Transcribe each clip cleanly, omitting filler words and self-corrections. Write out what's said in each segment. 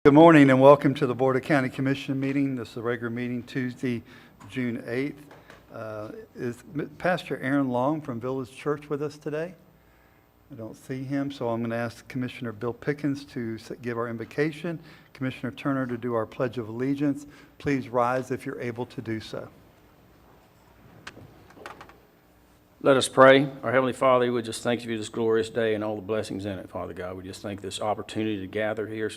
Good morning and welcome to the Board of County Commission meeting. This is a regular meeting Tuesday, June 8th. Is Pastor Aaron Long from Village Church with us today? I don't see him, so I'm going to ask Commissioner Bill Pickens to give our invocation, Commissioner Turner to do our Pledge of Allegiance. Please rise if you're able to do so. Let us pray. Our Heavenly Father, we just thank you for this glorious day and all the blessings in it, Father God. We just thank this opportunity to gather here,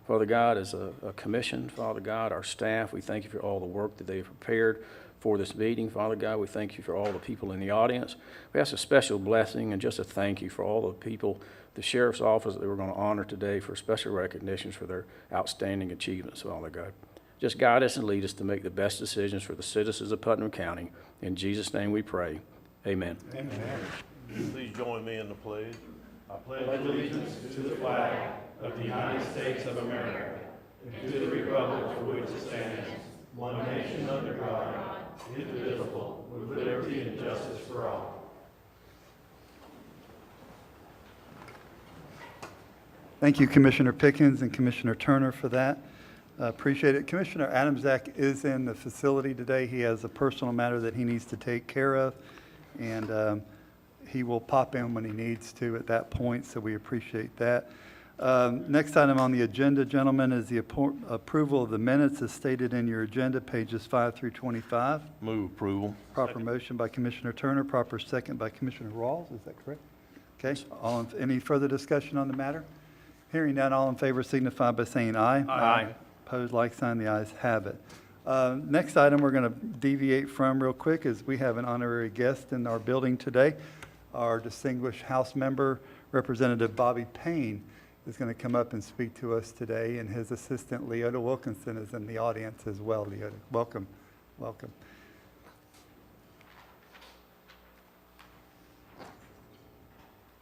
Father God, as a commission, Father God, our staff, we thank you for all the work that they have prepared for this meeting, Father God. We thank you for all the people in the audience. We ask a special blessing and just a thank you for all the people, the Sheriff's Office that we're going to honor today for special recognitions for their outstanding achievements, Father God. Just guide us and lead us to make the best decisions for the citizens of Putnam County. In Jesus' name we pray. Amen. Amen. Please join me in the pledge. I pledge allegiance to the flag of the United States of America and to the republic for which it stands, one nation under God, indivisible, with liberty and justice for all. Thank you, Commissioner Pickens and Commissioner Turner, for that. Appreciate it. Commissioner Adamczak is in the facility today. He has a personal matter that he needs to take care of, and he will pop in when he needs to at that point, so we appreciate that. Next item on the agenda, gentlemen, is the approval of the minutes as stated in your agenda, pages 5 through 25. Move approval. Proper motion by Commissioner Turner, proper second by Commissioner Rawls. Is that correct? Okay. Any further discussion on the matter? Hearing none, all in favor signify by saying aye. Aye. Opposed, like sign. The ayes have it. Next item we're going to deviate from real quick is we have an honorary guest in our building today. Our distinguished House member, Representative Bobby Payne, is going to come up and speak to us today, and his assistant, Leota Wilkinson, is in the audience as well. Leota, welcome. Welcome.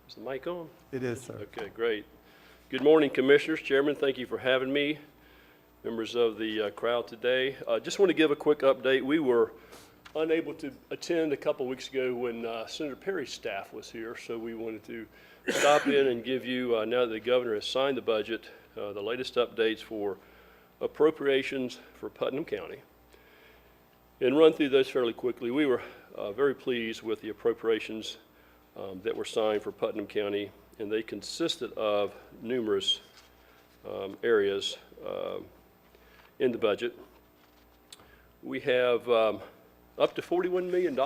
Is the mic on? It is, sir. Okay, great. Good morning, Commissioners, Chairman. Thank you for having me. Members of the crowd today. Just want to give a quick update. We were unable to attend a couple weeks ago when Senator Perry's staff was here, so we wanted to stop in and give you, now that the governor has signed the budget, the latest updates for appropriations for Putnam County, and run through those fairly quickly. We were very pleased with the appropriations that were signed for Putnam County, and they consisted of numerous areas in the budget. We have up to $41 million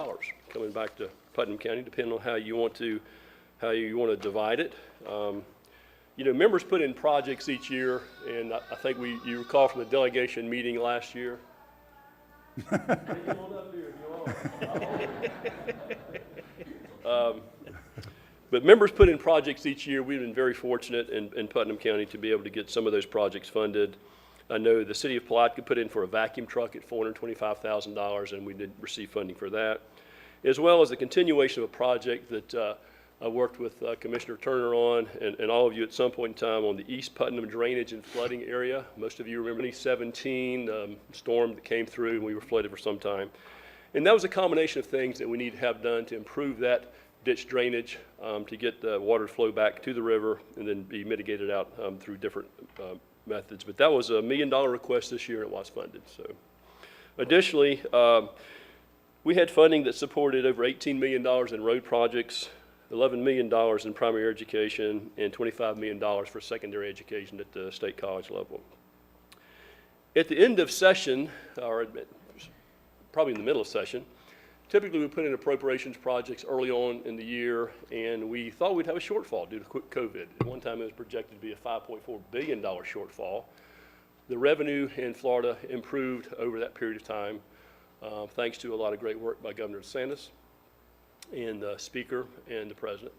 coming back to Putnam County, depending on how you want to divide it. You know, members put in projects each year, and I think you recall from the delegation meeting last year. But members put in projects each year. We've been very fortunate in Putnam County to be able to get some of those projects funded. I know the city of Palatka put in for a vacuum truck at $425,000, and we did receive funding for that, as well as the continuation of a project that I worked with Commissioner Turner on, and all of you at some point in time, on the East Putnam drainage and flooding area. Most of you remember the 2017 storm that came through, and we were flooded for some time. And that was a combination of things that we need to have done to improve that ditch drainage, to get the water to flow back to the river and then be mitigated out through different methods. But that was a $1 million request this year, and it was funded. So, additionally, we had funding that supported over $18 million in road projects, $11 million in primary education, and $25 million for secondary education at the state college level. At the end of session, or probably in the middle of session, typically we put in appropriations projects early on in the year, and we thought we'd have a shortfall due to COVID. At one time it was projected to be a $5.4 billion shortfall. The revenue in Florida improved over that period of time, thanks to a lot of great work by Governor DeSantis and the Speaker and the President.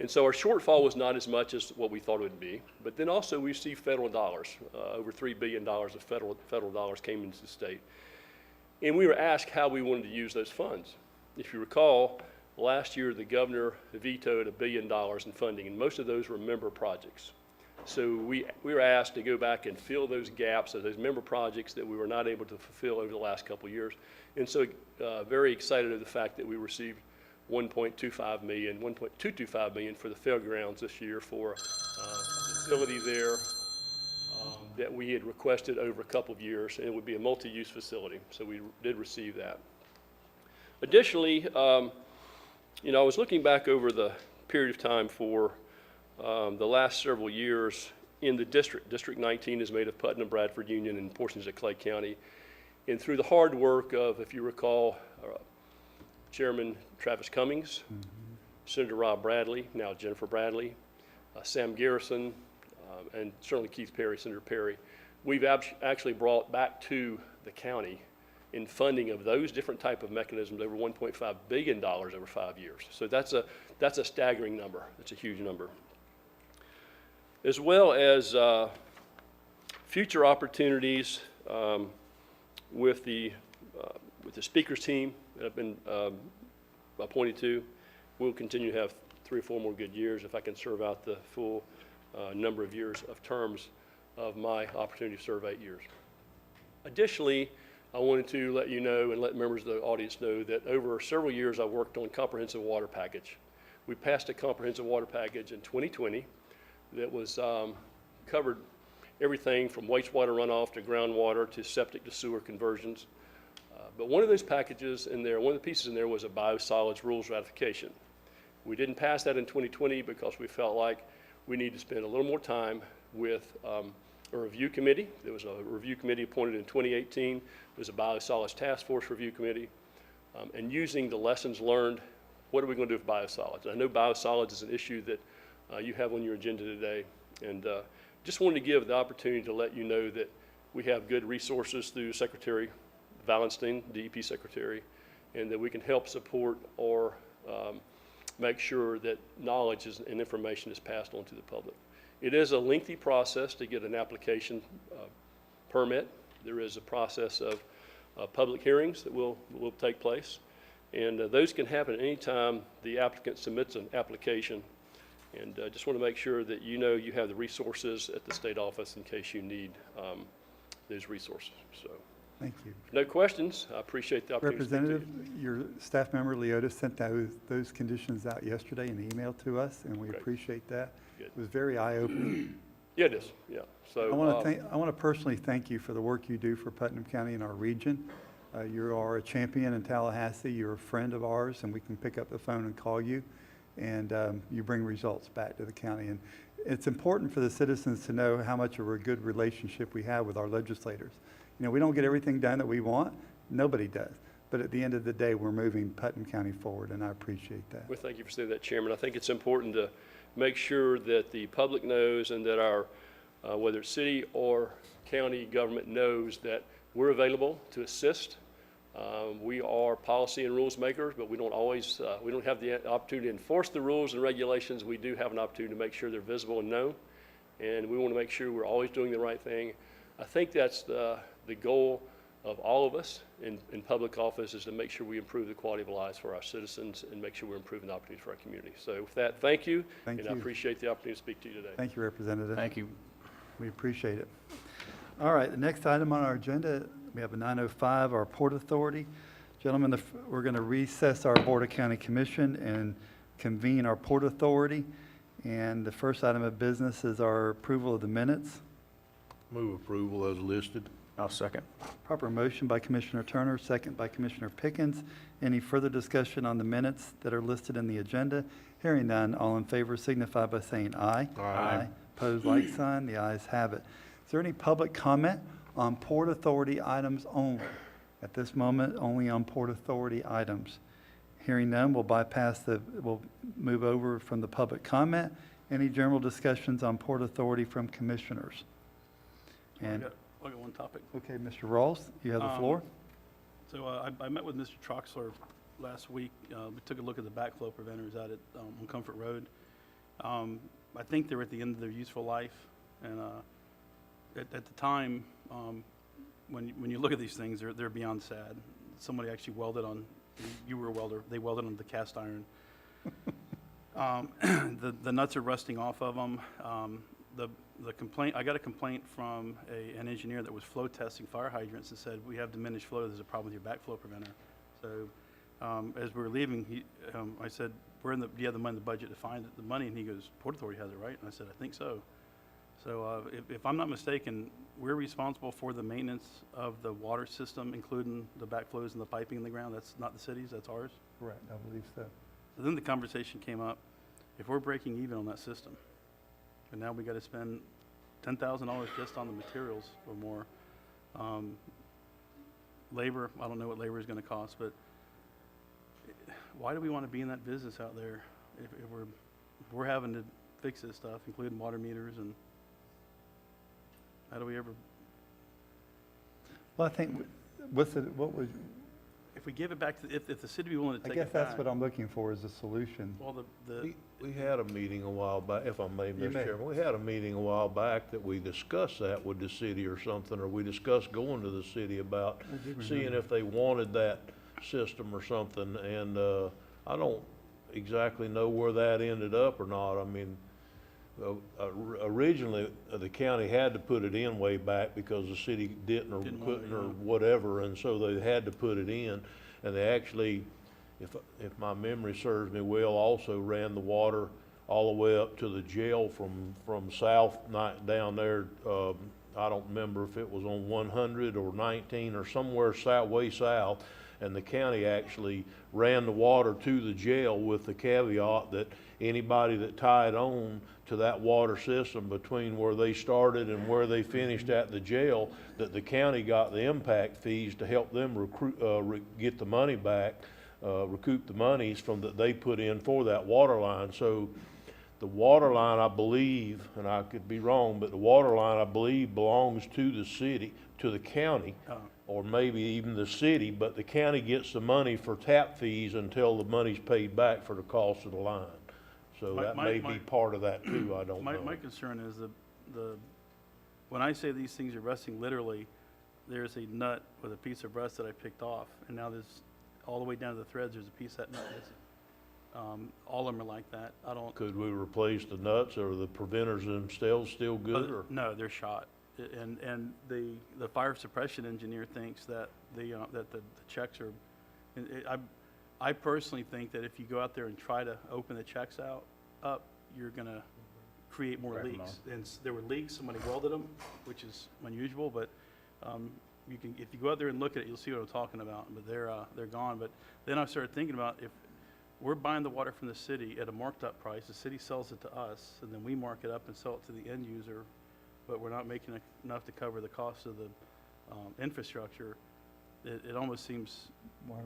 And so our shortfall was not as much as what we thought it would be, but then also we received federal dollars. Over $3 billion of federal dollars came into the state. And we were asked how we wanted to use those funds. If you recall, last year the governor vetoed $1 billion in funding, and most of those were member projects. So we were asked to go back and fill those gaps of those member projects that we were not able to fulfill over the last couple of years. And so very excited of the fact that we received $1.225 million for the fairgrounds this year for a facility there, that we had requested over a couple of years, and it would be a multi-use facility. So we did receive that. Additionally, I was looking back over the period of time for the last several years in the district. District 19 is made of Putnam, Bradford, Union, and portions of Clay County. And through the hard work of, if you recall, Chairman Travis Cummings, Senator Rob Bradley, now Jennifer Bradley, Sam Garrison, and certainly Keith Perry, Senator Perry, we've actually brought back to the county in funding of those different type of mechanisms over $1.5 billion over 5 years. So that's a staggering number. That's a huge number. As well as future opportunities with the speakers team that I've been appointed to. We'll continue to have 3 or 4 more good years if I can serve out the full number of years of terms of my opportunity to serve 8 years. Additionally, I wanted to let you know and let members of the audience know that over several years I worked on comprehensive water package. We passed a comprehensive water package in 2020 that was covered everything from wastewater runoff to groundwater to septic to sewer conversions. But one of those packages in there, one of the pieces in there was a biosolids rules ratification. We didn't pass that in 2020 because we felt like we need to spend a little more time with a review committee. There was a review committee appointed in 2018. There's a biosolids task force review committee. And using the lessons learned, what are we going to do with biosolids? I know biosolids is an issue that you have on your agenda today. And just wanted to give the opportunity to let you know that we have good resources through Secretary Valenstein, DEP Secretary, and that we can help support or make sure that knowledge and information is passed on to the public. It is a lengthy process to get an application permit. There is a process of public hearings that will take place, and those can happen any time the applicant submits an application. And just want to make sure that you know you have the resources at the state office in case you need those resources. So. Thank you. No questions. I appreciate the opportunity. Representative, your staff member Leota sent those conditions out yesterday in email to us, and we Great. appreciate that. Good. It was very eye-opening. Yeah, it is. Yeah. So I want to personally thank you for the work you do for Putnam County and our region. You are a champion in Tallahassee. You're a friend of ours, and we can pick up the phone and call you, and you bring results back to the county. And it's important for the citizens to know how much of a good relationship we have with our legislators. You know, we don't get everything done that we want. Nobody does. But at the end of the day, we're moving Putnam County forward, and I appreciate that. well, thank you for saying that, Chairman. I think it's important to make sure that the public knows and that our, whether it's city or county government knows that we're available to assist. We are policy and rules makers, but we don't always, we don't have the opportunity to enforce the rules and regulations. We do have an opportunity to make sure they're visible and known, and we want to make sure we're always doing the right thing. I think that's the goal of all of us in public office, is to make sure we improve the quality of lives for our citizens and make sure we're improving the opportunities for our community. So with that, thank you. Thank and you. I appreciate the opportunity to speak to you today. Thank you, Representative. Thank you. We appreciate it. All right, the next item on our agenda, we have a 9:05, our Port Authority. Gentlemen, we're going to recess our Board of County Commission and convene our Port Authority. And the first item of business is our approval of the minutes. Move approval as listed. I'll second. Proper motion by Commissioner Turner, second by Commissioner Pickens. Any further discussion on the minutes that are listed in the agenda? Hearing none, all in favor signify by saying aye. Aye. Opposed, like sign. The ayes have it. Is there any public comment on Port Authority items only? At this moment, only on Port Authority items. Hearing none, we'll move over from the public comment. Any general discussions on Port Authority from commissioners? And I got one topic. okay, Mr. Rawls, you have the floor. So I met with Mr. Troxler last week. We took a look at the backflow preventers out on Comfort Road. I think they're at the end of their useful life, and at the time, when you look at these things, they're beyond sad. Somebody actually welded on. You were a welder. They welded on the cast iron. The nuts are rusting off of them. The complaint, I got a complaint from an engineer that was flow testing fire hydrants and said, we have diminished flow, there's a problem with your backflow preventer. So as we were leaving, I said, do you have the money in the budget to find the money? And he goes, Port Authority has it, right? And I said, I think so. So if I'm not mistaken, we're responsible for the maintenance of the water system, including the backflows and the piping in the ground. That's not the city's, that's ours. Correct, I believe so. So then the conversation came up, if we're breaking even on that system, and now we got to spend $10,000 just on the materials or more. Labor, I don't know what labor is going to cost, but why do we want to be in that business out there if we're having to fix this stuff, including water meters, and how do we ever, Well, I think, what was, if we give it back to, if the city be willing to I take guess it back? that's what I'm looking for, is a solution. Well, We had a meeting a while back, if I may, You Mr. may. Chairman, we had a meeting a while back that we discussed that with the city or something, or we discussed going to the city about seeing if they wanted that system or something, and, I don't exactly know where that ended up or not. I mean, originally, the county had to put it in way back because the city didn't or Didn't want it, couldn't or yeah. whatever, and so they had to put it in. And they actually, if my memory serves me well, also ran the water all the way up to the jail from south, not down there, I don't remember if it was on 100 or 19 or somewhere south, way south. And the county actually ran the water to the jail with the caveat that anybody that tied on to that water system between where they started and where they finished at the jail, that the county got the impact fees to help them get the money back, recoup the monies from that they put in for that water line. So the water line, I believe, and I could be wrong, but the water line, I believe, belongs to the city, to the county, or maybe even the city, but the county gets the money for tap fees until the money's paid back for the cost of the line. So that may be part of that too, I don't know. my concern is when I say these things are rusting, literally, there's a nut with a piece of rust that I picked off, and now there's, all the way down to the threads, there's a piece of that nut missing. All of them are like that. I don't. Could we replace the nuts, or the preventers themselves still good, or? No, they're shot. And the fire suppression engineer thinks that the checks are, I personally think that if you go out there and try to open the checks up, you're gonna create more Crack 'em leaks. And there were leaks, somebody welded them, which is unusual, but, you can, if you go out there and look at it, you'll see what I'm talking about, but they're gone. But then I started thinking about, if we're buying the water from the city at a marked up price, the city sells it to us, and then we mark it up and sell it to the end user, but we're not making enough to cover the cost of the infrastructure, it almost seems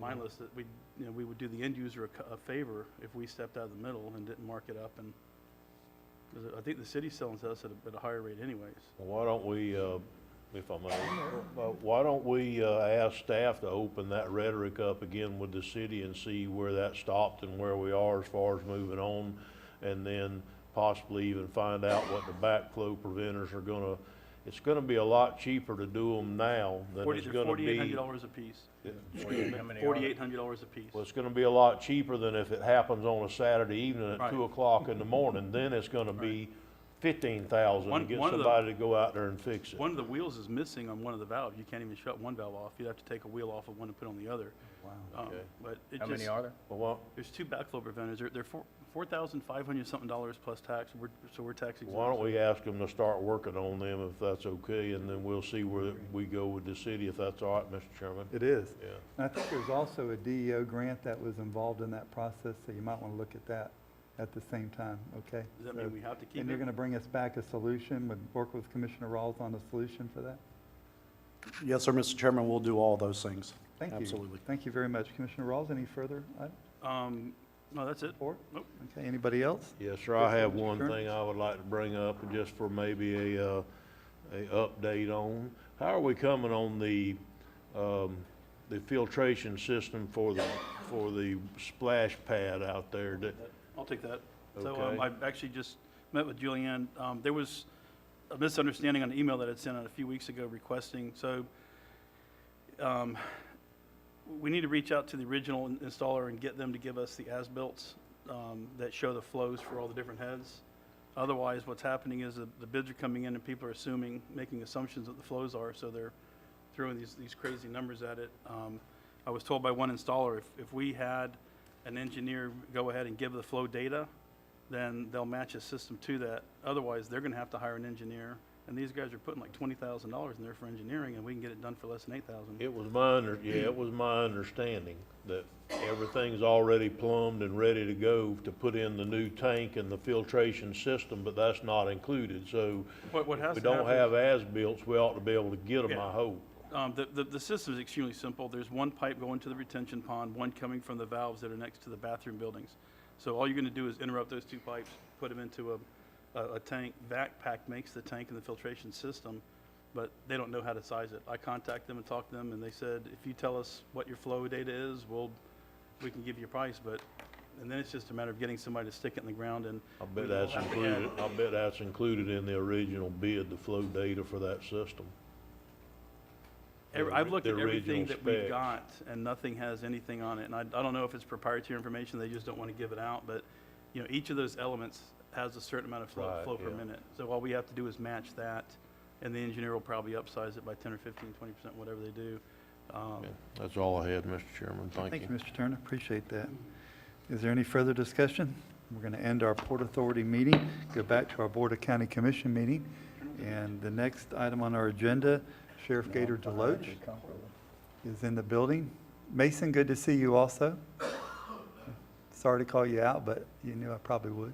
mindless that we would do the end user a favor if we stepped out of the middle and didn't mark it up. And 'cause I think the city's selling to us at a higher rate anyways. Why don't we, if I may, why don't we ask staff to open that rhetoric up again with the city and see where that stopped and where we are as far as moving on, and then possibly even find out what the backflow preventers are gonna, it's gonna be a lot cheaper to do them now than it's gonna be. $4,800 a piece. $4,800 a piece. Well, it's gonna be a lot cheaper than if it happens on a Saturday evening at Right. 2 o'clock in the morning. Then it's gonna be 15,000 to get One of the- somebody to go out there and fix it. One of the wheels is missing on one of the valves. You can't even shut one valve off. You'd have to take a wheel off of one and put on the other. Wow. Okay. But it How many just, are there? Well, there's two backflow preventers. They're $4,500 something plus tax. We're tax exempt. why don't we ask them to start working on them if that's okay, and then we'll see where we go with the city, if that's all right, Mr. Chairman? It is. Yeah. And I think there's also a DEO grant that was involved in that process, so you might want to look at that at the same time, okay? Does that So- mean we have to keep And you're it? going to bring us back a solution, work with Commissioner Rawls on a solution for that? Yes, sir, Mr. Chairman, we'll do all those things. Thank you. Absolutely. Thank you very much. Commissioner Rawls, any further No, that's it. report? Nope. Okay, anybody else? Yes, sir, I have Mr. one Stern? thing I would like to bring up, just for maybe a update on. How are we coming on the filtration system for the splash pad out there? I'll take that. So Okay. I actually just met with Julianne. There was a misunderstanding on the email that I'd sent out a few weeks ago requesting, so we need to reach out to the original installer and get them to give us the as-built that show the flows for all the different heads. Otherwise, what's happening is the bids are coming in and people are assuming, making assumptions what the flows are, so they're throwing these crazy numbers at it. I was told by one installer, if we had an engineer go ahead and give the flow data, then they'll match a system to that. Otherwise, they're gonna have to hire an engineer, and these guys are putting like $20,000 in there for engineering, and we can get it done for less than $8,000. It was it was my understanding that everything's already plumbed and ready to go to put in the new tank and the filtration system, but that's not included, so What has if we to don't happen- have as-built, we ought to be able to get them, Yeah. I hope. The system is extremely simple. There's one pipe going to the retention pond, one coming from the valves that are next to the bathroom buildings. So all you're gonna do is interrupt those two pipes, put them into a tank. VacPack makes the tank and the filtration system, but they don't know how to size it. I contacted them and talked to them, and they said, if you tell us what your flow data is, we can give you a price, and then it's just a matter of getting somebody to stick it in the ground and. I bet that's included in the original bid, the flow data for that system. I've looked The at everything original that we've specs. got, and nothing has anything on it. And I don't know if it's proprietary information, they just don't want to give it out, but, you know, each of those elements has a certain amount of Right, flow per yeah. minute. So all we have to do is match that, and the engineer will probably upsize it by 10 or 15, 20%, whatever they do. Yeah, that's all I had, Mr. Chairman, thank Thank you, you. Mr. Turner. Appreciate that. Is there any further discussion? We're going to end our Port Authority meeting, go back to our Board of County Commission meeting. And the next item on our agenda, Sheriff Gator Deloach is in the building. Mason, good to see you also. Sorry to call you out, but you knew I probably would.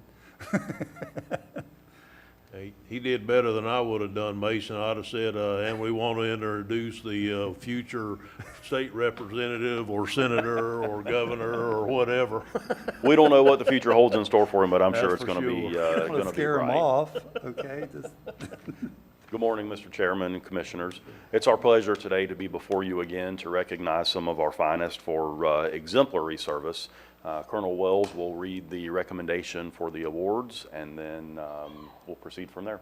He did better than I would have done, Mason. I'd have said, and we want to introduce the future state representative or senator or governor or whatever. We don't know what the future holds in store for him, but I'm sure That's it's for going to be, sure. I going want to to be scare him bright. off, okay? Just Good morning, Mr. Chairman and Commissioners. It's our pleasure today to be before you again to recognize some of our finest for exemplary service. Colonel Wells will read the recommendation for the awards, and then we'll proceed from there.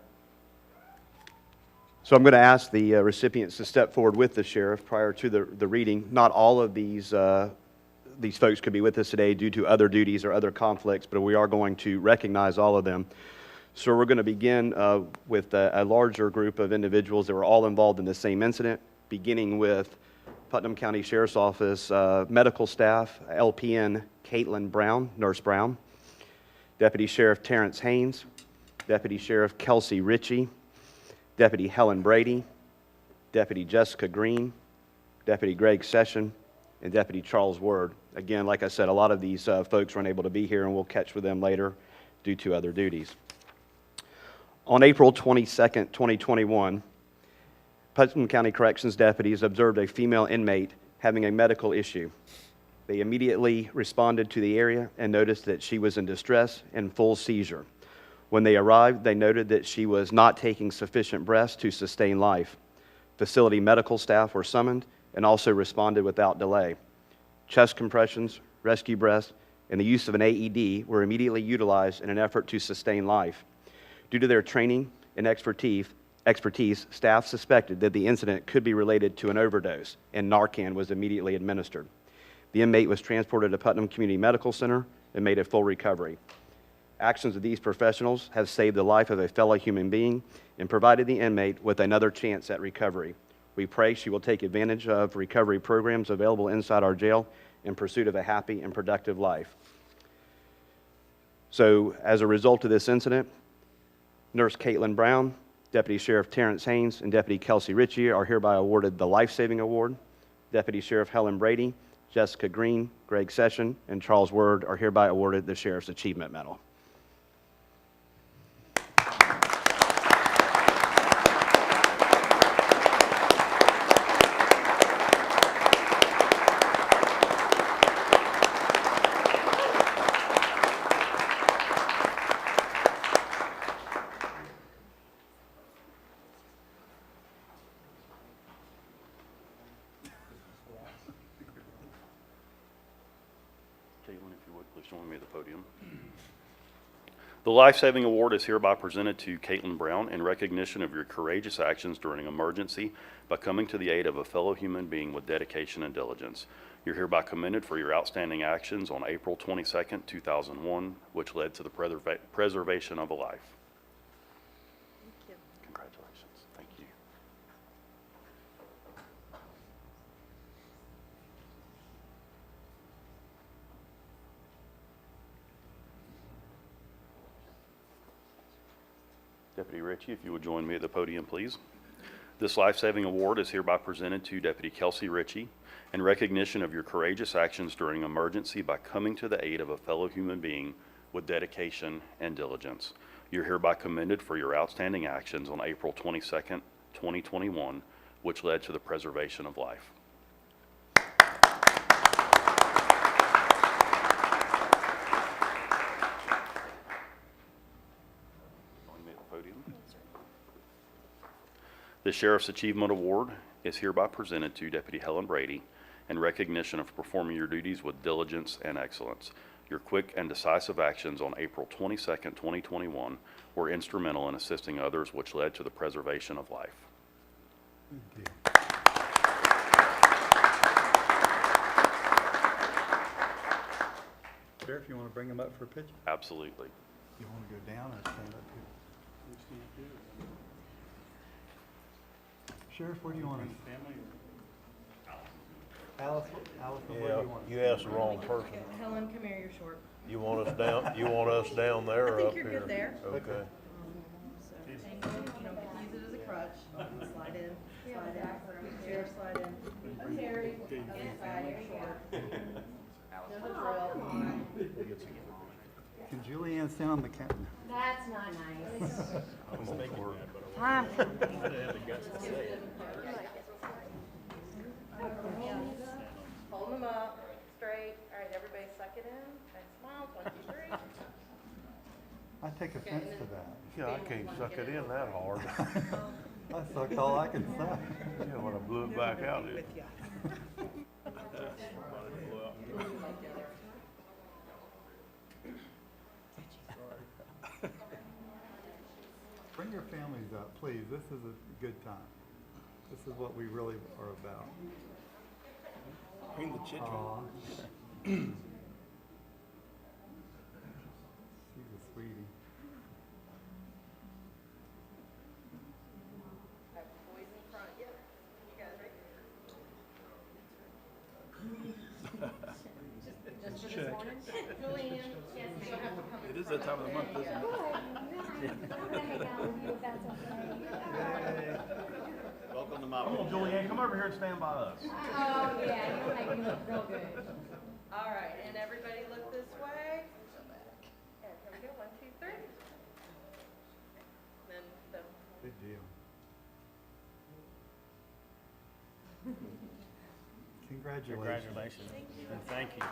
So I'm going to ask the recipients to step forward with the sheriff prior to the reading. Not all of these folks could be with us today due to other duties or other conflicts, but we are going to recognize all of them. So we're going to begin with a larger group of individuals that were all involved in the same incident, beginning with Putnam County Sheriff's Office medical staff, LPN Caitlin Brown, Nurse Brown, Deputy Sheriff Terrence Haynes, Deputy Sheriff Kelsey Ritchie, Deputy Helen Brady, Deputy Jessica Green, Deputy Greg Session, and Deputy Charles Word. Again, like I said, a lot of these folks were unable to be here, and we'll catch with them later due to other duties. On April 22nd, 2021, Putnam County Corrections deputies observed a female inmate having a medical issue. They immediately responded to the area and noticed that she was in distress and full seizure. When they arrived, they noted that she was not taking sufficient breaths to sustain life. Facility medical staff were summoned and also responded without delay. Chest compressions, rescue breaths, and the use of an AED were immediately utilized in an effort to sustain life. Due to their training and expertise, staff suspected that the incident could be related to an overdose, and Narcan was immediately administered. The inmate was transported to Putnam Community Medical Center and made a full recovery. Actions of these professionals have saved the life of a fellow human being and provided the inmate with another chance at recovery. We pray she will take advantage of recovery programs available inside our jail in pursuit of a happy and productive life. So, as a result of this incident, Nurse Caitlin Brown, Deputy Sheriff Terrence Haynes, and Deputy Kelsey Ritchie are hereby awarded the Life Saving Award. Deputy Sheriff Helen Brady, Jessica Green, Greg Session, and Charles Word are hereby awarded the Sheriff's Achievement Medal. Caitlin, if you would, please join me at the podium. The Life Saving Award is hereby presented to Caitlin Brown in recognition of your courageous actions during an emergency by coming to the aid of a fellow human being with dedication and diligence. You're hereby commended for your outstanding actions on April 22nd, 2001, which led to the preservation of a life. Thank you. Congratulations. Thank you. Deputy Ritchie, if you would join me at the podium, please. This life-saving award is hereby presented to Deputy Kelsey Ritchie in recognition of your courageous actions during emergency by coming to the aid of a fellow human being with dedication and diligence. You're hereby commended for your outstanding actions on April 22nd, 2021, which led to the preservation of life. Join me at the podium. The Sheriff's Achievement Award is hereby presented to Deputy Helen Brady in recognition of performing your duties with diligence and excellence. Your quick and decisive actions on April 22nd, 2021 were instrumental in assisting others, which led to the preservation of life. Thank you. Sheriff, you want to bring him up for a picture? Absolutely. You want to go down or stand up here? Sheriff, where do you want us? Alice, where do Yeah, you want us? you asked the wrong person. Helen, come here, you're short. You want us down there or I think up here? you're good there. Okay. So, you don't use it as a crutch. Slide in, slide in. Chair, slide in. Terry, inside, you're short. Know the drill. Can Julianne stand on the counter? That's not nice. Hold them up, straight. All right, everybody suck it in. And smile, 1, 2, 3. I take offense to that. Yeah, I can't suck it in that hard. I sucked all I can suck. Yeah, when I blew it back out, it. Bring your families up, please. This is a good time. This is what we really are about. Bring the children. Aw. She's a sweetie. Boys in front, yeah. You guys ready? Just for this morning? Julianne, yes, you don't have to come in It is that time of the month, isn't it? Welcome to my Come on, Julianne, come over here and stand by us. Oh, yeah, you make me look real good. All right, and everybody look this way. And here we go, 1, 2, 3. Then the Big deal. Congratulations. Congratulations. And thank you.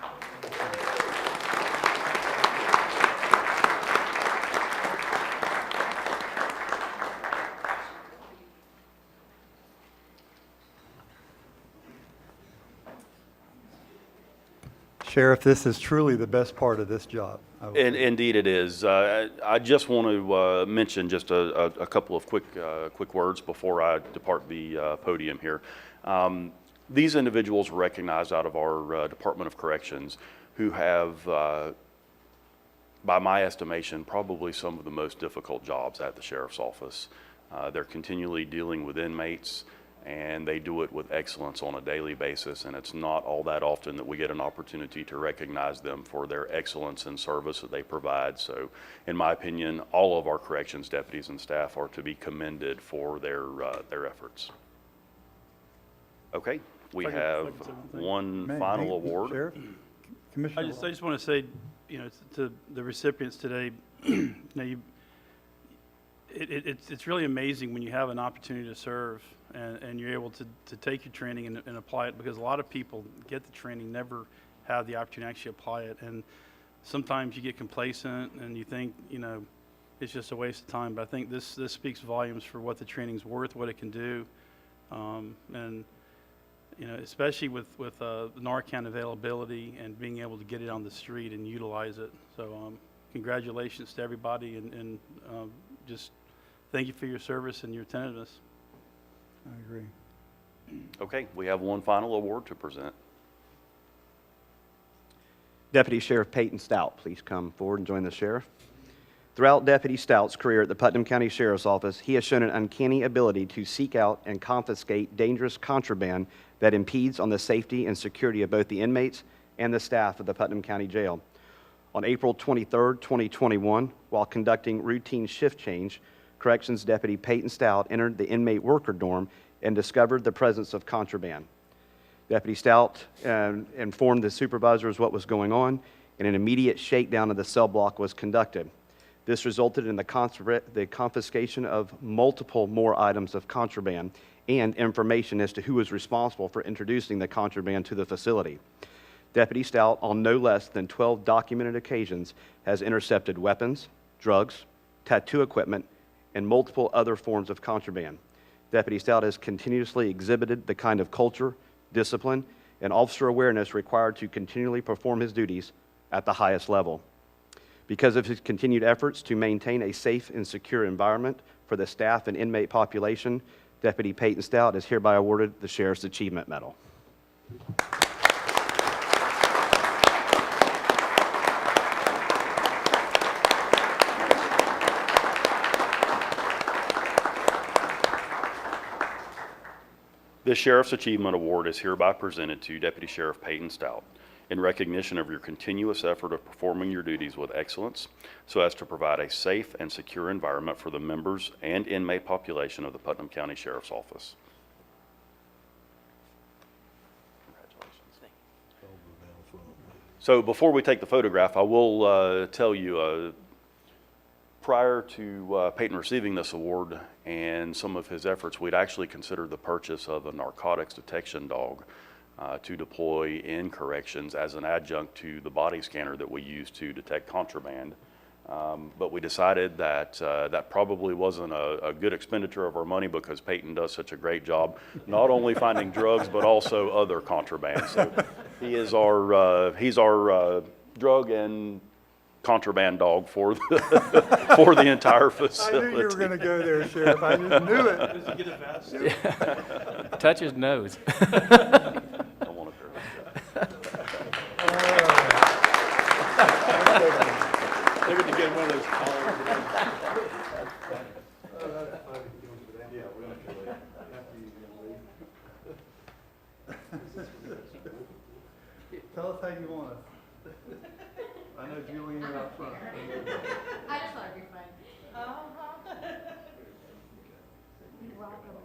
Sheriff, this is truly the best part of this job. I would And say. indeed it is. I just want to mention just a couple of quick words before I depart the podium here. These individuals are recognized out of our Department of Corrections who have, by my estimation, probably some of the most difficult jobs at the Sheriff's Office. They're continually dealing with inmates, and they do it with excellence on a daily basis, and it's not all that often that we get an opportunity to recognize them for their excellence in service that they provide. So, in my opinion, all of our corrections deputies and staff are to be commended for their efforts. Okay, we If I have could say one thing. one May- final may- award. Sheriff? I Commissioner. just want to say, you know, to the recipients today, you know, it's really amazing when you have an opportunity to serve and you're able to take your training and apply it, because a lot of people get the training, never have the opportunity to actually apply it. And sometimes you get complacent and you think, you know, it's just a waste of time. But I think this speaks volumes for what the training's worth, what it can do. And, you know, especially with Narcan availability and being able to get it on the street and utilize it. So congratulations to everybody, and just thank you for your service and your attentiveness. I agree. Okay, we have one final award to present. Deputy Sheriff Peyton Stout, please come forward and join the sheriff. Throughout Deputy Stout's career at the Putnam County Sheriff's Office, he has shown an uncanny ability to seek out and confiscate dangerous contraband that impedes on the safety and security of both the inmates and the staff of the Putnam County Jail. On April 23, 2021, while conducting routine shift change, Corrections Deputy Peyton Stout entered the inmate worker dorm and discovered the presence of contraband. Deputy Stout informed the supervisors what was going on, and an immediate shakedown of the cell block was conducted. This resulted in the confiscation of multiple more items of contraband and information as to who was responsible for introducing the contraband to the facility. Deputy Stout, on no less than 12 documented occasions, has intercepted weapons, drugs, tattoo equipment, and multiple other forms of contraband. Deputy Stout has continuously exhibited the kind of culture, discipline, and officer awareness required to continually perform his duties at the highest level. Because of his continued efforts to maintain a safe and secure environment for the staff and inmate population, Deputy Peyton Stout is hereby awarded the Sheriff's Achievement Medal. This Sheriff's Achievement Award is hereby presented to Deputy Sheriff Peyton Stout in recognition of your continuous effort of performing your duties with excellence so as to provide a safe and secure environment for the members and inmate population of the Putnam County Sheriff's Office. So before we take the photograph, I will tell you, prior to Peyton receiving this award and some of his efforts, we'd actually considered the purchase of a narcotics detection dog to deploy in corrections as an adjunct to the body scanner that we use to detect contraband. But we decided that that probably wasn't a good expenditure of our money because Peyton does such a great job, not only finding drugs, but also other contraband. So he's our drug and contraband dog for the, for the entire facility. I knew you were going to go there, Sheriff. I just knew it. Does he get a vest? Touch his nose. I want to Maybe to get one of those collars. Tell us how you want us. I know Julian, you're up front. I just thought it'd be fun. You're welcome.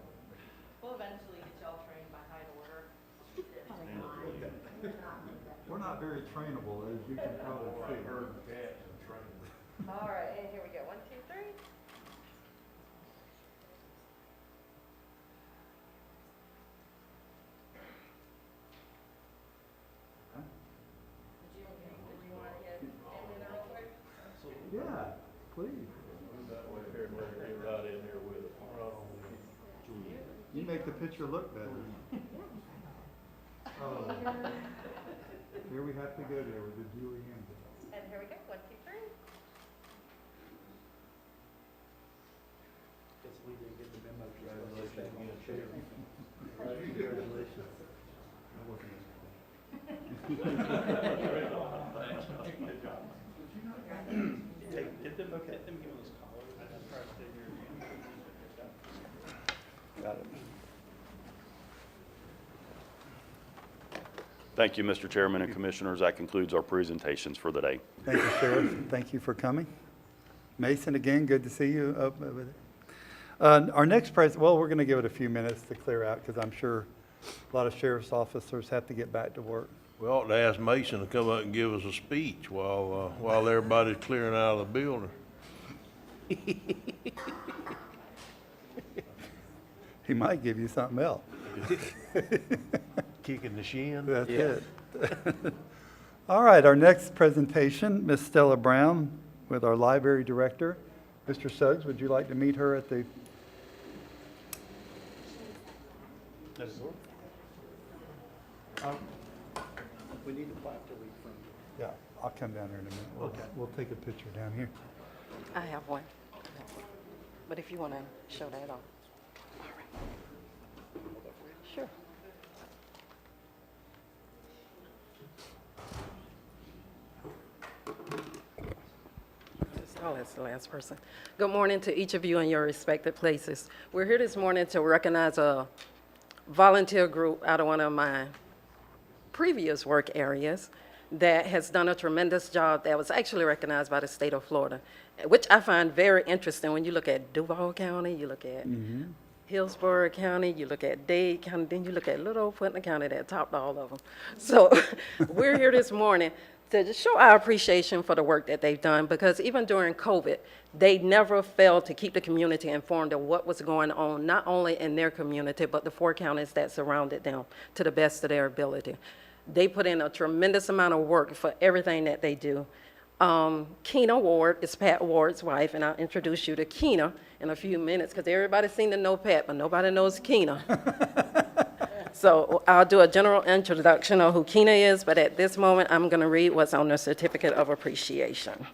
We'll eventually get y'all trained by height order. We're not very trainable, as you can probably see. All right, and here we go. 1, 2, 3. Did you want to get in there real quick? Yeah, please. You make the picture look better. Oh. Here we have to go there with the Julian. And here we go. 1, 2, 3. Guess we didn't get the memo. Get them, give them those collars. I just tried to stay here. Got it. Thank you, Mr. Chairman and Commissioners. That concludes our presentations for the day. Thank you, Sheriff. Thank you for coming. Mason, again, good to see you up over there. Our next well, we're going to give it a few minutes to clear out because I'm sure a lot of sheriff's officers have to get back to work. We ought to ask Mason to come up and give us a speech while everybody's clearing out of the building. He might give you something else. Kicking the shin. That's it. All right, our next presentation, Ms. Stella Brown with our library director. Mr. Suggs, would you like to meet her at the... We need the plaque to read from. Yeah, I'll come down there in a minute. We'll take a picture down here. I have one. But if you want to show that off. All right. Sure. Oh, that's the last person. Good morning to each of you in your respective places. We're here this morning to recognize a volunteer group out of one of my previous work areas. that has done a tremendous job that was actually recognized by the state of Florida, which I find very interesting when you look at Duval County, you look at Hillsborough County, you look at Dade County, then you look at little old Putnam County that topped all of them. So we're here this morning to just show our appreciation for the work that they've done, because even during COVID, they never failed to keep the community informed of what was going on, not only in their community, but the 4 counties that surrounded them to the best of their ability. They put in a tremendous amount of work for everything that they do. Keena Ward is Pat Ward's wife, and I'll introduce you to Keena in a few minutes, because everybody seems to know Pat, but nobody knows Keena. So I'll do a general introduction of who Keena is, but at this moment, I'm going to read what's on the Certificate of Appreciation.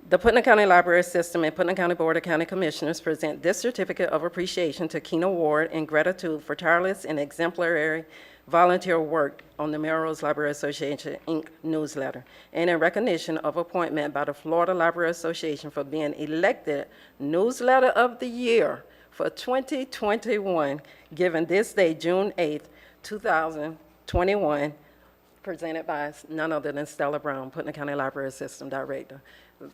The Putnam County Library System and Putnam County Board of County Commissioners present this Certificate of Appreciation to Keena Ward in gratitude for tireless and exemplary volunteer work on the Melrose Library Association, Inc. newsletter, and in recognition of appointment by the Florida Library Association for being elected Newsletter of the Year for 2021, given this day, June 8th, 2021, presented by none other than Stella Brown, Putnam County Library System Director.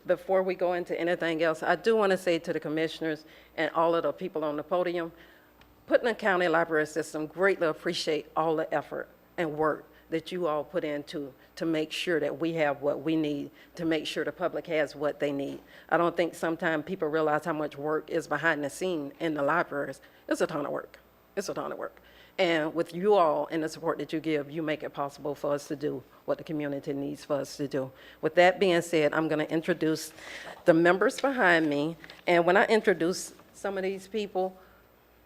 Before we go into anything else, I do want to say to the commissioners and all of the people on the podium, Putnam County Library System greatly appreciate all the effort and work that you all put into to make sure that we have what we need, to make sure the public has what they need. I don't think sometimes people realize how much work is behind the scene in the libraries. It's a ton of work. It's a ton of work. And with you all and the support that you give, you make it possible for us to do what the community needs for us to do. With that being said, I'm going to introduce the members behind me. And when I introduce some of these people,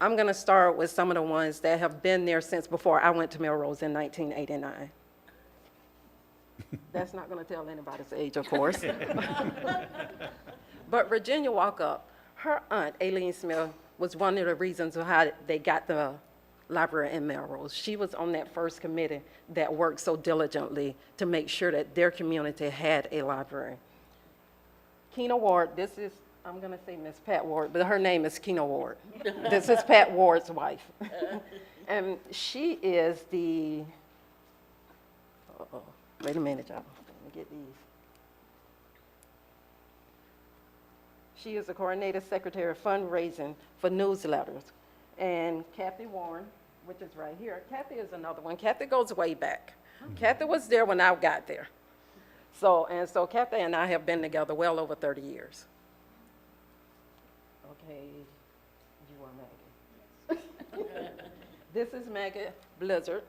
I'm going to start with some of the ones that have been there since before I went to Melrose in 1989. That's not going to tell anybody's age, of course. But Virginia Walkup, her aunt, Aileen Smith, was one of the reasons of how they got the library in Melrose. She was on that first committee that worked so diligently to make sure that their community had a library. Keena Ward, this is, I'm going to say Miss Pat Ward, but her name is Keena Ward. This is Pat Ward's wife. And she is the, wait a minute, y'all. Let me get these. She is the coordinator secretary of fundraising for newsletters. And Kathy Warren, which is right here. Kathy is another one. Kathy goes way back. Kathy was there when I got there. So Kathy and I have been together well over 30 years. Okay, you are Maggie. This is Maggie Blizzard,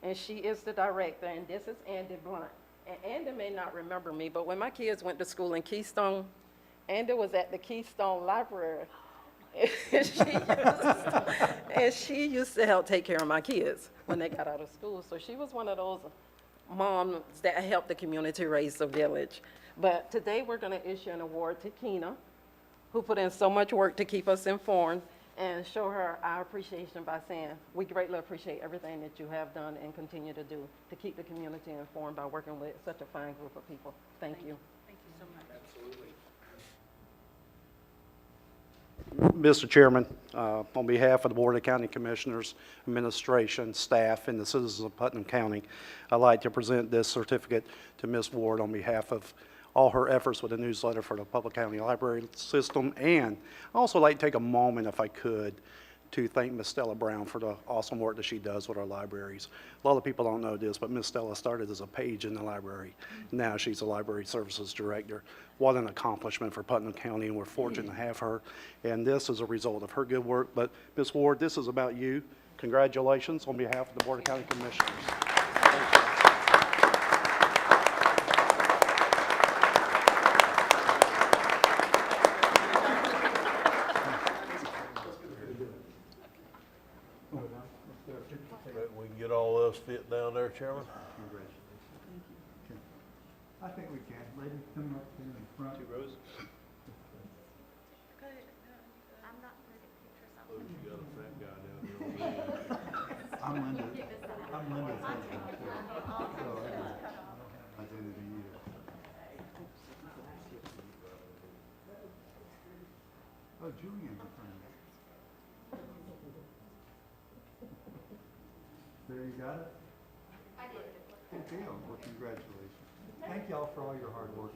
and she is the director, and this is Andy Blunt. And Andy may not remember me, but when my kids went to school in Keystone, Andy was at the Keystone Library. And she used to help take care of my kids when they got out of school. So she was one of those moms that helped the community raise the village. But today we're going to issue an award to Keena, who put in so much work to keep us informed, and show her our appreciation by saying we greatly appreciate everything that you have done and continue to do to keep the community informed by working with such a fine group of people. Thank you. Thank you so much. Mr. Chairman, on behalf of the Board of County Commissioners, administration, staff, and the citizens of Putnam County, I'd like to present this certificate to Ms. Ward on behalf of all her efforts with the newsletter for the Public County Library System. And I'd also like to take a moment, if I could, to thank Ms. Stella Brown for the awesome work that she does with our libraries. A lot of people don't know this, but Ms. Stella started as a page in the library. Now she's a library services director. What an accomplishment for Putnam County, and we're fortunate to have her. And this is a result of her good work. But Ms. Ward, this is about you. Congratulations on behalf of the Board of County Commissioners. We can get all of us fit down there, Chairman? I think we can. Ladies, come up here in front. 2 rows. I'm not good at pictures. Oh, you got a fat guy down here. I'm Linda. I'm Linda's husband, too. So I don't have identity either. Oh, Julian's a friend. There, you got it? I did. Good deal. Well, congratulations. Thank y'all for all your hard work.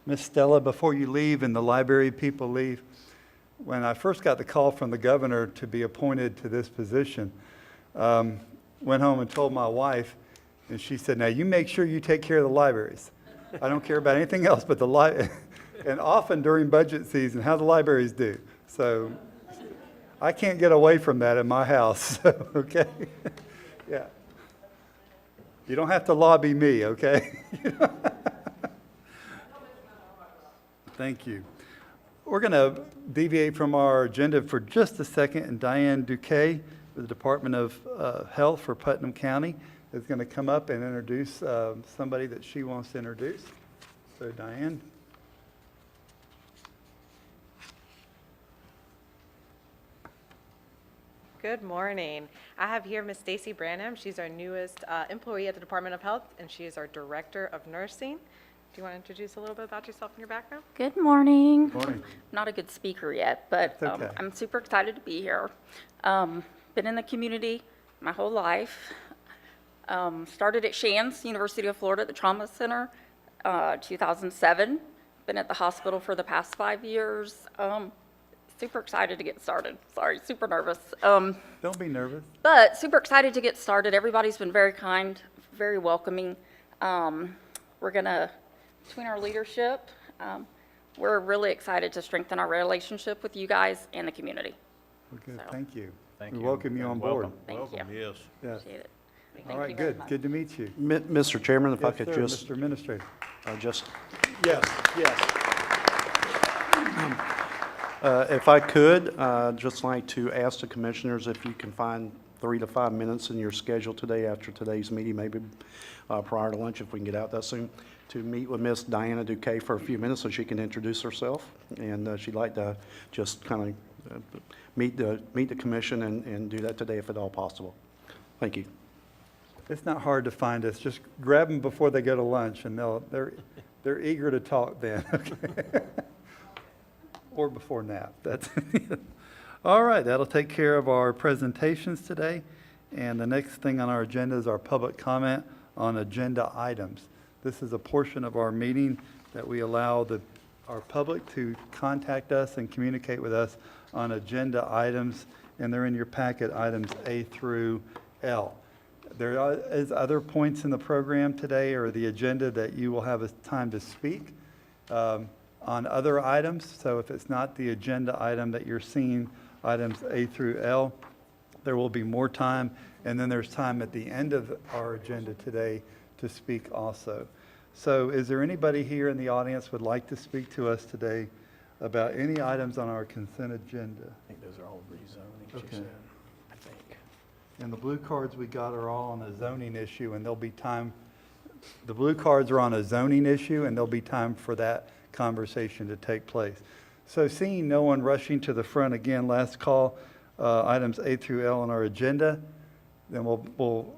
Miss Stella, before you leave and the library people leave, when I first got the call from the governor to be appointed to this position, went home and told my wife, and she said, now you make sure you take care of the libraries. I don't care about anything else but the and often during budget season, how the libraries do. So I can't get away from that in my house, so, okay? Yeah. You don't have to lobby me, okay? Thank you. We're going to deviate from our agenda for just a second, and Diane Duque with the Department of Health for Putnam County is going to come up and introduce somebody that she wants to introduce. So Diane. Good morning. I have here Miss Stacy Branham. She's our newest employee at the Department of Health, and she is our Director of Nursing. Do you want to introduce a little bit about yourself and your background? Good morning. Morning. Not a good speaker yet, but That's okay. I'm super excited to be here. Been in the community my whole life. Started at Shands, University of Florida, the Trauma Center, 2007. Been at the hospital for the past 5 years. Super excited to get started. Sorry, super nervous. Don't be nervous. But super excited to get started. Everybody's been very kind, very welcoming. We're gonna, between our leadership, we're really excited to strengthen our relationship with you guys and the community. Well, good. So- Thank you. Thank We you. welcome you on board. Thank you. Welcome, yes. Yes. Appreciate it. All Thank right, you very good. much. Good to meet you. Mr. Chairman, if I Yes, could sir, just, Mr. Administrator. just, Yes, yes. if I could, just like to ask the commissioners if you can find 3 to 5 minutes in your schedule today after today's meeting, maybe prior to lunch if we can get out that soon, to meet with Miss Diana Duque for a few minutes so she can introduce herself. And she'd like to just kind of meet the commission and do that today if at all possible. Thank you. It's not hard to find us. Just grab them before they go to lunch, and they're eager to talk then, okay? Or before nap. That's all right. That'll take care of our presentations today. And the next thing on our agenda is our public comment on agenda items. This is a portion of our meeting that we allow our public to contact us and communicate with us on agenda items, and they're in your packet, items A through L. There is other points in the program today or the agenda that you will have a time to speak on other items. So if it's not the agenda item that you're seeing, items A through L, there will be more time. And then there's time at the end of our agenda today to speak also. So is there anybody here in the audience would like to speak to us today about any items on our consent agenda? I think those are all rezoning, Okay. she said, I think. And the blue cards we got are all on a zoning issue, and there'll be time, the blue cards are on a zoning issue, and there'll be time for that conversation to take place. So seeing no one rushing to the front, again, last call, items A through L on our agenda, then we'll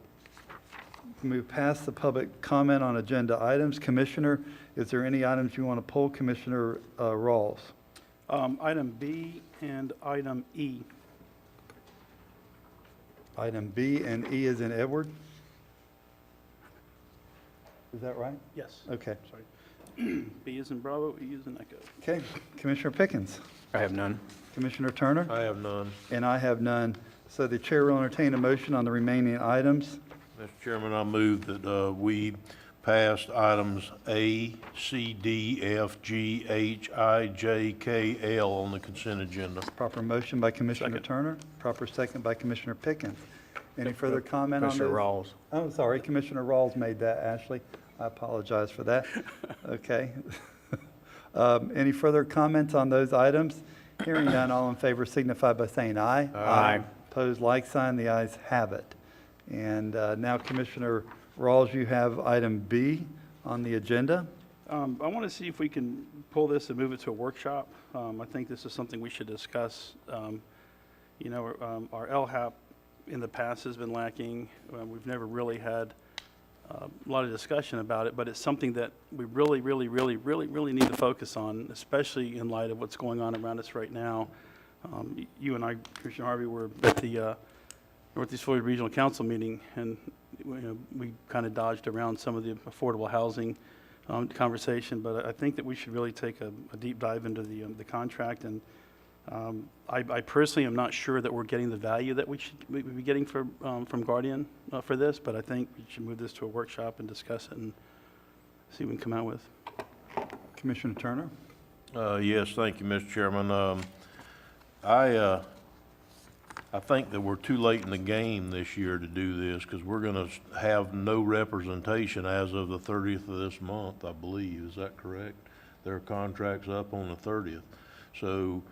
move past the public comment on agenda items. Commissioner, is there any items you want to pull? Commissioner Rawls. Item B and item E. Item B and E is in Edward? Is that right? Yes. Okay. Sorry. B is in Bravo, E is in Echo. Okay. Commissioner Pickens. I have none. Commissioner Turner. I have none. And I have none. So the chair will entertain a motion on the remaining items. Mr. Chairman, I move that we passed items A, C, D, F, G, H, I, J, K, L on the consent agenda. Proper motion by Commissioner Second. Turner. Proper second by Commissioner Pickens. Any further comment on those? Commissioner Rawls. Oh, sorry, Commissioner Rawls made that, Ashley. I apologize for that. Okay. Any further comments on those items? Hearing none, all in favor signify by saying aye. Aye. Opposed, like sign. The ayes have it. And now, Commissioner Rawls, you have item B on the agenda. I want to see if we can pull this and move it to a workshop. I think this is something we should discuss. You know, our LHAP in the past has been lacking. We've never really had a lot of discussion about it, but it's something that we really need to focus on, especially in light of what's going on around us right now. You and I, Commissioner Harvey, were at the Northeast Florida Regional Council meeting, and we kind of dodged around some of the affordable housing conversation, but I think that we should really take a deep dive into the contract. And I personally am not sure that we're getting the value that we should be getting from Guardian for this, but I think we should move this to a workshop and discuss it and see what we can come out with. Commissioner Turner? Yes, thank you, Mr. Chairman. I think that we're too late in the game this year to do this, because we're going to have no representation as of the 30th of this month, I believe. Is that correct? Their contract's up on the 30th. So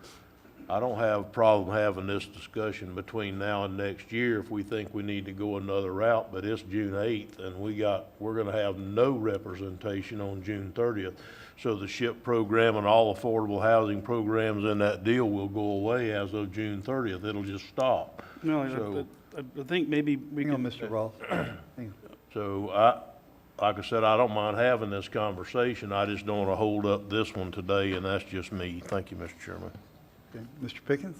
I don't have a problem having this discussion between now and next year if we think we need to go another route, but it's June 8th, and we're going to have no representation on June 30th. So the SHIP program and all affordable housing programs in that deal will go away as of June 30th. It'll just stop. No, So- I think maybe we Hang on, can. Mr. Ross. Hang on. So like I said, I don't mind having this conversation. I just don't want to hold up this one today, and that's just me. Thank you, Mr. Chairman. Okay. Mr. Pickens?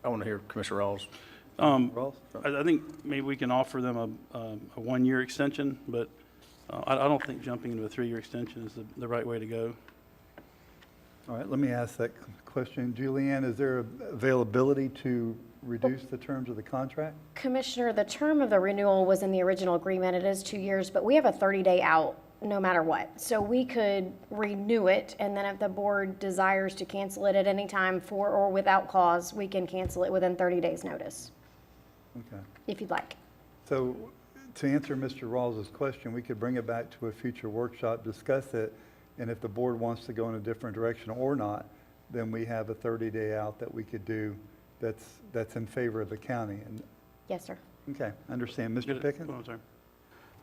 I want to hear Commissioner Rawls. Ross? I think maybe we can offer them a one-year extension, but I don't think jumping into a 3-year extension is the right way to go. All right, let me ask that question. Julianne, is there availability to reduce the terms of the contract? Commissioner, the term of the renewal was in the original agreement. It is 2 years, but we have a 30-day out no matter what. So we could renew it, and then if the board desires to cancel it at any time for or without cause, we can cancel it within 30 days' notice, Okay. if you'd like. So to answer Mr. Rawls's question, we could bring it back to a future workshop, discuss it, and if the board wants to go in a different direction or not, then we have a 30-day out that we could do that's in favor of the county. And Yes, sir. okay, understand. Mr. Pickens? Oh, I'm sorry.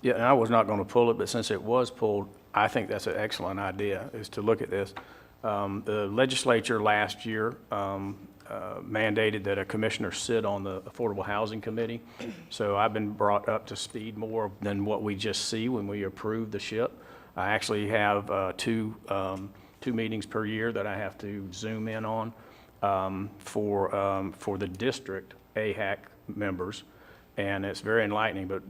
Yeah, and I was not going to pull it, but since it was pulled, I think that's an excellent idea, is to look at this. The legislature last year mandated that a commissioner sit on the Affordable Housing Committee. So I've been brought up to speed more than what we just see when we approve the SHIP. I actually have two meetings per year that I have to zoom in on for the district AHAC members, and it's very enlightening. But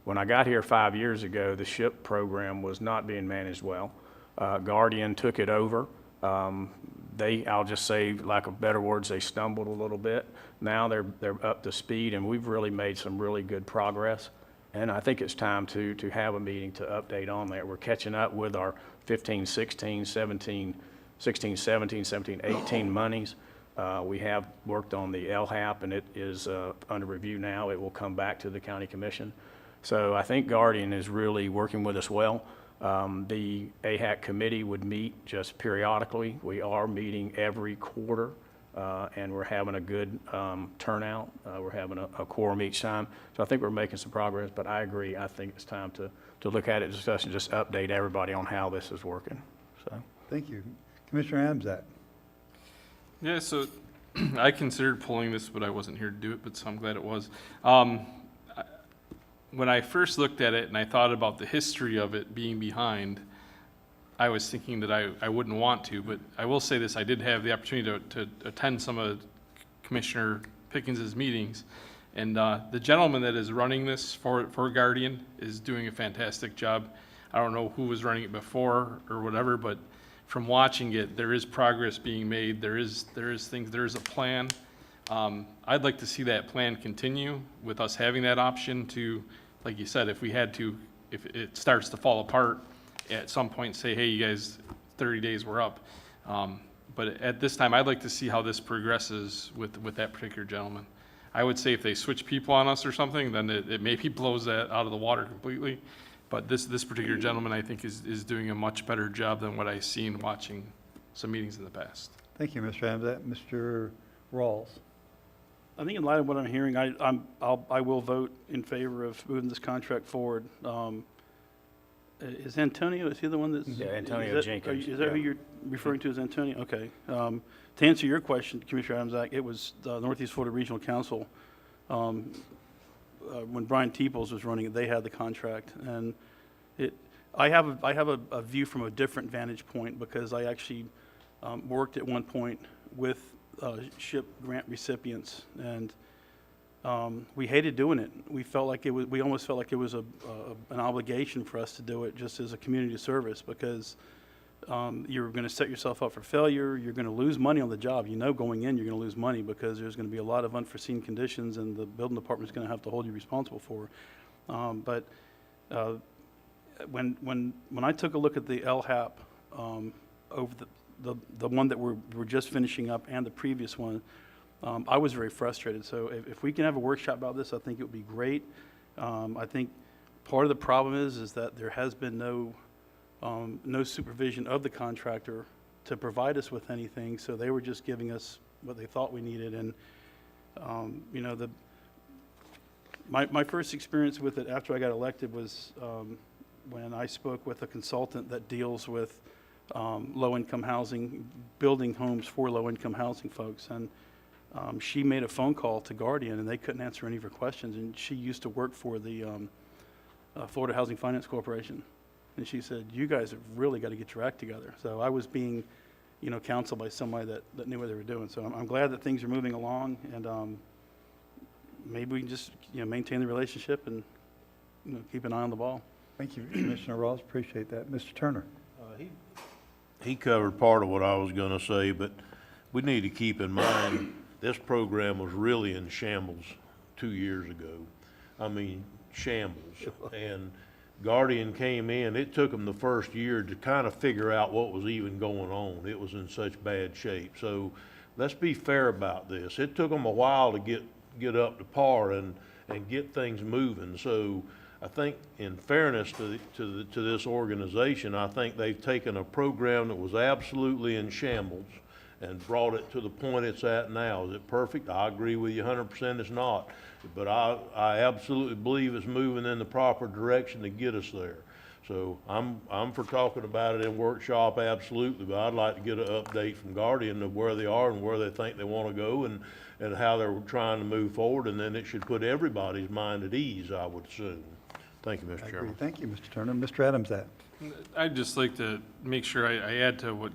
when I got here 5 years ago, the SHIP program was not being managed well. Guardian took it over. I'll just say, lack of better words, they stumbled a little bit. Now they're up to speed, and we've really made some really good progress. And I think it's time to have a meeting to update on that. We're catching up with our 15, 16, 17, 16, 17, 17, 18 monies. We have worked on the LHAP, and it is under review now. It will come back to the county commission. So I think Guardian is really working with us well. The AHAC committee would meet just periodically. We are meeting every quarter, and we're having a good turnout. We're having a quorum each time. So I think we're making some progress, but I agree. I think it's time to look at it, discuss, and just update everybody on how this is working. So. Thank you. Commissioner Amzak? Yeah, so I considered pulling this, but I wasn't here to do it, but so I'm glad it was. When I first looked at it and I thought about the history of it being behind, I was thinking that I wouldn't want to, but I will say this, I did have the opportunity to attend some of Commissioner Pickens's meetings, and the gentleman that is running this for Guardian is doing a fantastic job. I don't know who was running it before or whatever, but from watching it, there is progress being made. There is a plan. I'd like to see that plan continue with us having that option to, like you said, if it starts to fall apart, at some point say, hey, you guys, 30 days, we're up. But at this time, I'd like to see how this progresses with that particular gentleman. I would say if they switch people on us or something, then it maybe blows that out of the water completely. But this particular gentleman, I think, is doing a much better job than what I've seen watching some meetings in the past. Thank you, Mr. Amzak. Mr. Rawls? I think in light of what I'm hearing, I will vote in favor of moving this contract forward. Is Antonio, is he the one that's? Yeah, Antonio is that- Jenkins, Is that who yeah. you're referring to as Antonio? Okay. To answer your question, Commissioner Adams, it was the Northeast Florida Regional Council. When Brian Teeples was running it, they had the contract. And I have a view from a different vantage point because I actually worked at one point with SHIP grant recipients, and we hated doing it. We almost felt like it was an obligation for us to do it just as a community service because you're going to set yourself up for failure. You're going to lose money on the job. You know going in you're going to lose money because there's going to be a lot of unforeseen conditions and the building department's going to have to hold you responsible for. But when I took a look at the LHAP over the one that we're just finishing up and the previous one, I was very frustrated. So if we can have a workshop about this, I think it would be great. I think part of the problem is that there has been no supervision of the contractor to provide us with anything. So they were just giving us what they thought we needed. And you know, my first experience with it after I got elected was when I spoke with a consultant that deals with low-income housing, building homes for low-income housing folks. And she made a phone call to Guardian, and they couldn't answer any of her questions. And she used to work for the Florida Housing Finance Corporation. And she said, you guys have really got to get your act together. So I was being, you know, counseled by somebody that knew what they were doing. So I'm glad that things are moving along, and maybe we can just, you know, maintain the relationship and, you know, keep an eye on the ball. Thank you, Commissioner Rawls. Appreciate that. Mr. Turner? He covered part of what I was gonna say, but we need to keep in mind, this program was really in shambles 2 years ago. I mean, shambles. And Guardian came in, it took them the first year to kind of figure out what was even going on. It was in such bad shape. So let's be fair about this. It took them a while to get up to par and get things moving. So I think in fairness to this organization, I think they've taken a program that was absolutely in shambles and brought it to the point it's at now. Is it perfect? I agree with you 100% it's not. But I absolutely believe it's moving in the proper direction to get us there. So I'm for talking about it in workshop, absolutely, but I'd like to get an update from Guardian of where they are and where they think they want to go and how they're trying to move forward, and then it should put everybody's mind at ease, I would assume. Thank you, Mr. I agree. Chairman. Thank you, Mr. Turner. Mr. Adams? I'd just like to make sure I add to what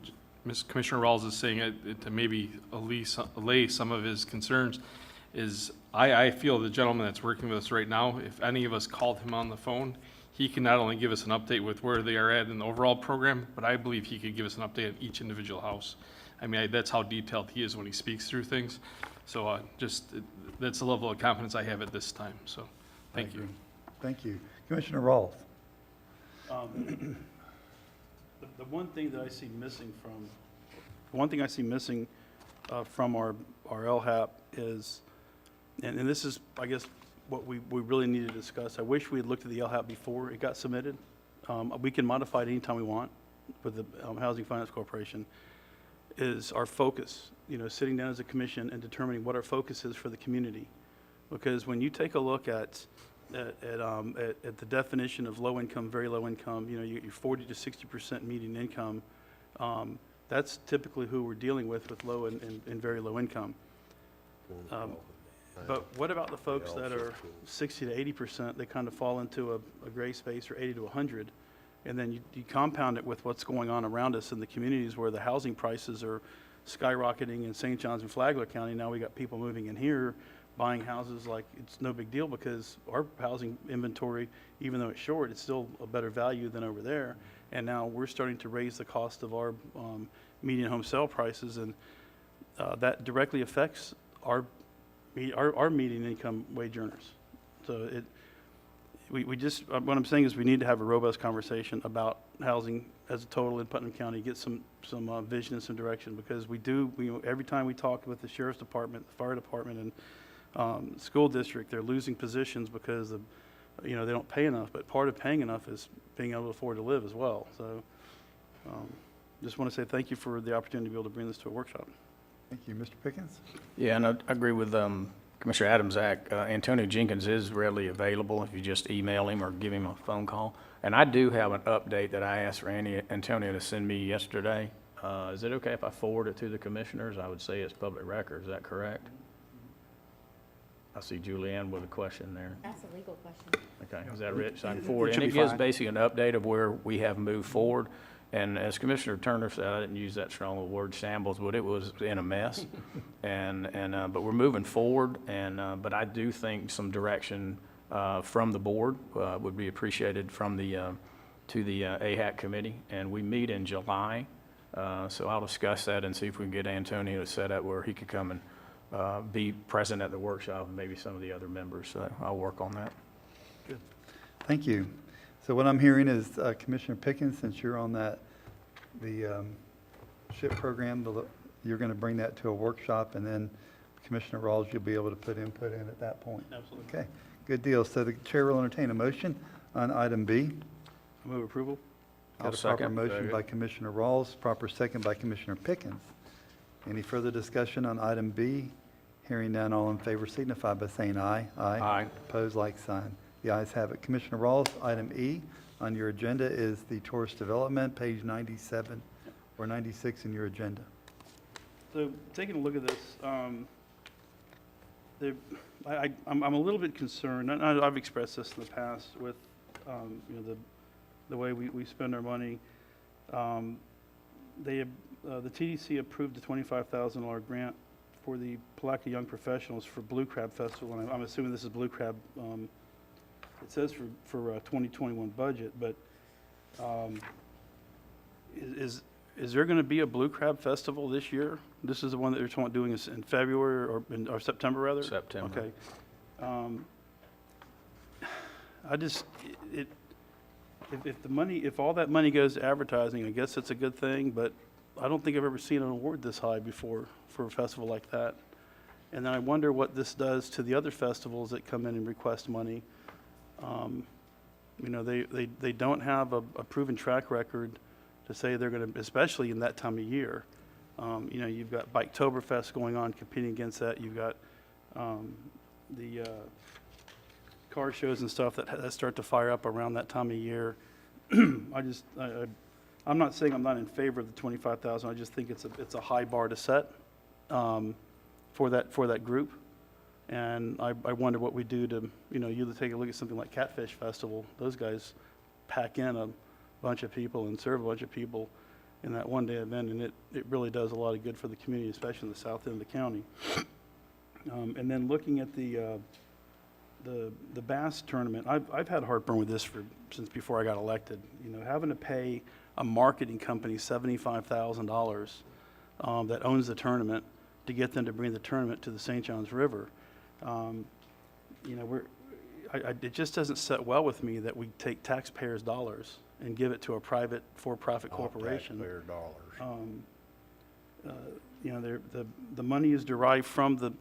Commissioner Rawls is saying, to maybe allay some of his concerns, is I feel the gentleman that's working with us right now, if any of us called him on the phone, he can not only give us an update with where they are at in the overall program, but I believe he could give us an update on each individual house. I mean, that's how detailed he is when he speaks through things. So that's the level of confidence I have at this time. So thank you. Thank you. Commissioner Rawls? The one thing that I see missing from our LHAP is, and this is, I guess, what we really need to discuss. I wish we had looked at the LHAP before it got submitted. We can modify it anytime we want with the Housing Finance Corporation, is our focus, you know, sitting down as a commission and determining what our focus is for the community. Because when you take a look at the definition of low income, very low income, you know, your 40 to 60% median income, that's typically who we're dealing with low and very low income. But what about the folks that are 60 to 80%? They kind of fall into a gray space, or 80 to 100. And then you compound it with what's going on around us in the communities where the housing prices are skyrocketing in St. John's and Flagler County. Now we got people moving in here, buying houses like it's no big deal because our housing inventory, even though it's short, it's still a better value than over there. And now we're starting to raise the cost of our median home sale prices, and that directly affects our median income wage earners. So we just, what I'm saying is we need to have a robust conversation about housing as a total in Putnam County, get some vision and some direction, because every time we talk with the sheriff's department, the fire department, and school district, they're losing positions because they don't pay enough. But part of paying enough is being able to afford to live as well. So just want to say thank you for the opportunity to be able to bring this to a workshop. Thank you. Mr. Pickens? Yeah, and I agree with Commissioner Adams, Antonio Jenkins is readily available if you just email him or give him a phone call. And I do have an update that I asked Antonio to send me yesterday. Is it okay if I forward it to the commissioners? I would say it's public record. Is that correct? I see Julianne with a question there. That's a legal question. Okay, is that Rich? So I can forward it. should And it be gives fine. basically an update of where we have moved forward. And as Commissioner Turner said, I didn't use that strong a word, shambles, but it was in a mess. But we're moving forward, but I do think some direction from the board would be appreciated from to the AHAC committee. And we meet in July, so I'll discuss that and see if we can get Antonio to set up where he could come and be present at the workshop, and maybe some of the other members. So I'll work on that. Thank you. So what I'm hearing is Commissioner Pickens, since you're on the SHIP program, you're going to bring that to a workshop, and then Commissioner Rawls, you'll be able to put input in at that point. Absolutely. Okay, good deal. So the chair will entertain a motion on item B. I move approval. I'll Got a proper second. motion by Commissioner Rawls, proper second by Commissioner Pickens. Any further discussion on item B? Hearing none, all in favor signify by saying aye. Aye. Opposed, like sign. The ayes have it. Commissioner Rawls, item E on your agenda is the tourist development, page 97 or 96 in your agenda. So taking a look at this, I'm a little bit concerned, and I've expressed this in the past with, the way we spend our money. The TDC approved a $25,000 grant for the Palatka Young Professionals for Blue Crab Festival, and I'm assuming this is Blue Crab. It says for 2021 budget, but is there going to be a Blue Crab Festival this year? This is the one that they're talking about doing is in February or September, rather? September. Okay. If all that money goes to advertising, I guess it's a good thing, but I don't think I've ever seen an award this high before for a festival like that. And then I wonder what this does to the other festivals that come in and request money. They don't have a proven track record to say they're going to, especially in that time of year. You've got Biketoberfest going on, competing against that. You've got the car shows and stuff that start to fire up around that time of year. I'm not saying I'm not in favor of the 25,000. I just think it's a high bar to set for that group. And I wonder what we do to, you take a look at something like Catfish Festival. Those guys pack in a bunch of people and serve a bunch of people in that one-day event, and it really does a lot of good for the community, especially in the south end of the county. And then looking at the bass tournament, I've had heartburn with this since before I got elected. Having to pay a marketing company $75,000 that owns the tournament to get them to bring the tournament to the St. Johns River. It just doesn't sit well with me that we take taxpayers' dollars and give it to a private, for-profit corporation. Taxpayer dollars. The money is derived from the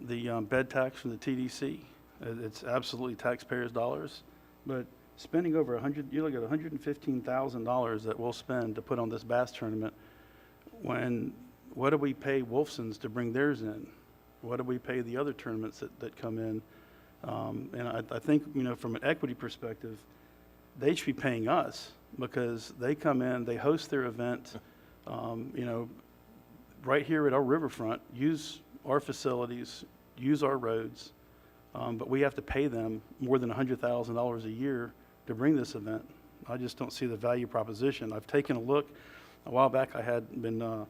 bed tax from the TDC. It's absolutely taxpayers' dollars, but spending over you look at $115,000 that we'll spend to put on this bass tournament. What do we pay Wolfson's to bring theirs in? What do we pay the other tournaments that come in? And I think, from an equity perspective, they should be paying us because they come in, they host their event, right here at our riverfront, use our facilities, use our roads, but we have to pay them more than $100,000 a year to bring this event. I just don't see the value proposition. I've taken a look. A while back, I had been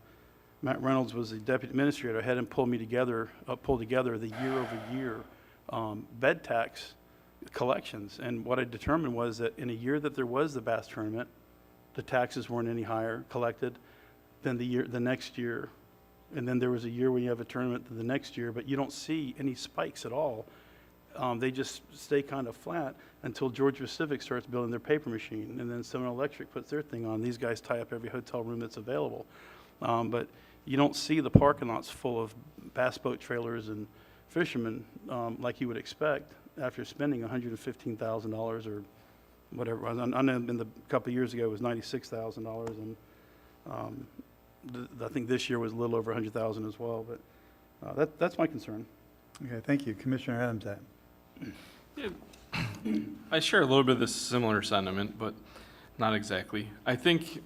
Matt Reynolds was the deputy administrator. I had him pull together the year-over-year bed tax collections. And what I determined was that in a year that there was the bass tournament, the taxes weren't any higher collected than the next year. And then there was a year when you have a tournament the next year, but you don't see any spikes at all. They just stay kind of flat until Georgia Pacific starts building their paper machine, and then Seminole Electric puts their thing on. These guys tie up every hotel room that's available. But you don't see the parking lots full of bass boat trailers and fishermen like you would expect after spending $115,000 or whatever. I know in the couple of years ago it was $96,000, and I think this year was a little over $100,000 as well. But that's my concern. Okay, thank you. Commissioner Adamczak. I share a little bit of this similar sentiment, but not exactly. I think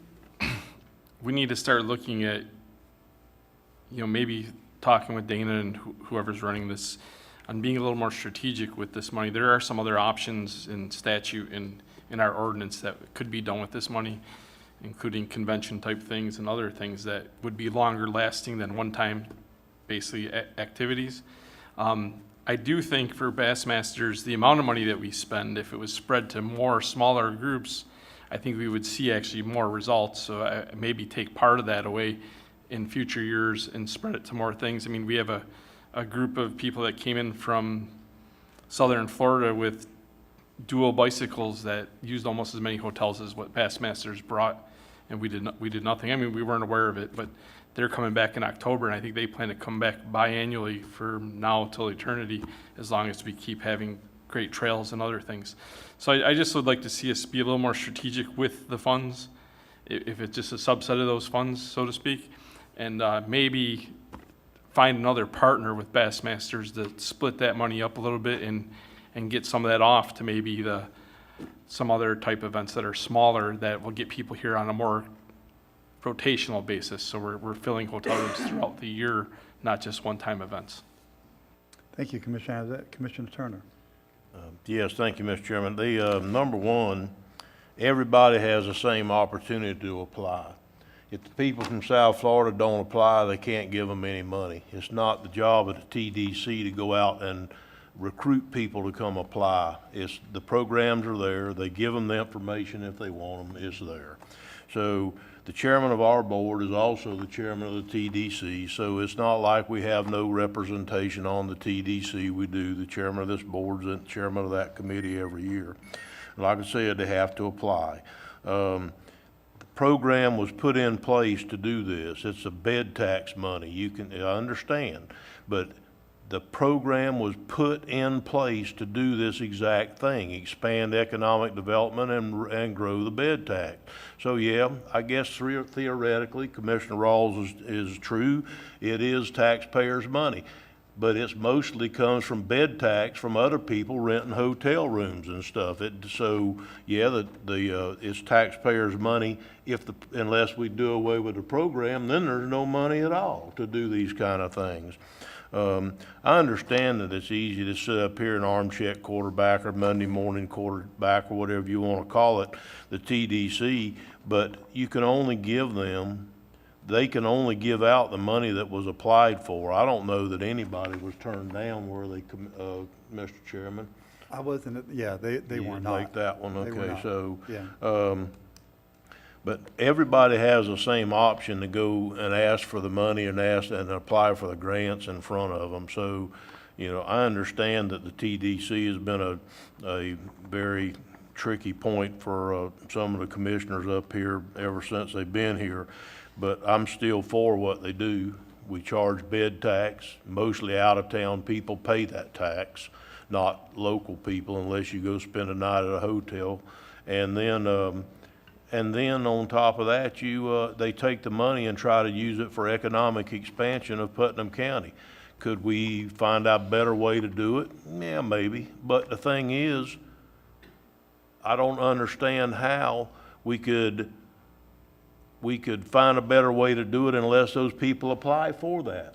we need to start looking at, maybe talking with Dana and whoever's running this on being a little more strategic with this money. There are some other options in statute and in our ordinance that could be done with this money, including convention type things and other things that would be longer lasting than one-time basically activities. I do think for Bassmasters, the amount of money that we spend, if it was spread to more smaller groups, I think we would see actually more results. So I maybe take part of that away in future years and spread it to more things. I mean, we have a group of people that came in from southern Florida with dual bicycles that used almost as many hotels as what Bassmasters brought, and we did nothing. I mean, we weren't aware of it, but they're coming back in October, and I think they plan to come back biannually for now till eternity, as long as we keep having great trails and other things. So I just would like to see us be a little more strategic with the funds, if it's just a subset of those funds, so to speak, and maybe find another partner with Bassmasters to split that money up a little bit and get some of that off to maybe some other type of events that are smaller that will get people here on a more rotational basis. So we're filling hotel rooms throughout the year, not just one-time events. Thank you, Commissioner Adamczak. Commissioner Turner. Yes, thank you, Mr. Chairman. The, number one, everybody has the same opportunity to apply. If the people from South Florida don't apply, they can't give them any money. It's not the job of the TDC to go out and recruit people to come apply. The programs are there. They give them the information if they want them. It's there. So the chairman of our board is also the chairman of the TDC, so it's not like we have no representation on the TDC. We do. The chairman of this board is the chairman of that committee every year. Like I said, they have to apply. The program was put in place to do this. It's a bed tax money. I understand, but the program was put in place to do this exact thing, expand economic development and grow the bed tax. So yeah, I guess theoretically, Commissioner Rawls is true. It is taxpayers' money, but it mostly comes from bed tax from other people renting hotel rooms and stuff. So yeah, it's taxpayers' money. Unless we do away with the program, then there's no money at all to do these kind of things. I understand that it's easy to sit up here and armchair quarterback or Monday morning quarterback or whatever you want to call it, the TDC, but you can only give them, they can only give out the money that was applied for. I don't know that anybody was turned down, were they, Mr. Chairman? I wasn't, yeah, they You were didn't not. like that one, They were okay, not. so. Yeah. But everybody has the same option to go and ask for the money and apply for the grants in front of them. So, I understand that the TDC has been a very tricky point for some of the commissioners up here ever since they've been here. But I'm still for what they do. We charge bed tax. Mostly out-of-town people pay that tax, not local people unless you go spend a night at a hotel. And then on top of that, they take the money and try to use it for economic expansion of Putnam County. Could we find out a better way to do it? Yeah, maybe. But the thing is, I don't understand how we could find a better way to do it unless those people apply for that.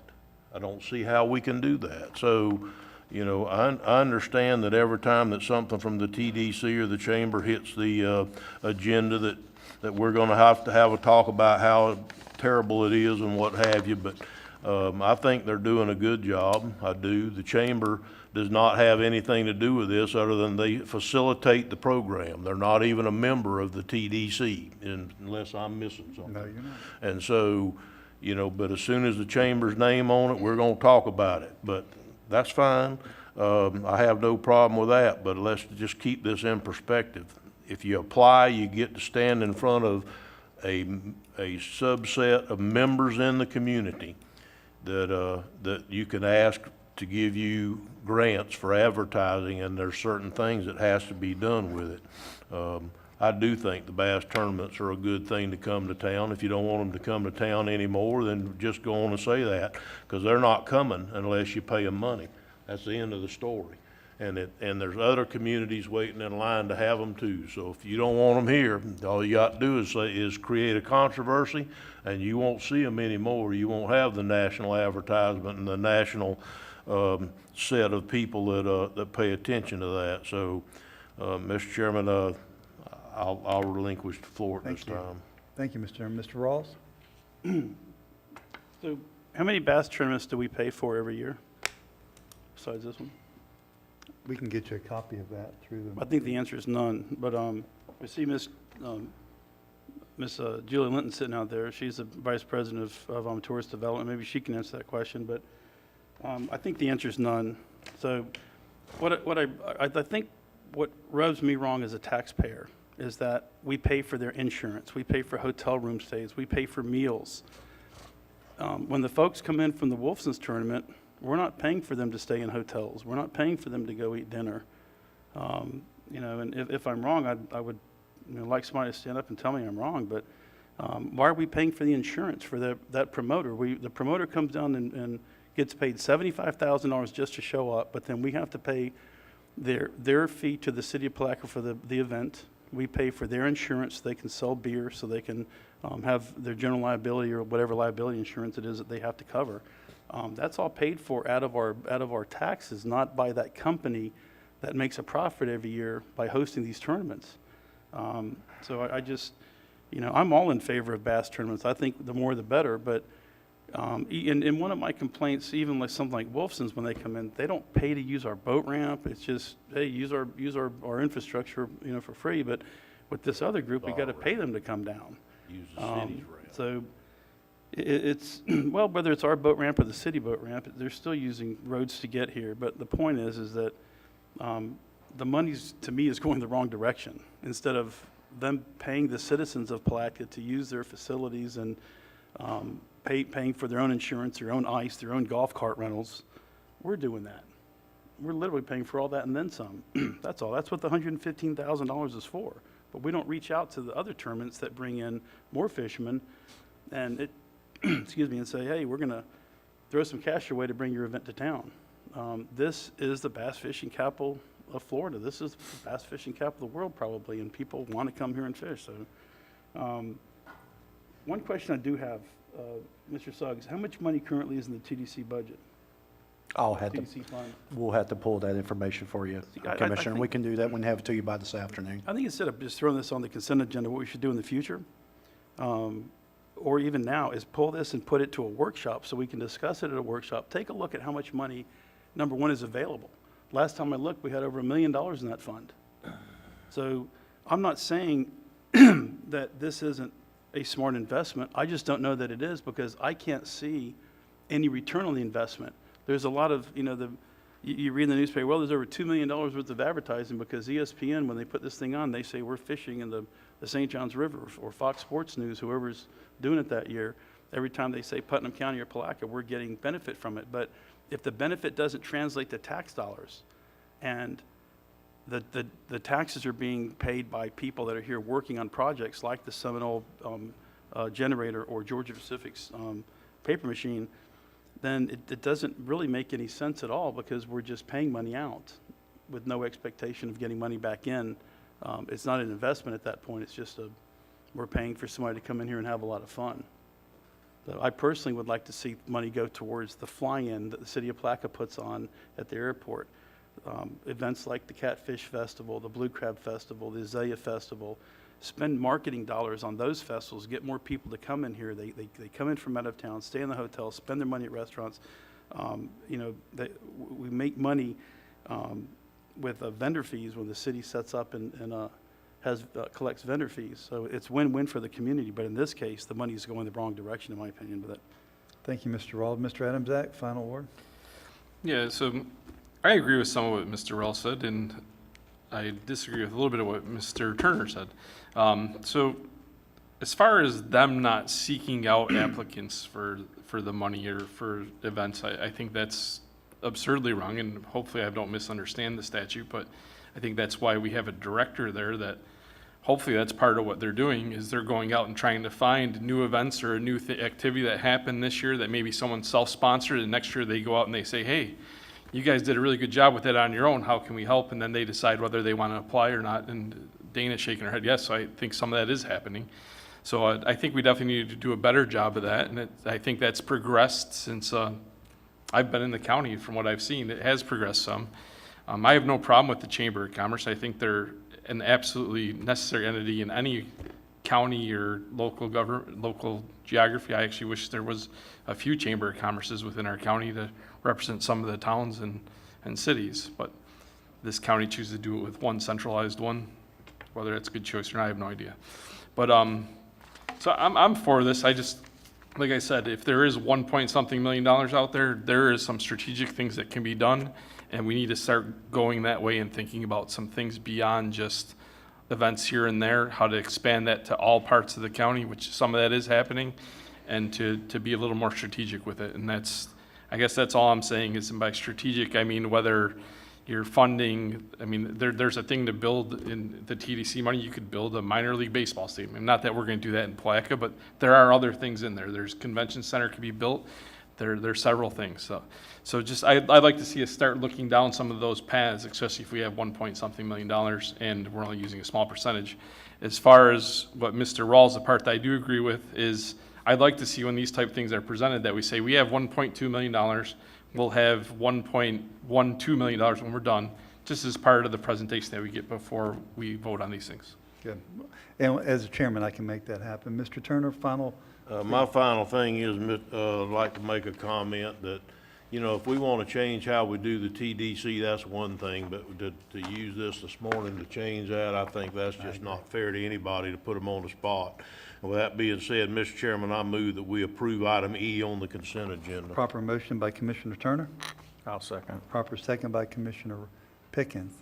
I don't see how we can do that. So, I understand that every time that something from the TDC or the chamber hits the agenda that we're going to have a talk about how terrible it is and what have you, but I think they're doing a good job. I do. The chamber does not have anything to do with this other than they facilitate the program. They're not even a member of the TDC, unless I'm missing something. No, you're not. And so, but as soon as the chamber's name on it, we're going to talk about it. But that's fine. I have no problem with that, but let's just keep this in perspective. If you apply, you get to stand in front of a subset of members in the community that you can ask to give you grants for advertising, and there's certain things that has to be done with it. I do think the bass tournaments are a good thing to come to town. If you don't want them to come to town anymore, then just go on and say that, because they're not coming unless you pay them money. That's the end of the story. And there's other communities waiting in line to have them too. So if you don't want them here, all you got to do is create a controversy, and you won't see them anymore. You won't have the national advertisement and the national set of people that pay attention to that. So, Mr. Chairman, I'll relinquish the floor at this time. Thank you, Mr. Chairman. Mr. Rawls? So how many bass tournaments do we pay for every year besides this one? We can get you a copy of that through I think the answer is none, but we see Miss Julie Linton sitting out there. She's the Vice President of Tourist Development. Maybe she can answer that question, but I think the answer is none. So I think what rubs me wrong as a taxpayer is that we pay for their insurance, we pay for hotel room stays, we pay for meals. When the folks come in from the Wolfson's tournament, we're not paying for them to stay in hotels. We're not paying for them to go eat dinner. And if I'm wrong, I would like somebody to stand up and tell me I'm wrong, but why are we paying for the insurance for that promoter? The promoter comes down and gets paid $75,000 just to show up, but then we have to pay their fee to the city of Palatka for the event. We pay for their insurance so they can sell beer, so they can have their general liability or whatever liability insurance it is that they have to cover. That's all paid for out of our taxes, not by that company that makes a profit every year by hosting these tournaments. So I just, I'm all in favor of bass tournaments. I think the more the better, but in one of my complaints, even like something like Wolfson's, when they come in, they don't pay to use our boat ramp. It's just, hey, use our infrastructure, for free. But with this other group, we got to pay them to come down. Use the city's ramp. So it's, well, whether it's our boat ramp or the city boat ramp, they're still using roads to get here. But the point is that the money's, to me, is going the wrong direction. Instead of them paying the citizens of Palatka to use their facilities and paying for their own insurance, their own ice, their own golf cart rentals, we're doing that. We're literally paying for all that and then some. That's all. That's what the $115,000 is for. But we don't reach out to the other tournaments that bring in more fishermen and and say, hey, we're going to throw some cash your way to bring your event to town. This is the bass fishing capital of Florida. This is the bass fishing capital of the world probably, and people want to come here and fish. So one question I do have, Mr. Suggs, how much money currently is in the TDC budget? TDC fund? We'll have to pull that information for you, I Commissioner. think- We can do that. We can have it to you by this afternoon. I think instead of just throwing this on the consent agenda, what we should do in the future, or even now, is pull this and put it to a workshop so we can discuss it at a workshop. Take a look at how much money, number one, is available. Last time I looked, we had over $1 million in that fund. So I'm not saying that this isn't a smart investment. I just don't know that it is because I can't see any return on the investment. There's a lot of, you read in the newspaper, well, there's over $2 million worth of advertising because ESPN, when they put this thing on, they say we're fishing in the St. Johns River, or Fox Sports News, whoever's doing it that year. Every time they say Putnam County or Palatka, we're getting benefit from it. But if the benefit doesn't translate to tax dollars and the taxes are being paid by people that are here working on projects like the Seminole generator or Georgia Pacific's paper machine, then it doesn't really make any sense at all because we're just paying money out with no expectation of getting money back in. It's not an investment at that point. It's just we're paying for somebody to come in here and have a lot of fun. So I personally would like to see money go towards the fly-in that the city of Palatka puts on at the airport. Events like the Catfish Festival, the Blue Crab Festival, the Azalea Festival. Spend marketing dollars on those festivals, get more people to come in here. They come in from out of town, stay in the hotel, spend their money at restaurants. We make money with vendor fees when the city sets up and collects vendor fees. So it's win-win for the community. But in this case, the money is going the wrong direction, in my opinion. But Thank you, Mr. Rawls. Mr. Adamczak, final word? Yeah, so I agree with some of what Mr. Rell said, and I disagree with a little bit of what Mr. Turner said. So as far as them not seeking out applicants for the money or for events, I think that's absurdly wrong, and hopefully I don't misunderstand the statute, but I think that's why we have a director there that hopefully that's part of what they're doing is they're going out and trying to find new events or a new activity that happened this year that maybe someone self-sponsored, and next year they go out and they say, hey, you guys did a really good job with it on your own. How can we help? And then they decide whether they want to apply or not. And Dana's shaking her head, yes, so I think some of that is happening. So I think we definitely need to do a better job of that. And I think that's progressed since I've been in the county. From what I've seen, it has progressed some. I have no problem with the Chamber of Commerce. I think they're an absolutely necessary entity in any county or local government, local geography. I actually wish there was a few Chamber of Commerces within our county to represent some of the towns and cities. But this county chooses to do it with one centralized one. Whether that's a good choice or not, I have no idea. But so I'm for this. I just, like I said, if there is $1-something million out there, there is some strategic things that can be done, and we need to start going that way and thinking about some things beyond just events here and there, how to expand that to all parts of the county, which some of that is happening, and to be a little more strategic with it. And that's, I guess that's all I'm saying is, and by strategic, I mean whether you're funding, I mean, there's a thing to build in the TDC money. You could build a minor league baseball stadium. Not that we're going to do that in Palatka, but there are other things in there. There's convention center could be built. There's several things. So just, I'd like to see us start looking down some of those paths, especially if we have $1-something million and we're only using a small percentage. As far as what Mr. Rawls, the part that I do agree with is, I'd like to see when these type of things are presented that we say we have $1.2 million, we'll have $1.12 million when we're done, just as part of the presentation that we get before we vote on these things. Good. And as a chairman, I can make that happen. Mr. Turner, final? My final thing is, I'd like to make a comment that, you know, if we want to change how we do the TDC, that's one thing, but to use this morning to change that, I think that's just not fair to anybody to put them on the spot. And with that being said, Mr. Chairman, I move that we approve item E on the consent agenda. Proper motion by Commissioner Turner. I'll second. Proper second by Commissioner Pickens.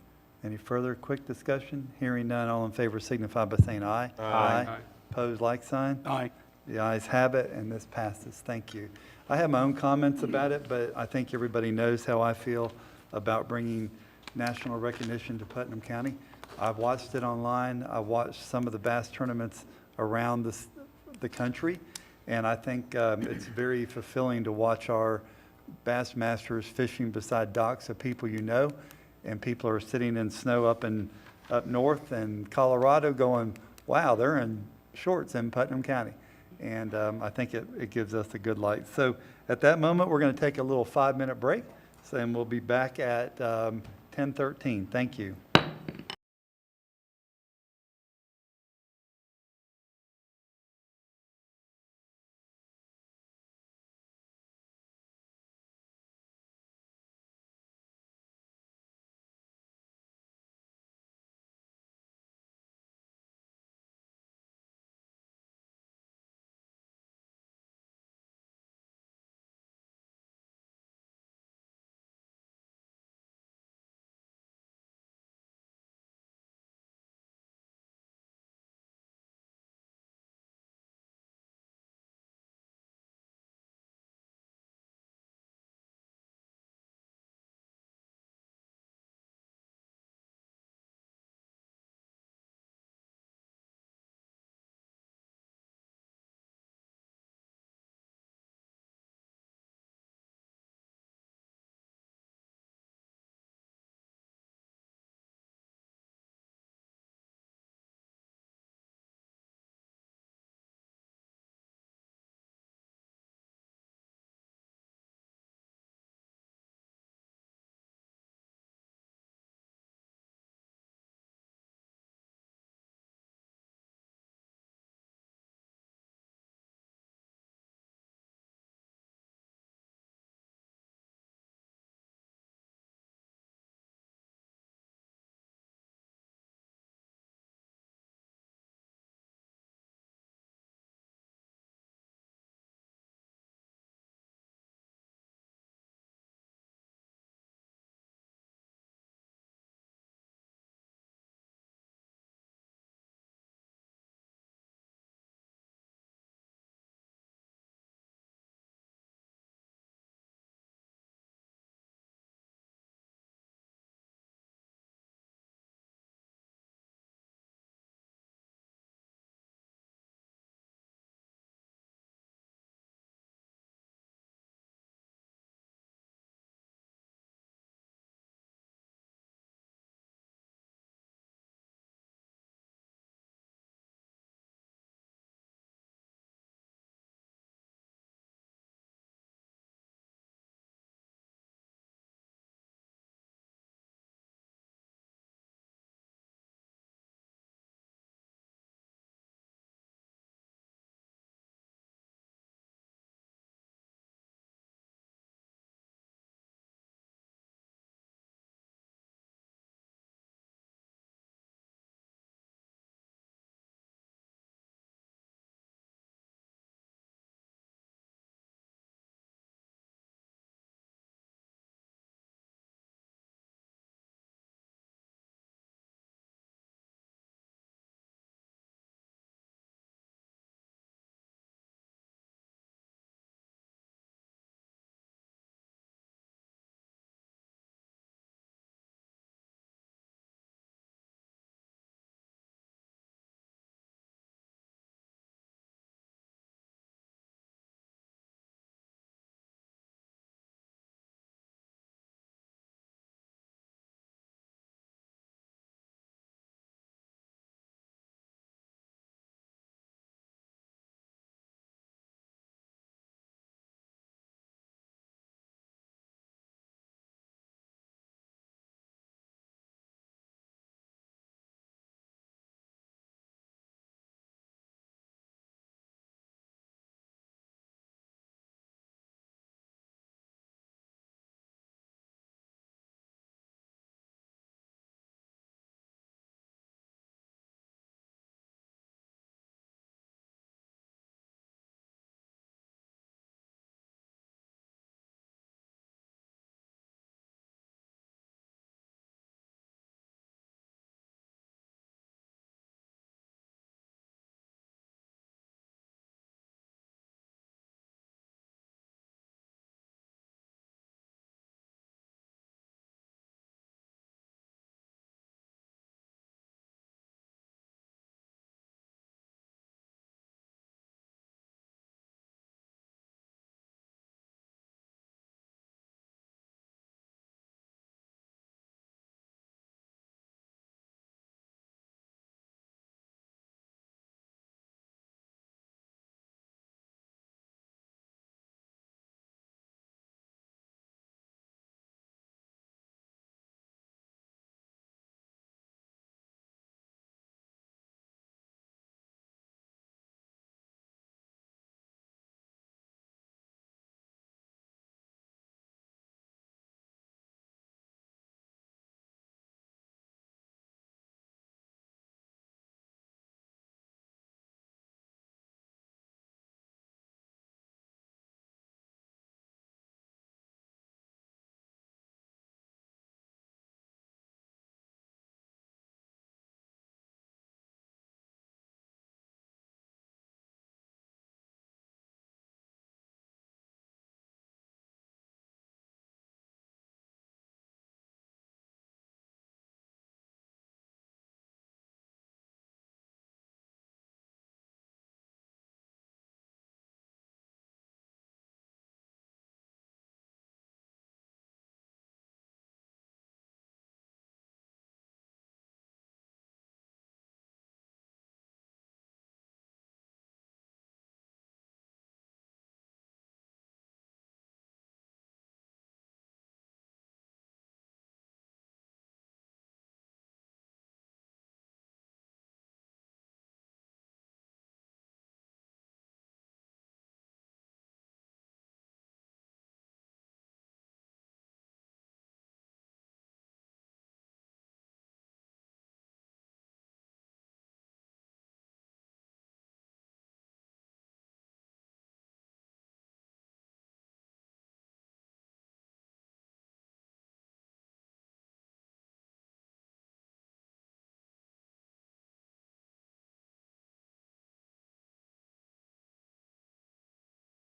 Any further quick discussion? Hearing none, all in favor signify by saying aye. Aye. Opposed, like sign? Aye. The ayes have it, and this passes. Thank you. I have my own comments about it, but I think everybody knows how I feel about bringing national recognition to Putnam County. I've watched it online. I've watched some of the bass tournaments around the country, and I think it's very fulfilling to watch our bass masters fishing beside docks of people you know, and people are sitting in snow up north in Colorado going, wow, they're in shorts in Putnam County. And I think it gives us a good light. So at that moment, we're going to take a little 5-minute break. So then we'll be back at 10:13. Thank you.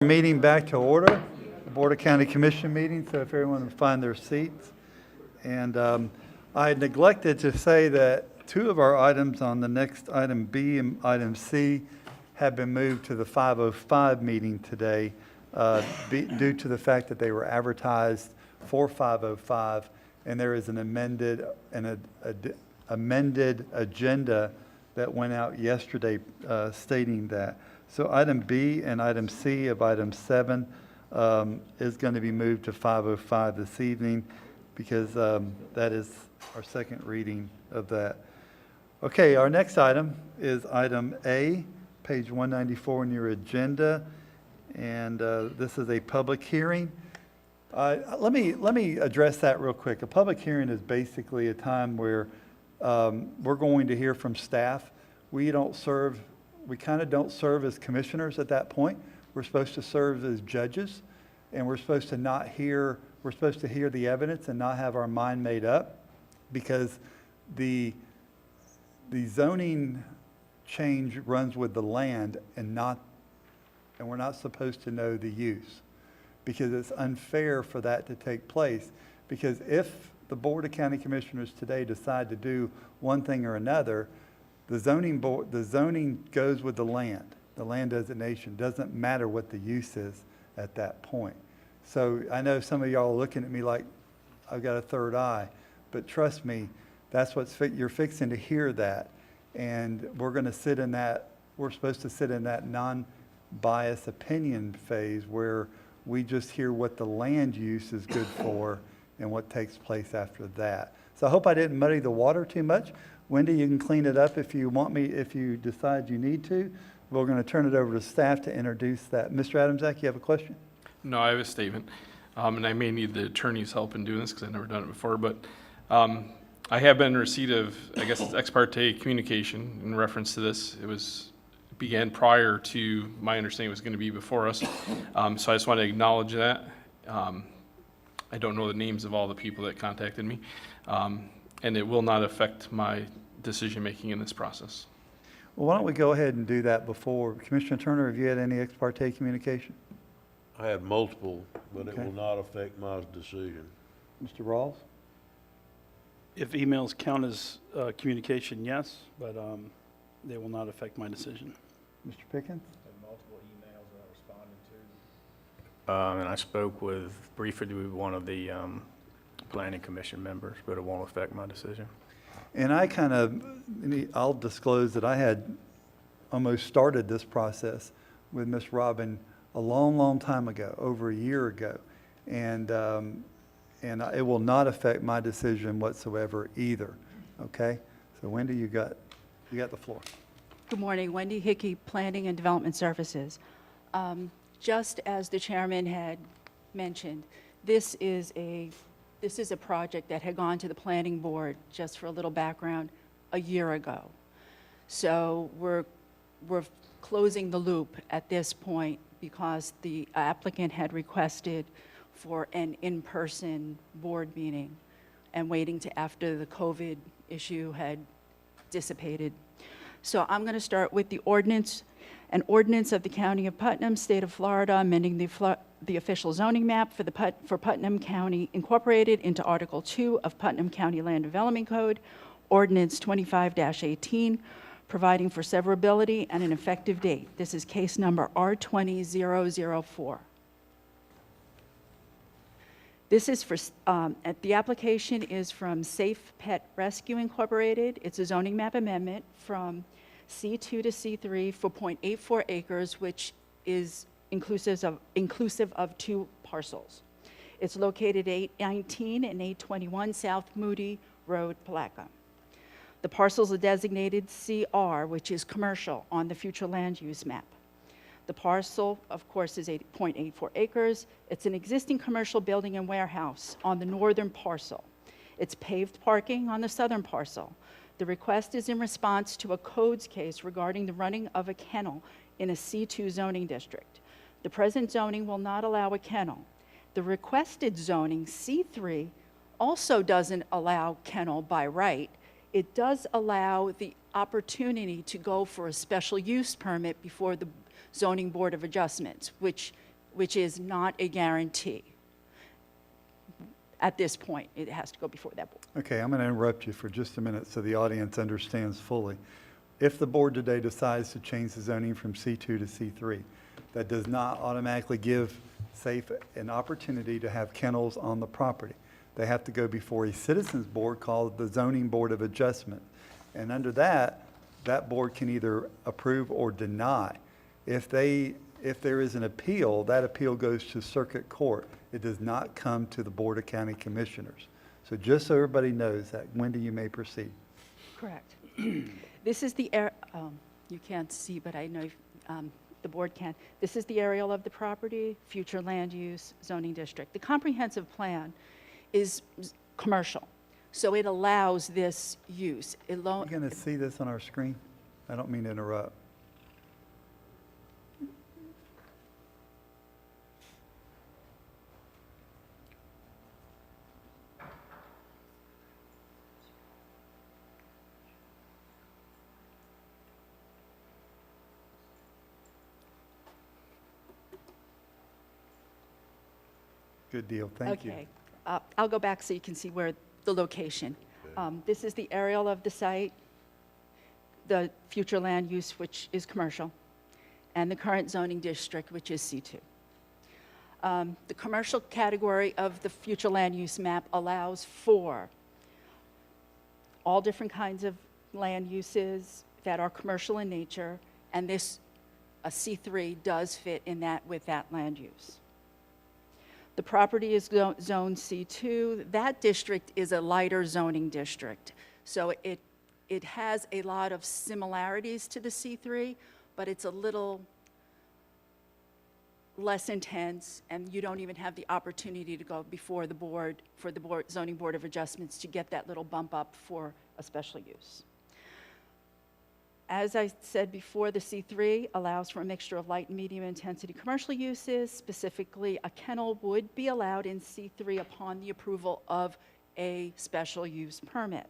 Meeting back to order, the Board of County Commission meeting, so if everyone would find their seats. And I had neglected to say that two of our items on the next item B and item C have been moved to the 5:05 meeting today due to the fact that they were advertised for 5:05, and there is an amended agenda that went out yesterday stating that. So item B and item C of item 7 is going to be moved to 5:05 this evening because that is our second reading of that. Okay, our next item is item A, page 194 in your agenda, and this is a public hearing. Let me address that real quick. A public hearing is basically a time where we're going to hear from staff. We kind of don't serve as commissioners at that point. We're supposed to serve as judges, and we're supposed to hear the evidence and not have our mind made up, because the zoning change runs with the land and we're not supposed to know the use, because it's unfair for that to take place. Because if the Board of County Commissioners today decide to do one thing or another, the zoning goes with the land designation. Doesn't matter what the use is at that point. So I know some of y'all are looking at me like I've got a third eye, but trust me, that's you're fixing to hear that. And we're supposed to sit in that non-biased opinion phase where we just hear what the land use is good for and what takes place after that. So I hope I didn't muddy the water too much. Wendy, you can clean it up if you want me, if you decide you need to. We're going to turn it over to staff to introduce that. Mr. Adamczak, you have a question? No, I have a statement, and I may need the attorney's help in doing this because I've never done it before, but I have been in receipt of, I guess it's ex parte communication in reference to this. It began prior to my understanding it was going to be before us, so I just want to acknowledge that. I don't know the names of all the people that contacted me, and it will not affect my decision-making in this process. Well, why don't we go ahead and do that before. Commissioner Turner, have you had any ex parte communication? I had multiple, but it Okay. will not affect my decision. Mr. Rawls? If emails count as communication, yes, but they will not affect my decision. Mr. Pickens? Multiple emails that I responded to. And I spoke briefly with one of the planning commission members, but it won't affect my decision. And I'll disclose that I had almost started this process with Ms. Robin a long, long time ago, over a year ago. And it will not affect my decision whatsoever either, okay? So Wendy, you got the floor. Good morning, Wendy Hickey, Planning and Development Services. Just as the chairman had mentioned, this is a project that had gone to the planning board, just for a little background, a year ago. So we're closing the loop at this point because the applicant had requested for an in-person board meeting and waiting to after the COVID issue had dissipated. So I'm going to start with the ordinance. An ordinance of the County of Putnam, State of Florida, amending the official zoning map for Putnam County Incorporated into Article 2 of Putnam County Land Development Code, Ordinance 25-18, providing for severability and an effective date. This is case number R20-004. This is for, the application is from Safe Pet Rescue Incorporated. It's a zoning map amendment from C2 to C3 for .84 acres, which is inclusive of 2 parcels. It's located 819 and 821 South Moody Road, Palatka. The parcels are designated CR, which is commercial, on the future land use map. The parcel, of course, is 8.84 acres. It's an existing commercial building and warehouse on the northern parcel. It's paved parking on the southern parcel. The request is in response to a codes case regarding the running of a kennel in a C2 zoning district. The present zoning will not allow a kennel. The requested zoning, C3, also doesn't allow kennel by right. It does allow the opportunity to go for a special use permit before the Zoning Board of Adjustments, which which is not a guarantee. At this point, it has to go before that board. Okay, I'm going to interrupt you for just a minute so the audience understands fully. If the board today decides to change the zoning from C2 to C3, that does not automatically give SAFE an opportunity to have kennels on the property. They have to go before a citizens board called the Zoning Board of Adjustment. And under that, that board can either approve or deny. If there is an appeal, that appeal goes to circuit court. It does not come to the Board of County Commissioners. So just so everybody knows that, Wendy, you may proceed. Correct. This is the, you can't see, but I know the board can. This is the aerial of the property, future land use, zoning district. The comprehensive plan is commercial, so it allows this use. You're going to see this on our screen? I don't mean to interrupt. Good deal, thank you. Okay. I'll go back so you can see where the location. This is the aerial of the site, the future land use, which is commercial, and the current zoning district, which is C2. The commercial category of the future land use map allows for all different kinds of land uses that are commercial in nature, and this, a C3, does fit in that with that land use. The property is zone C2. That district is a lighter zoning district. So it has a lot of similarities to the C3, but it's a little less intense, and you don't even have the opportunity to go before the board, for the zoning board of adjustments to get that little bump up for a special use. As I said before, the C3 allows for a mixture of light and medium intensity commercial uses. Specifically, a kennel would be allowed in C3 upon the approval of a special use permit.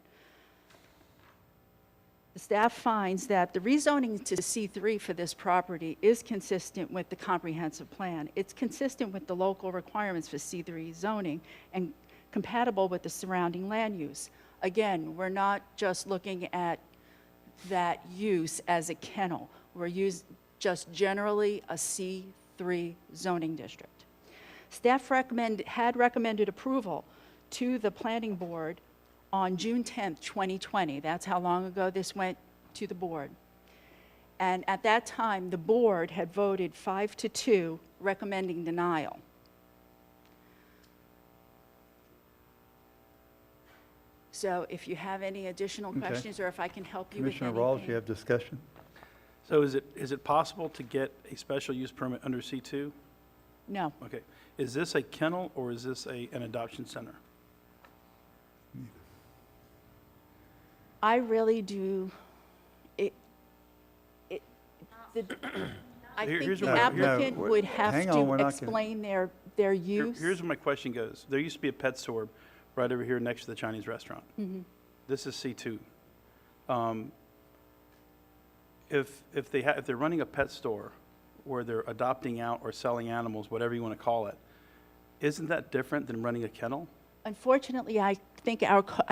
The staff finds that the rezoning to C3 for this property is consistent with the comprehensive plan. It's consistent with the local requirements for C3 zoning and compatible with the surrounding land use. Again, we're not just looking at that use as a kennel. We're just generally a C3 zoning district. Staff had recommended approval to the planning board on June 10th, 2020. That's how long ago this went to the board. And at that time, the board had voted 5-2, recommending denial. So if you have any additional Okay. questions, or if I can help you with Commissioner anything. Rawls, you have discussion? So is it possible to get a special use permit under C2? No. Okay. Is this a kennel or is this an adoption center? I really do, I think Here's the what- applicant No, would have hang on, we're to not gonna- explain their use. Here's where my question goes. There used to be a pet store right over here next to the Chinese restaurant. Mhm. This is C2. If they're running a pet store where they're adopting out or selling animals, whatever you want to call it, isn't that different than running a kennel? Unfortunately, I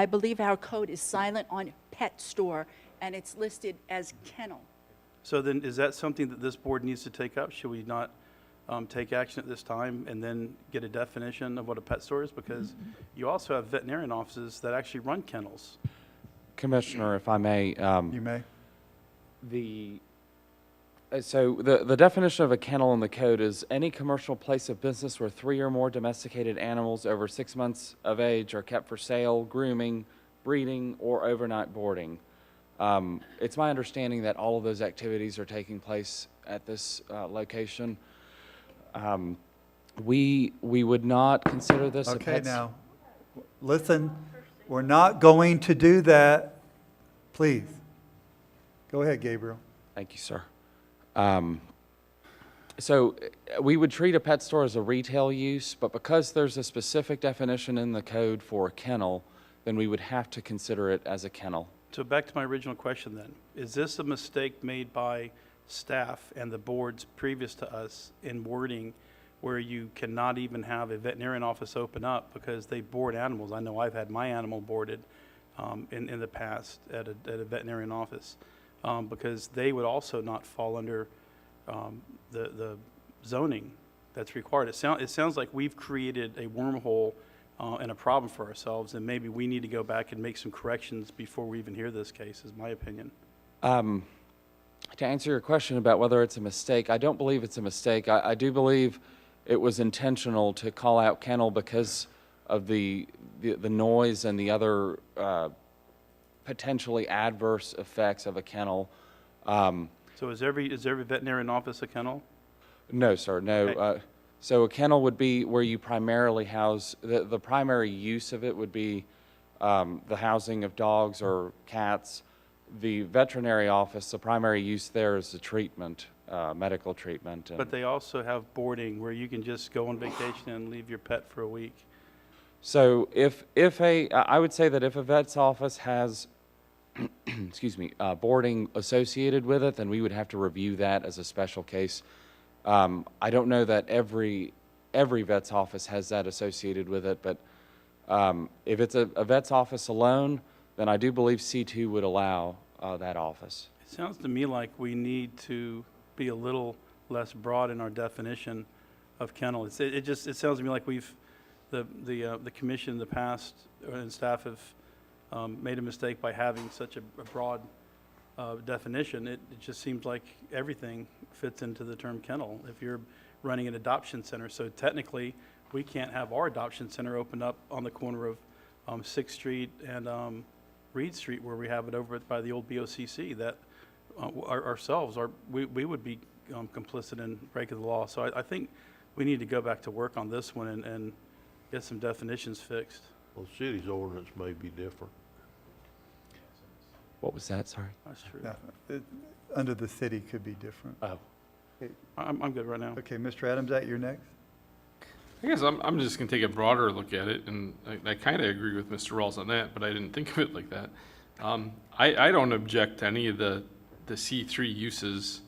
believe our code is silent on pet store, and it's listed as kennel. So then, is that something that this board needs to take up? Should we not take action at this time and then get a definition of what a pet store is? Because you also have veterinarian offices that actually run kennels. Commissioner, if I may. You may. So the definition of a kennel in the code is any commercial place of business where 3 or more domesticated animals over 6 months of age are kept for sale, grooming, breeding, or overnight boarding. It's my understanding that all of those activities are taking place at this location. We would not consider this a Okay, pet. now, listen, we're not going to do that. Please. Go ahead, Gabriel. Thank you, sir. So we would treat a pet store as a retail use, but because there's a specific definition in the code for a kennel, then we would have to consider it as a kennel. So back to my original question then. Is this a mistake made by staff and the boards previous to us in wording where you cannot even have a veterinarian office open up because they board animals. I know I've had my animal boarded in the past at a veterinarian office because they would also not fall under the zoning that's required. It sounds like we've created a wormhole and a problem for ourselves, and maybe we need to go back and make some corrections before we even hear this case, is my opinion. To answer your question about whether it's a mistake, I don't believe it's a mistake. I do believe it was intentional to call out kennel because of the noise and the other potentially adverse effects of a kennel. So is every veterinarian office a kennel? No, sir, no. Okay. So a kennel would be where you primarily house, the primary use of it would be the housing of dogs or cats. The veterinary office, the primary use there is the treatment, medical treatment. But they also have boarding where you can just go on vacation and leave your pet for a week. So I would say that if a vet's office has, excuse me, boarding associated with it, then we would have to review that as a special case. I don't know that every vet's office has that associated with it, but if it's a vet's office alone, then I do believe C2 would allow that office. It sounds to me like we need to be a little less broad in our definition of kennel. It sounds to me like the commission in the past and staff have made a mistake by having such a broad definition. It just seems like everything fits into the term kennel if you're running an adoption center. So technically, we can't have our adoption center open up on the corner of 6th Street and Reed Street where we have it over by the old BOCC. That we would be complicit in breaking the law. So I think we need to go back to work on this one and get some definitions fixed. Well, the city's ordinance may be different. What was that? Sorry. That's true. Yeah, under the city could be different. Oh. Okay, I'm good right now. okay, Mr. Adams, you're next. I guess I'm just going to take a broader look at it, and I kind of agree with Mr. Rawls on that, but I didn't think of it like that. I don't object to any of the C3 uses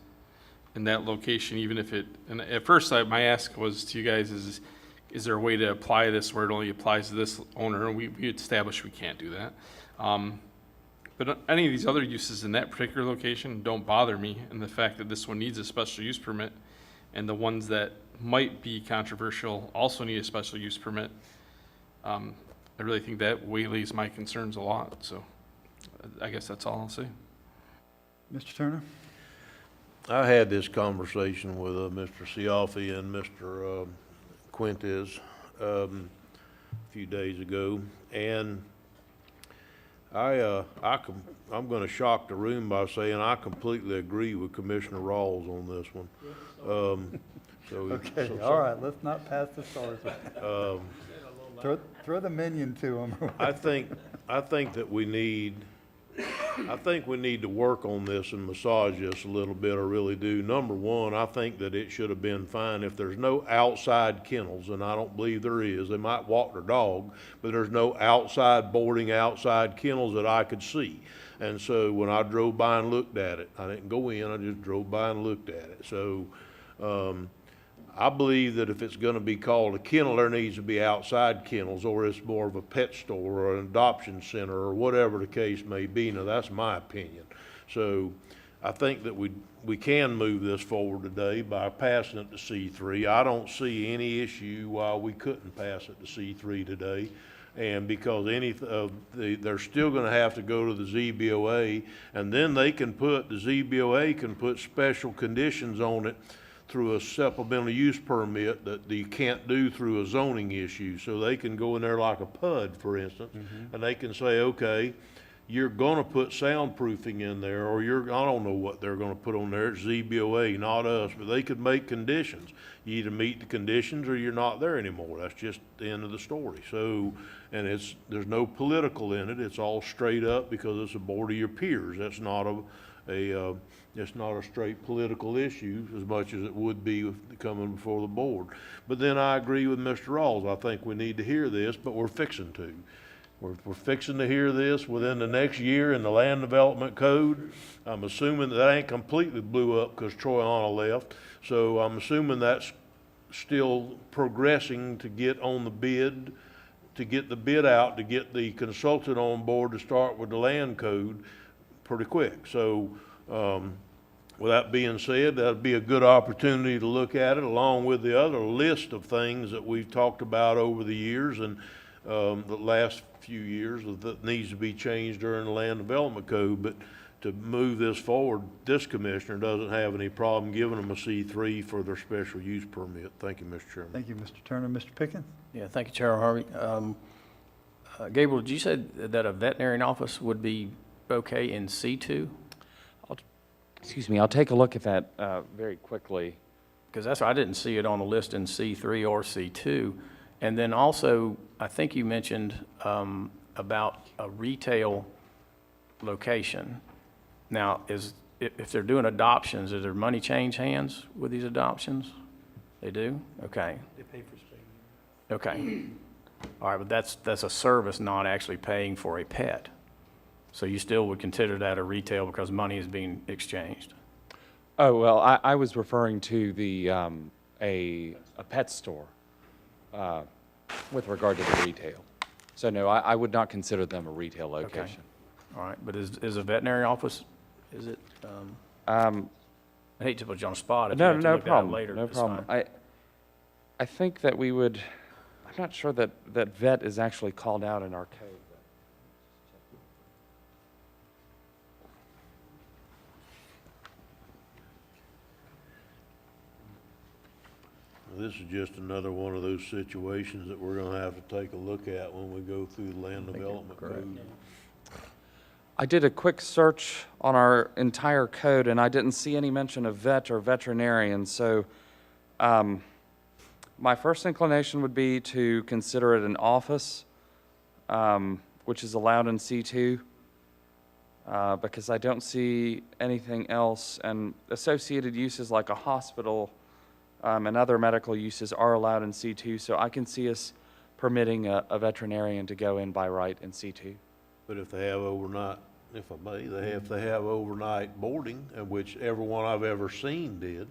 in that location, even if it, and at first my ask was to you guys is there a way to apply this where it only applies to this owner? And we established we can't do that. But any of these other uses in that particular location don't bother me, and the fact that this one needs a special use permit and the ones that might be controversial also need a special use permit. I really think that waylays my concerns a lot, so I guess that's all I'll say. Mr. Turner? I had this conversation with Mr. Ciaffi and Mr. Quintez a few days ago, and I'm going to shock the room by saying I completely agree with Commissioner Rawls on this one. Okay, all right, let's not pass the stars. Throw the minion to him. I think that we need to work on this and massage this a little bit, I really do. Number one, I think that it should have been fine if there's no outside kennels, and I don't believe there is. They might walk their dog, but there's no outside boarding, outside kennels that I could see. And so when I drove by and looked at it, I didn't go in, I just drove by and looked at it. So I believe that if it's going to be called a kennel, there needs to be outside kennels, or it's more of a pet store or an adoption center or whatever the case may be. Now, that's my opinion. So I think that we can move this forward today by passing it to C3. I don't see any issue why we couldn't pass it to C3 today. And because they're still going to have to go to the ZBOA, and then the ZBOA can put special conditions on it through a supplemental use permit that you can't do through a zoning issue. So they can go in there like a PUD, for instance, and they can say, okay, you're going to put soundproofing in there, or I don't know what they're going to put on there. It's ZBOA, not us, but they could make conditions. You either meet the conditions or you're not there anymore. That's just the end of the story. So, and there's no political in it. It's all straight up because it's a board of your peers. That's not it's not a straight political issue as much as it would be coming before the board. But then I agree with Mr. Rawls. I think we need to hear this, but we're fixing to. We're fixing to hear this within the next year in the land development code. I'm assuming that ain't completely blew up because Troy Anna left. So I'm assuming that's still progressing to get on the bid, to get the bid out, to get the consultant on board to start with the land code pretty quick. So, with that being said, that'd be a good opportunity to look at it along with the other list of things that we've talked about over the years and the last few years that needs to be changed during the land development code. But to move this forward, this commissioner doesn't have any problem giving them a C3 for their special use permit. Thank you, Mr. Chairman. Thank you, Mr. Turner. Mr. Pickens? Yeah, thank you, Chair Harvey. Gabriel, did you say that a veterinarian office would be okay in C2? Excuse me, I'll take a look at that very quickly. Because that's, I didn't see it on the list in C3 or C2. And then also, I think you mentioned about a retail location. Now, if they're doing adoptions, is there money change hands with these adoptions? They do? Okay. They pay for spaying. Okay. All right, but that's a service, not actually paying for a pet. So you still would consider that a retail because money is being exchanged? Oh, well, I was referring to the, a pet store with regard to the retail. So no, I would not consider them a retail location. All right, but is a veterinary office, is it, I hate to put you on the spot. If you No, have to no look that up problem, later, no it's problem. fine. I think that we would, I'm not sure that vet is actually called out in our code. This is just another one of those situations that we're gonna have to take a look at when we go through the land development code. I did a quick search on our entire code, and I didn't see any mention of vet or veterinarian, so my first inclination would be to consider it an office, which is allowed in C2, because I don't see anything else, and associated uses like a hospital and other medical uses are allowed in C2, so I can see us permitting a veterinarian to go in by right in C2. But if they have overnight, if I may, if they have overnight boarding, and which everyone I've ever seen did,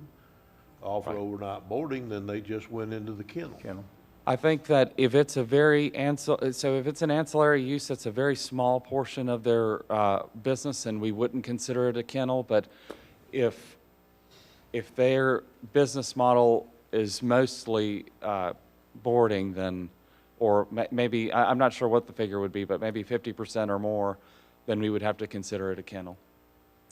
offer overnight boarding, then they just went into the kennel. I think that if it's a if it's an ancillary use, that's a very small portion of their business, and we wouldn't consider it a kennel, but if their business model is mostly boarding, then, or maybe, I'm not sure what the figure would be, but maybe 50% or more, then we would have to consider it a kennel.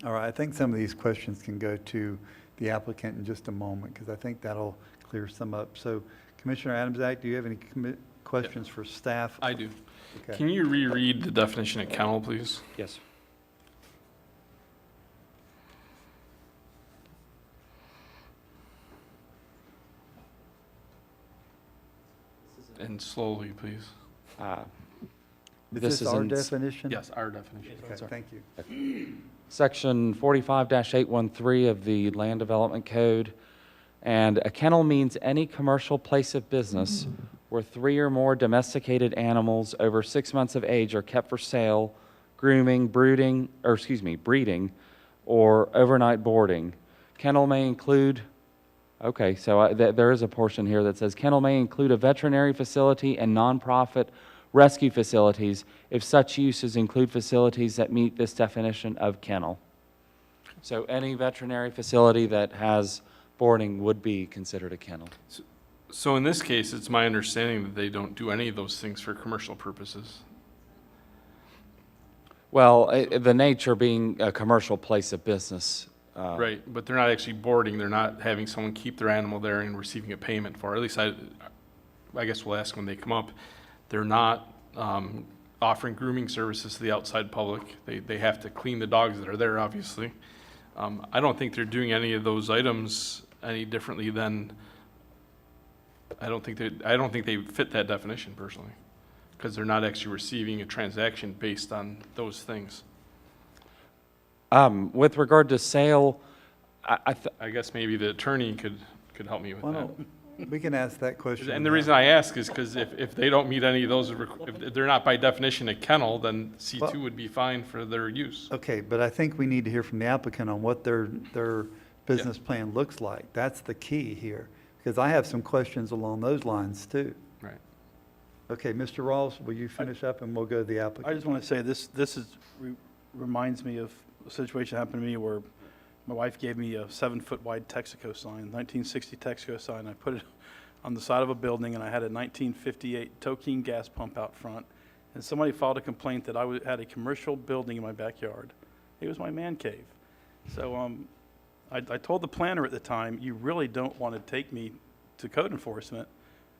All right, I think some of these questions can go to the applicant in just a moment, because I think that'll clear some up. So Commissioner Adamsack, do you have any questions for staff? I do. Okay. Can you reread the definition of kennel, please? Yes. And slowly, please. Is this our definition? Yes, our definition. Okay, Sorry. thank you. Section 45-813 of the Land Development Code. And a kennel means any commercial place of business where 3 or more domesticated animals over 6 months of age are kept for sale, grooming, breeding, or overnight boarding. Kennel may include, okay, so there is a portion here that says kennel may include a veterinary facility and nonprofit rescue facilities if such uses include facilities that meet this definition of kennel. So any veterinary facility that has boarding would be considered a kennel. So in this case, it's my understanding that they don't do any of those things for commercial purposes. Well, the nature being a commercial place of business. Right, but they're not actually boarding, they're not having someone keep their animal there and receiving a payment for it. At least I guess we'll ask when they come up. They're not offering grooming services to the outside public. They have to clean the dogs that are there, obviously. I don't think they're doing any of those items any differently than, I don't think they fit that definition personally, because they're not actually receiving a transaction based on those things. With regard to sale, I guess maybe the attorney could help me with that. Well, we can ask that question. And the reason I ask is because if they don't meet any of those, if they're not by definition a kennel, then C2 would be fine for their use. Okay, but I think we need to hear from the applicant on what their business plan looks like. That's the key here. Because Because I have some questions along those lines too. Right. Okay, Mr. Rawls, will you finish up and we'll go to the I applicant? just want to say reminds me of a situation that happened to me where my wife gave me a 7-foot wide Texaco sign, 1960 Texaco sign. I put it on the side of a building, and I had a 1958 Tokene gas pump out front. And somebody filed a complaint that I had a commercial building in my backyard. It was my man cave. So I told the planner at the time, you really don't want to take me to code enforcement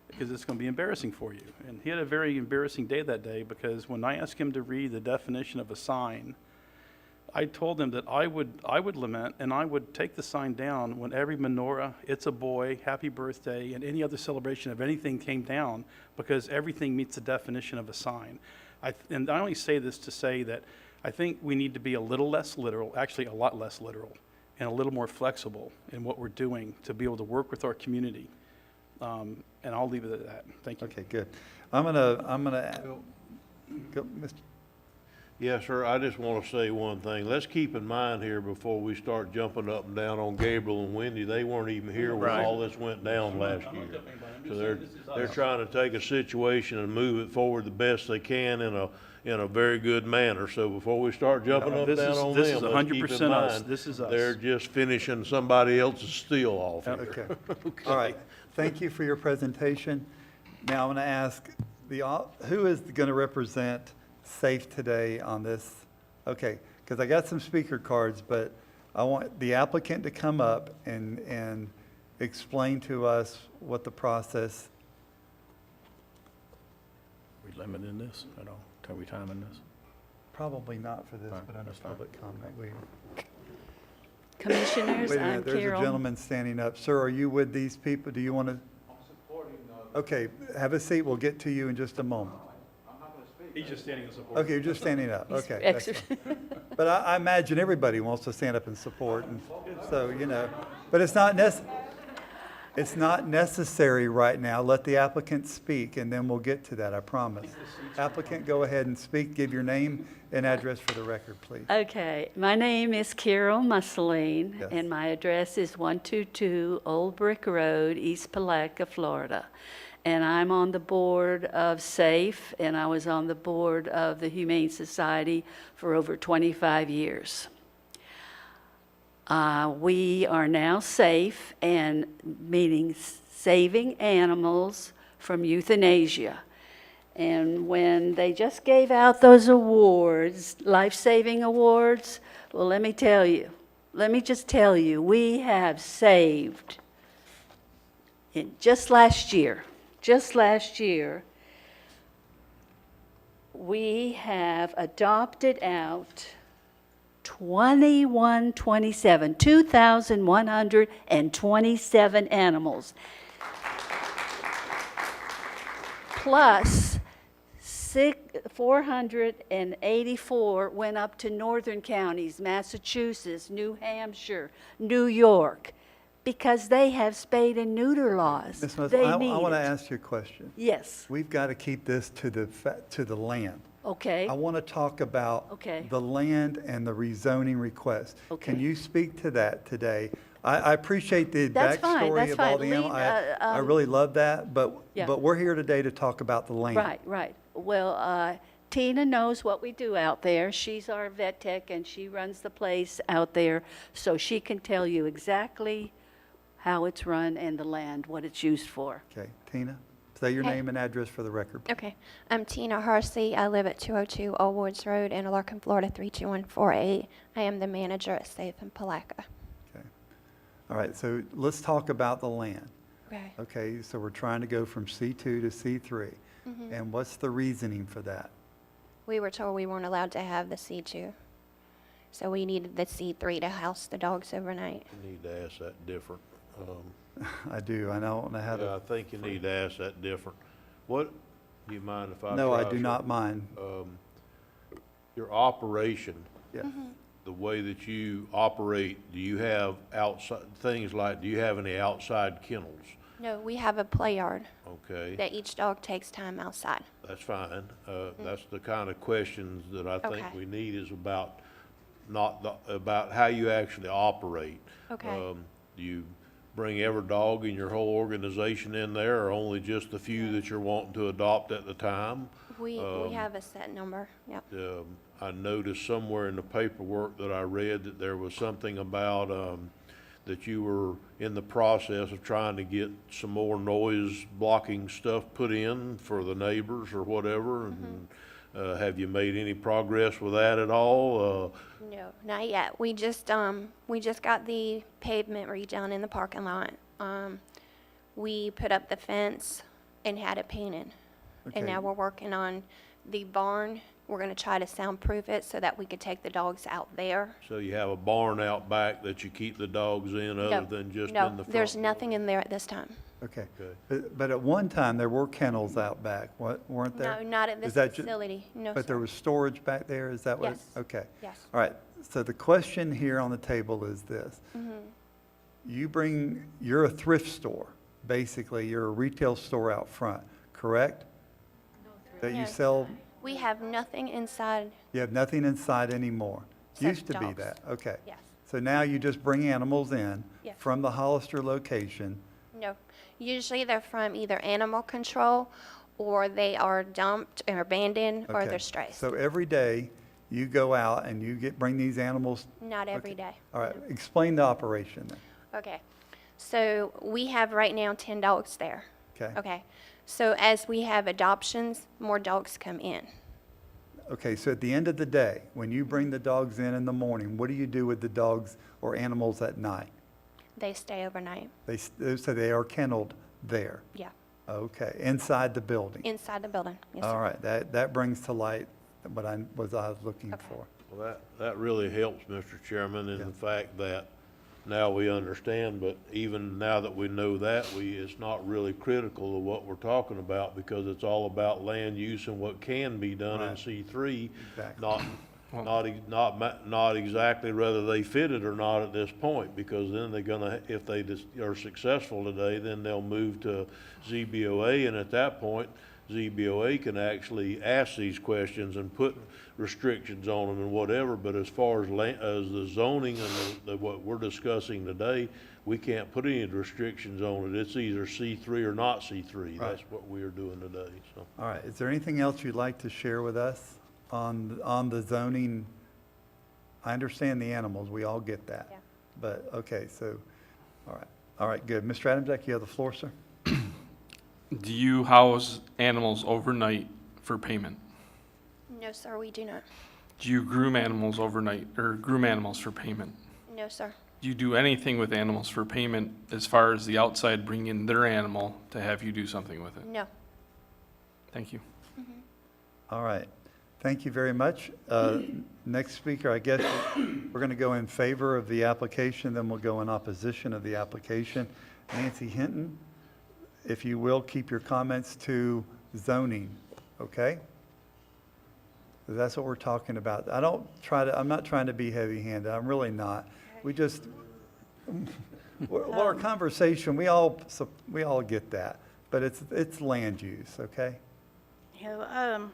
because it's going to be embarrassing for you. And he had a very embarrassing day that day because when I asked him to read the definition of a sign, I told him that I would lament and I would take the sign down when every menorah, it's a boy, happy birthday, and any other celebration of anything came down because everything meets the definition of a sign. And I only say this to say that I think we need to be a little less literal, actually a lot less literal, and a little more flexible in what we're doing to be able to work with our community. And I'll leave it at that. Thank you. Okay, good. I'm gonna go, Mr. Yes, sir, I just want to say one thing. Let's keep in mind here before we start jumping up and down on Gabriel and Wendy, they weren't even here when Right. all this went down last I'm not year. jumping anybody. I'm just So saying this is they're us. trying to take a situation and move it forward the best they can in a very good manner. So before we start jumping up and This down is- on this them, is let's keep in 100% us. mind, This is us. they're just finishing somebody else's steel off here. Okay. All right. Thank you for your presentation. Now I'm going to ask who is going to represent SAFE today on this? Okay, because I got some speaker cards, but I want the applicant to come up and explain to us what the process. We limiting this at all? Are we timing this? Probably not for this, Right, but under that's fine. public comment. Commissioners, Wait a I'm minute, there's a Carol. gentleman standing up. Sir, are you with these people? Do you want to? I'm supporting. Okay, have a seat. We'll get to you in just a moment. He's just standing in support. Okay, you're just standing up. Okay. Ex- that's fine. But I imagine everybody wants to stand up and support, and so, but it's not necessary right now. Let the applicant speak, and then we'll get to that, I promise. Applicant, go ahead and speak. Give your name and address for the record, please. Okay, my name is Carol Musseline, Yes. and my address is 122 Old Brick Road, East Palatka, Florida. And I'm on the board of SAFE, and I was on the board of the Humane Society for over 25 years. We are now safe, and meaning saving animals from euthanasia. And when they just gave out those awards, life-saving awards, well, let me just tell you, we have saved, just last year, we have adopted out 2,127 animals. Plus, 484 went up to northern counties, Massachusetts, New Hampshire, New York, because they have spay and neuter laws. Ms. Musk, They I need want to it. ask you a question. Yes, We've got to keep this to the land. okay. I want to talk about Okay. the land and the rezoning request. Okay. Can you speak to that today? I appreciate the That's fine, backstory that's of all fine. the animals. I really love that, but Yeah. we're here today to talk about the land. Right. Well, Tina knows what we do out there. She's our vet tech, and she runs the place out there, so she can tell you exactly how it's run and the land, what it's used for. Okay, Tina, say your Hey. name and address for the record. Okay. I'm Tina Harsey. I live at 202 Old Woods Road in Larkin, Florida, 32148. I am the manager at Safe in Palatka. Okay. All right, so let's talk about the land. Okay. Okay, so we're trying to go from C2 to C3. Mhm. And what's the reasoning for that? We were told we weren't allowed to have the C2. So we needed the C3 to house the dogs overnight. You need to ask that different. I do, I don't know how Yeah, I to. think you need to ask that different. Do you mind if I No, I try, do sir? not mind. Your operation, Yeah. the way that you operate, do you have do you have any outside kennels? No, we have a play yard Okay, that each dog takes time outside. that's fine. That's the kind of questions that I think Okay. we need is about, about how you actually operate. Okay. Do you bring every dog in your whole organization in there, or only just the few that you're wanting to adopt at the time? We have a set number, yep. I noticed somewhere in the paperwork that I read that there was something about, that you were in the process of trying to get some more noise blocking stuff put in for the neighbors or whatever, and, have you made any progress with that at all? No, not yet. We just got the pavement redone in the parking lot. We put up the fence and had it painted. And now Okay. we're working on the barn. We're gonna try to soundproof it so that we could take the dogs out there. So you have a barn out back that you keep the dogs in other than just in the front? No, there's nothing in there at this time. Okay. Okay. But at one time, there were kennels out back, weren't there? No, not at Is this that ju- facility, no, But there sir. was storage back there, is that what? Yes. Okay. Yes. All right, so the question here on the table is this. Mm-hmm. You're a thrift store, basically, you're a retail store out front, correct? That you No. sell, We have nothing inside, you have nothing inside anymore? Except Used to be dogs. that, okay. yes. So now you just bring animals in Yes. from the Hollister location, No, usually they're from either animal control, or they are dumped or abandoned, or okay? they're strays. So every day, you go out and you bring these animals. Not every Okay. day. All right, explain the operation then, Okay, so we have right now 10 dogs there. okay? Okay, so as we have adoptions, more dogs come in. Okay, so at the end of the day, when you bring the dogs in the morning, what do you do with the dogs or animals at night? They stay overnight, So they are kenneled there? yeah, Okay, inside the building? inside the building, yes, All sir. right, that brings to light what I was looking Okay. for. Well, that really helps, Mr. Chairman, in Yeah. the fact that now we understand, but even now that we know that, it's not really critical of what we're talking about, because it's all about land use and what can be done in Right. C3, Exactly. not exactly whether they fit it or not at this point, because then they're gonna, if they just are successful today, then they'll move to ZBOA, and at that point, ZBOA can actually ask these questions and put restrictions on them and whatever, but as far as as the zoning and what we're discussing today, we can't put any restrictions on it. It's either C3 or not C3. Right. That's what we are doing today, so. All right, is there anything else you'd like to share with us on the zoning? I understand the animals, we all get that. Yeah. But, okay, so, all right, good. Mr. Adamczak, you have the floor, sir? Do you house animals overnight for payment? No, sir, we do not. Do you groom animals overnight, or groom animals for payment? No, sir. Do you do anything with animals for payment as far as the outside bring in their animal to have you do something with it? No. Thank you. All right, thank you very much. Next speaker, I guess we're going to go in favor of the application, then we'll go in opposition of the application. Nancy Hinton, if you will, keep your comments to zoning, okay? 'Cause that's what we're talking about. I'm not trying to be heavy-handed, I'm really not. We just, well, our conversation, we all get that, but it's land use, okay? Yeah,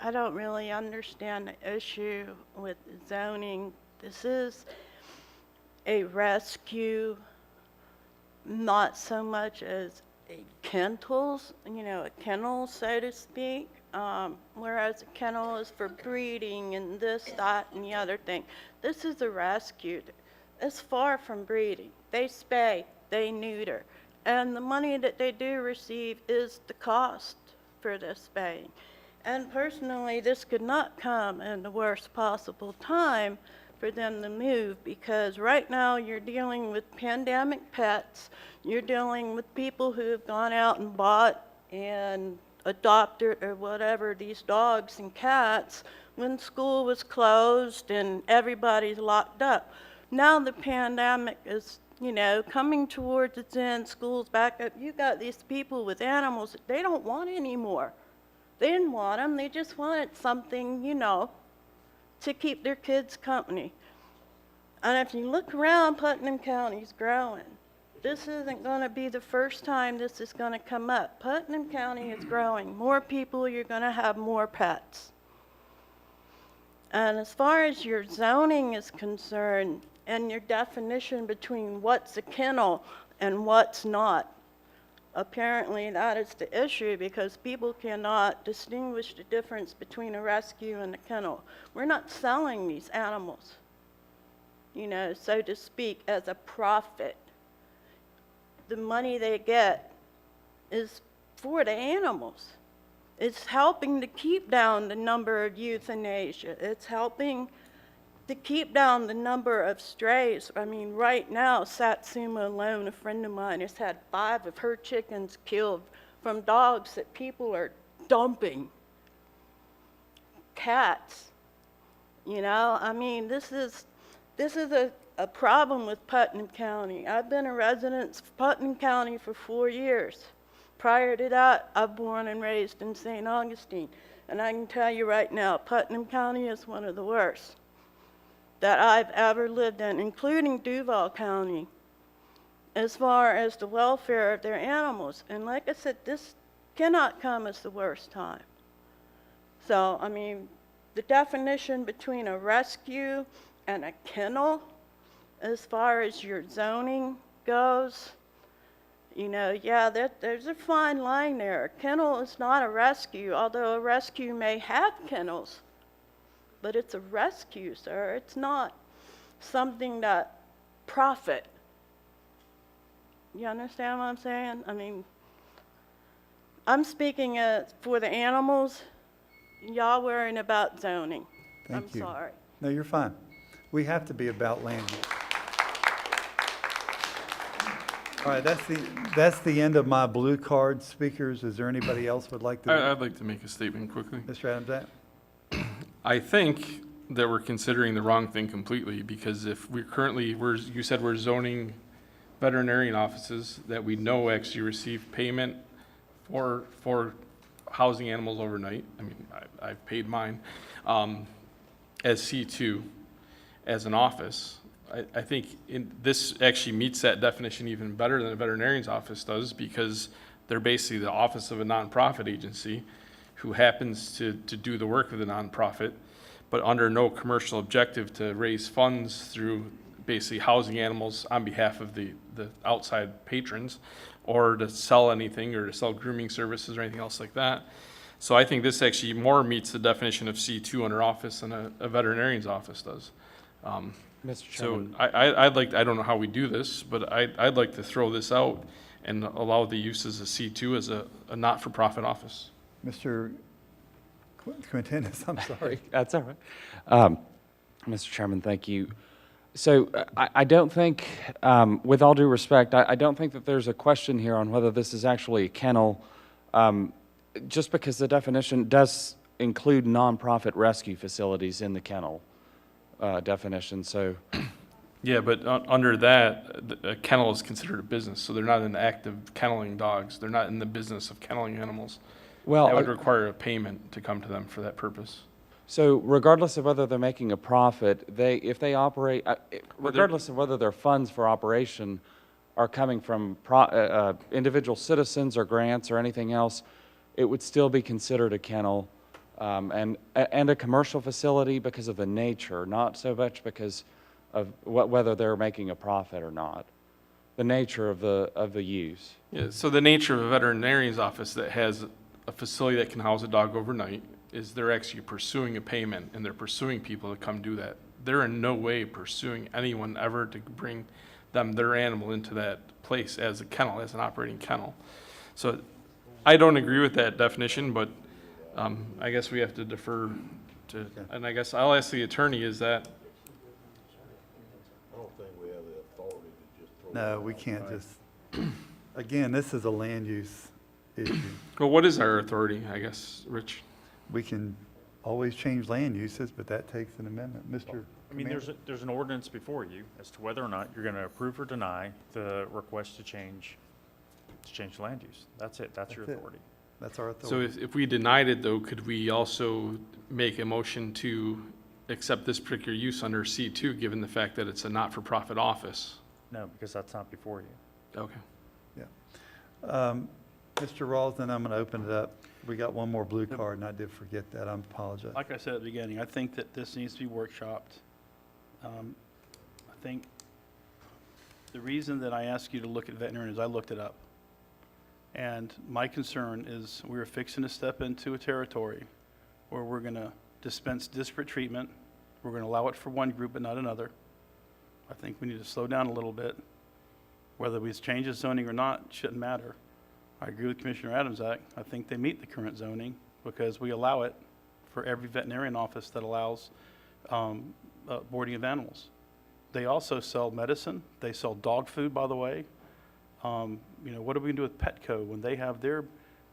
I don't really understand the issue with zoning. This is a rescue, not so much as a a kennel, so to speak. Whereas a kennel is for breeding and this, that, and the other thing. This is a rescue. It's far from breeding. They spay, they neuter. And the money that they do receive is the cost for this spaying. And personally, this could not come in the worst possible time for them to move, because right now you're dealing with pandemic pets. You're dealing with people who have gone out and bought and adopted or whatever these dogs and cats when school was closed and everybody's locked up. Now the pandemic is, coming towards its end, school's back up. You got these people with animals that they don't want anymore. They didn't want them. They just wanted something, to keep their kids company. And if you look around, Putnam County's growing. This isn't going to be the first time this is going to come up. Putnam County is growing. More people, you're going to have more pets. And as far as your zoning is concerned and your definition between what's a kennel and what's not. Apparently, that is the issue because people cannot distinguish the difference between a rescue and a kennel. We're not selling these animals, you know, so to speak, as a profit. The money they get is for the animals. It's helping to keep down the number of euthanasia. It's helping to keep down the number of strays. I mean, right now, Satsuma alone, a friend of mine, has had 5 of her chickens killed from dogs that people are dumping. Cats, you know, I mean, this is a problem with Putnam County. I've been a resident of Putnam County for 4 years. Prior to that, I've born and raised in St. Augustine. And I can tell you right now, Putnam County is one of the worst that I've ever lived in, including Duval County, as far as the welfare of their animals. And like I said, this cannot come as the worst time. So, I mean, the definition between a rescue and a kennel, as far as your zoning goes, you know, yeah, there's a fine line there. A kennel is not a rescue, although a rescue may have kennels. But it's a rescue, sir. It's not something that profit. You understand what I'm saying? I mean, I'm speaking for the animals. Y'all worrying about zoning. Thank you. I'm sorry. No, you're fine. We have to be about land use. All right, that's the end of my blue card speakers. Is there anybody else would like to? I'd like to make a statement quickly. Mr. Adams? I think that we're considering the wrong thing completely, because if we're currently, you said we're zoning veterinarian offices that we know actually receive payment for housing animals overnight. I mean, I've paid mine, as C2, as an office. I think this actually meets that definition even better than a veterinarian's office does, because they're basically the office of a nonprofit agency who happens to do the work of the nonprofit, but under no commercial objective to raise funds through basically housing animals on behalf of the outside patrons, or to sell anything, or to sell grooming services or anything else like that. So I think this actually more meets the definition of C2 under office than a veterinarian's office does. Mr. Chairman. So I don't know how we do this, but I'd like to throw this out and allow the uses of C2 as a not-for-profit office. Mr. Quintinus, I'm sorry. That's all right. Mr. Chairman, thank you. So I don't think, with all due respect, I don't think that there's a question here on whether this is actually a kennel, just because the definition does include nonprofit rescue facilities in the kennel definition. So, yeah, but under that, a kennel is considered a business, so they're not in the act of kenneling dogs. They're not in the business of kenneling animals. Well, that would require a payment to come to them for that purpose. So regardless of whether they're making a profit, if they operate, regardless of whether their funds for operation are coming from individual citizens or grants or anything else, it would still be considered a kennel and a commercial facility because of the nature, not so much because of whether they're making a profit or not. The nature of the use. Yeah, so the nature of a veterinarian's office that has a facility that can house a dog overnight is they're actually pursuing a payment, and they're pursuing people to come do that. They're in no way pursuing anyone ever to bring their animal into that place as a kennel, as an operating kennel. So I don't agree with that definition, but I guess we have to defer to, and I guess I'll ask the attorney, is that? I don't think we have the authority to just throw. No, we can't just, again, this is a land use issue. Well, what is our authority, I guess, Rich? We can always change land uses, but that takes an amendment. Mr. I mean, there's an ordinance before you as to whether or not you're going to approve or deny the request to change land use. That's it. That's your authority. That's our authority. So if we denied it, though, could we also make a motion to accept this particular use under C2, given the fact that it's a not-for-profit office? No, because that's not before you. Okay. Yeah. Mr. Rawls, then I'm going to open it up. We got one more blue card, and I did forget that. I apologize. Like I said at the beginning, I think that this needs to be workshopped. I think The reason that I asked you to look at veterinarian is I looked it up. And my concern is we're fixing to step into a territory where we're going to dispense disparate treatment. We're going to allow it for one group but not another. I think we need to slow down a little bit. Whether we change the zoning or not shouldn't matter. I agree with Commissioner Adams. I think they meet the current zoning because we allow it for every veterinarian office that allows boarding of animals. They also sell medicine. They sell dog food, by the way. What are we going to do with Petco when they have their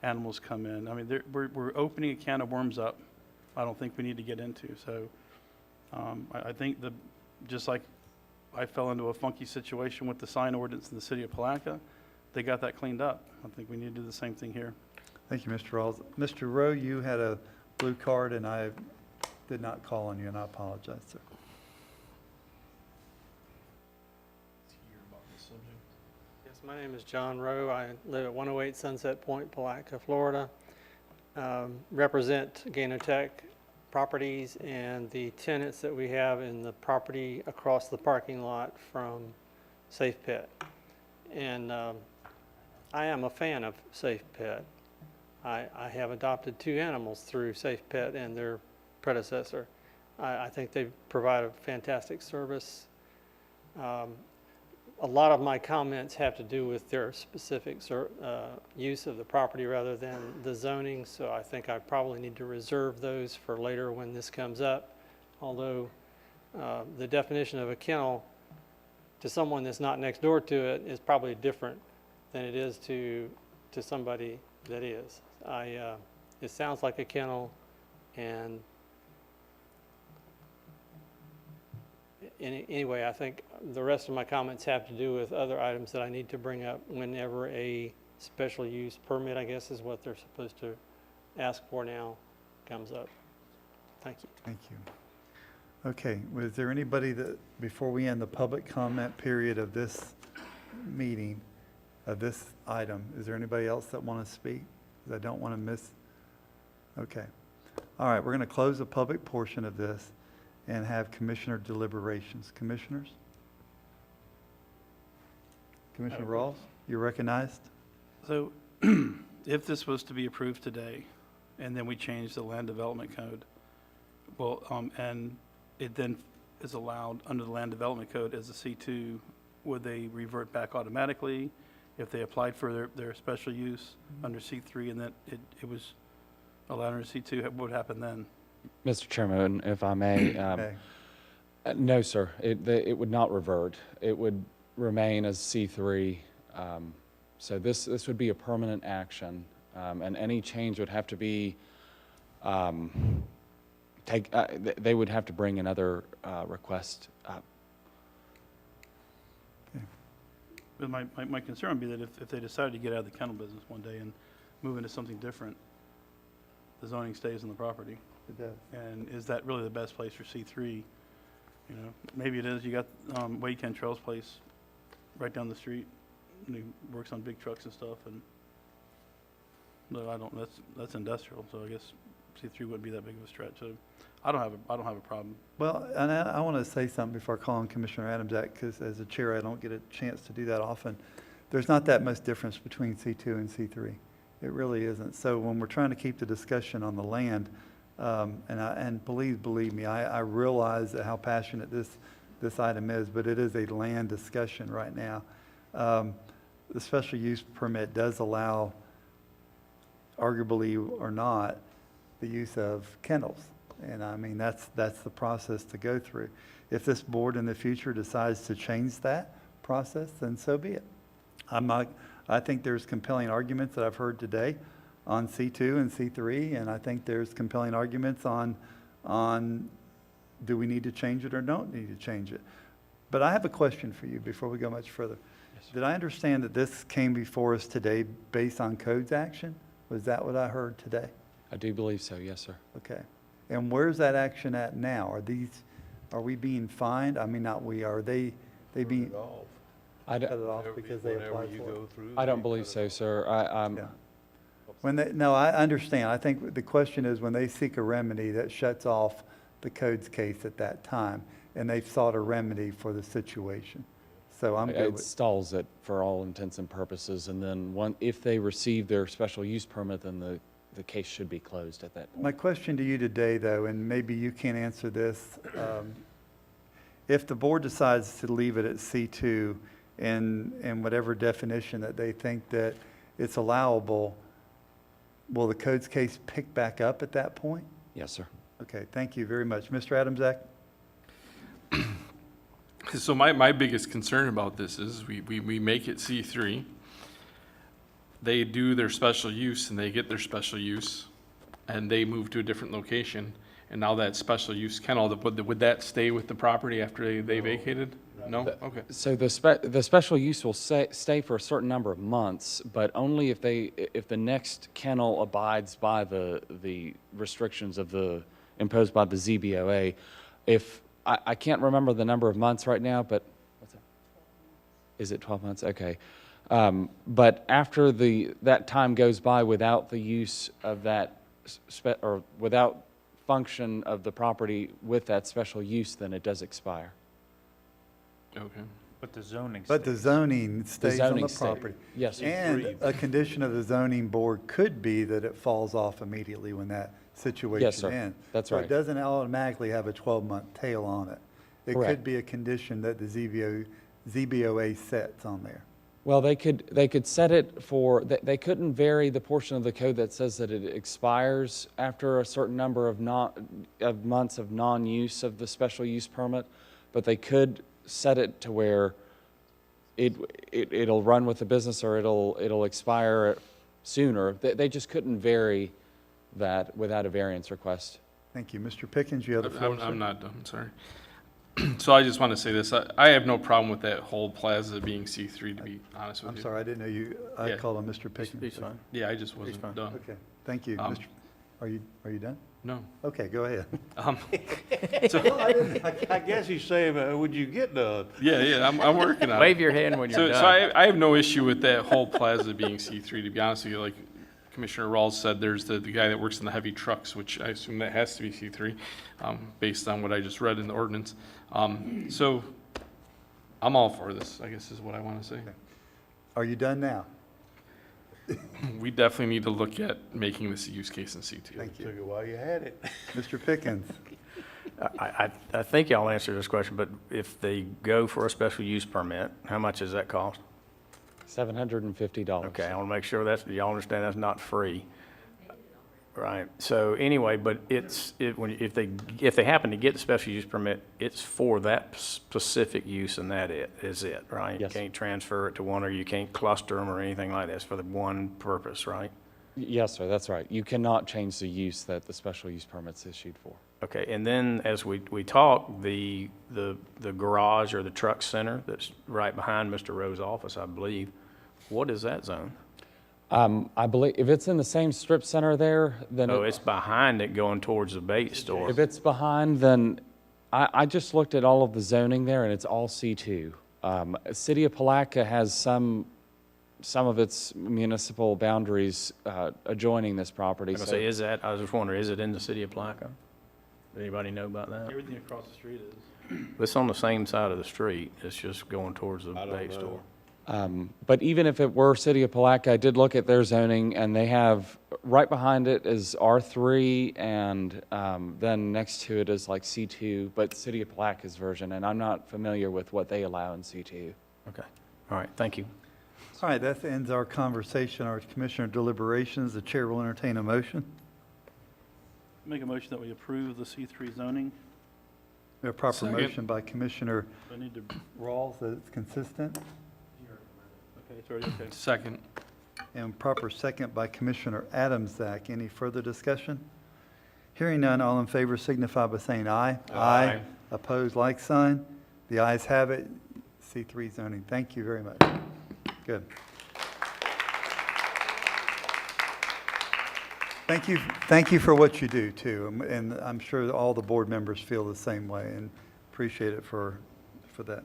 animals come in? I mean, we're opening a can of worms up I don't think we need to get into. So I think just like I fell into a funky situation with the sign ordinance in the city of Palatka, they got that cleaned up. I think we need to do the same thing here. Thank you, Mr. Rawls. Mr. Rowe, you had a blue card, and I did not call on you, and I apologize, sir. Yes, my name is John Rowe. I live at 108 Sunset Point, Palatka, Florida. Represent Ganotech Properties and the tenants that we have in the property across the parking lot from Safe Pet. And I am a fan of Safe Pet. I have adopted 2 animals through Safe Pet and their predecessor. I think they provide a fantastic service. A lot of my comments have to do with their specific use of the property rather than the zoning, so I think I probably need to reserve those for later when this comes up. Although the definition of a kennel to someone that's not next door to it is probably different than it is to somebody that is. It sounds like a kennel, and anyway, I think the rest of my comments have to do with other items that I need to bring up whenever a special use permit, I guess is what they're supposed to ask for now, comes up. Thank you. Thank you. Okay, was there anybody that, before we end the public comment period of this meeting, of this item, is there anybody else that want to speak? 'Cause I don't want to miss. Okay. All right, we're going to close the public portion of this and have commissioner deliberations. Commissioners? Commissioner Rawls, you're recognized. So if this was to be approved today, and then we change the land development code, well, and it then is allowed under the land development code as a C2, would they revert back automatically if they applied for their special use under C3 and then it was allowed under C2? What would happen then? Mr. Chairman, if I may, Okay. no, sir, it would not revert. It would remain as C3. So this would be a permanent action, and any change would have to be, they would have to bring another request up. But my concern would be that if they decided to get out of the kennel business one day and move into something different, the zoning stays on the property. It does. And is that really the best place for C3? You know, maybe it is. You got Wade Cantrell's place right down the street, and he works on big trucks and stuff. And no, I don't. That's industrial. So I guess C3 wouldn't be that big of a stretch. So I don't have a problem. Well, and I want to say something before I call on Commissioner Adams, because as a chair, I don't get a chance to do that often. There's not that much difference between C2 and C3. It really isn't. So when we're trying to keep the discussion on the land, and believe me, I realize how passionate this item is, but it is a land discussion right now. The special use permit does allow, arguably or not, the use of kennels. And I mean, that's the process to go through. If this board in the future decides to change that process, then so be it. I think there's compelling arguments that I've heard today on C2 and C3, and I think there's compelling arguments on do we need to change it or don't need to change it. But I have a question for you before we go much further. Yes. Did I understand that this came before us today based on codes action? Was that what I heard today? I do believe so, yes, sir. Okay. And where's that action at now? Are we being fined? I mean, not we, are they being cut it off because they applied for it? I don't believe so, sir. Yeah. No, I understand. I think the question is when they seek a remedy that shuts off the codes case at that time, and they've sought a remedy for the situation. So I'm good It with, stalls it for all intents and purposes, and then if they receive their special use permit, then the case should be closed at that point. my question to you today, though, and maybe you can't answer this, if the board decides to leave it at C2 in whatever definition that they think that it's allowable, will the codes case pick back up at that point? Yes, sir. Okay, thank you very much. Mr. Adamczak? So my biggest concern about this is we make it C3. They do their special use and they get their special use and they move to a different location. And now that special use kennel, would that stay with the property after they vacated? No? Okay. So the special use will stay for a certain number of months, but only if the next kennel abides by the restrictions imposed by the ZBOA. If I can't remember the number of months right now, but what's that? Is it 12 months? Okay. But after that time goes by without the use of that or without function of the property with that special use, then it does expire. Okay. But the zoning But the zoning stays on zoning the stay- property. yes, sir. And a condition of the zoning board could be that it falls off immediately when that situation sir. ends. That's So right. it doesn't automatically have a 12-month tail on it. It could Correct. be a condition that the ZBOA sets on there. Well, they could set it for, they couldn't vary the portion of the code that says that it expires after a certain number of months of non-use of the special use permit, but they could set it to where it'll run with the business or it'll expire sooner. They just couldn't vary that without a variance request. Thank you. Mr. Pickens, you have the floor, sir. I'm not done, sorry. So I just want to say this, I have no problem with that whole plaza being C3, to be honest with I'm you. sorry, I didn't know you, I Yeah. called on Mr. Pickens. He's fine. Yeah, I just wasn't fine. done. Okay, thank you. Um, Mr. Are you done? No. Okay, go ahead. So, I guess he's saying, would you get done? yeah, I'm working on it. Wave your hand when you're So done. I have no issue with that whole plaza being C3, to be honest with you. Like Commissioner Rawls said, there's the guy that works in the heavy trucks, which I assume that has to be C3, based on what I just read in the ordinance. So I'm all for this, I guess is what I want to say. Are you done now? We definitely need to look at making this a use case in C2. Thank you. Took it while you had it. Mr. Pickens? I think y'all answered this question, but if they go for a special use permit, how much does that cost? $750. Okay, I want to make sure y'all understand that's not free. Right, so anyway, but if they happen to get the special use permit, it's for that specific use and that is it, right? Yes. You can't transfer it to one, or you can't cluster them or anything like that. It's for the one purpose, right? Yes, sir, that's right. You cannot change the use that the special use permit's issued for. Okay, and then as we talk, the garage or the truck center that's right behind Mr. Rowe's office, I believe, what is that zone? I believe if it's in the same strip center there, then Oh, it's behind it going towards the bait store. if it's behind, then I just looked at all of the zoning there, and it's all C2. City of Palatka has some of its municipal boundaries adjoining this property. I was gonna say, I was just wondering, is it in the city of Palatka? Does anybody know about that? Everything across the street is. It's on the same side of the street. It's just going towards the I don't bait know. store. But even if it were City of Palatka, I did look at their zoning, and they have, right behind it is R3, and then next to it is like C2, but City of Palatka's version, and I'm not familiar with what they allow in C2. Okay, all right, thank you. All right, that ends our conversation, our commissioner deliberations. The chair will entertain a motion. Make a motion that we approve the C3 zoning. We have a proper Second. motion by Commissioner I need to, Rawls that it's consistent, okay, it's already okay. Second. and proper second by Commissioner Adamczak. Any further discussion? Hearing none, all in favor signify by saying aye. Aye. Opposed, like sign. The ayes have it. C3 zoning. Thank you very much. Good. Thank you for what you do, too. And I'm sure that all the board members feel the same way, and appreciate it for that.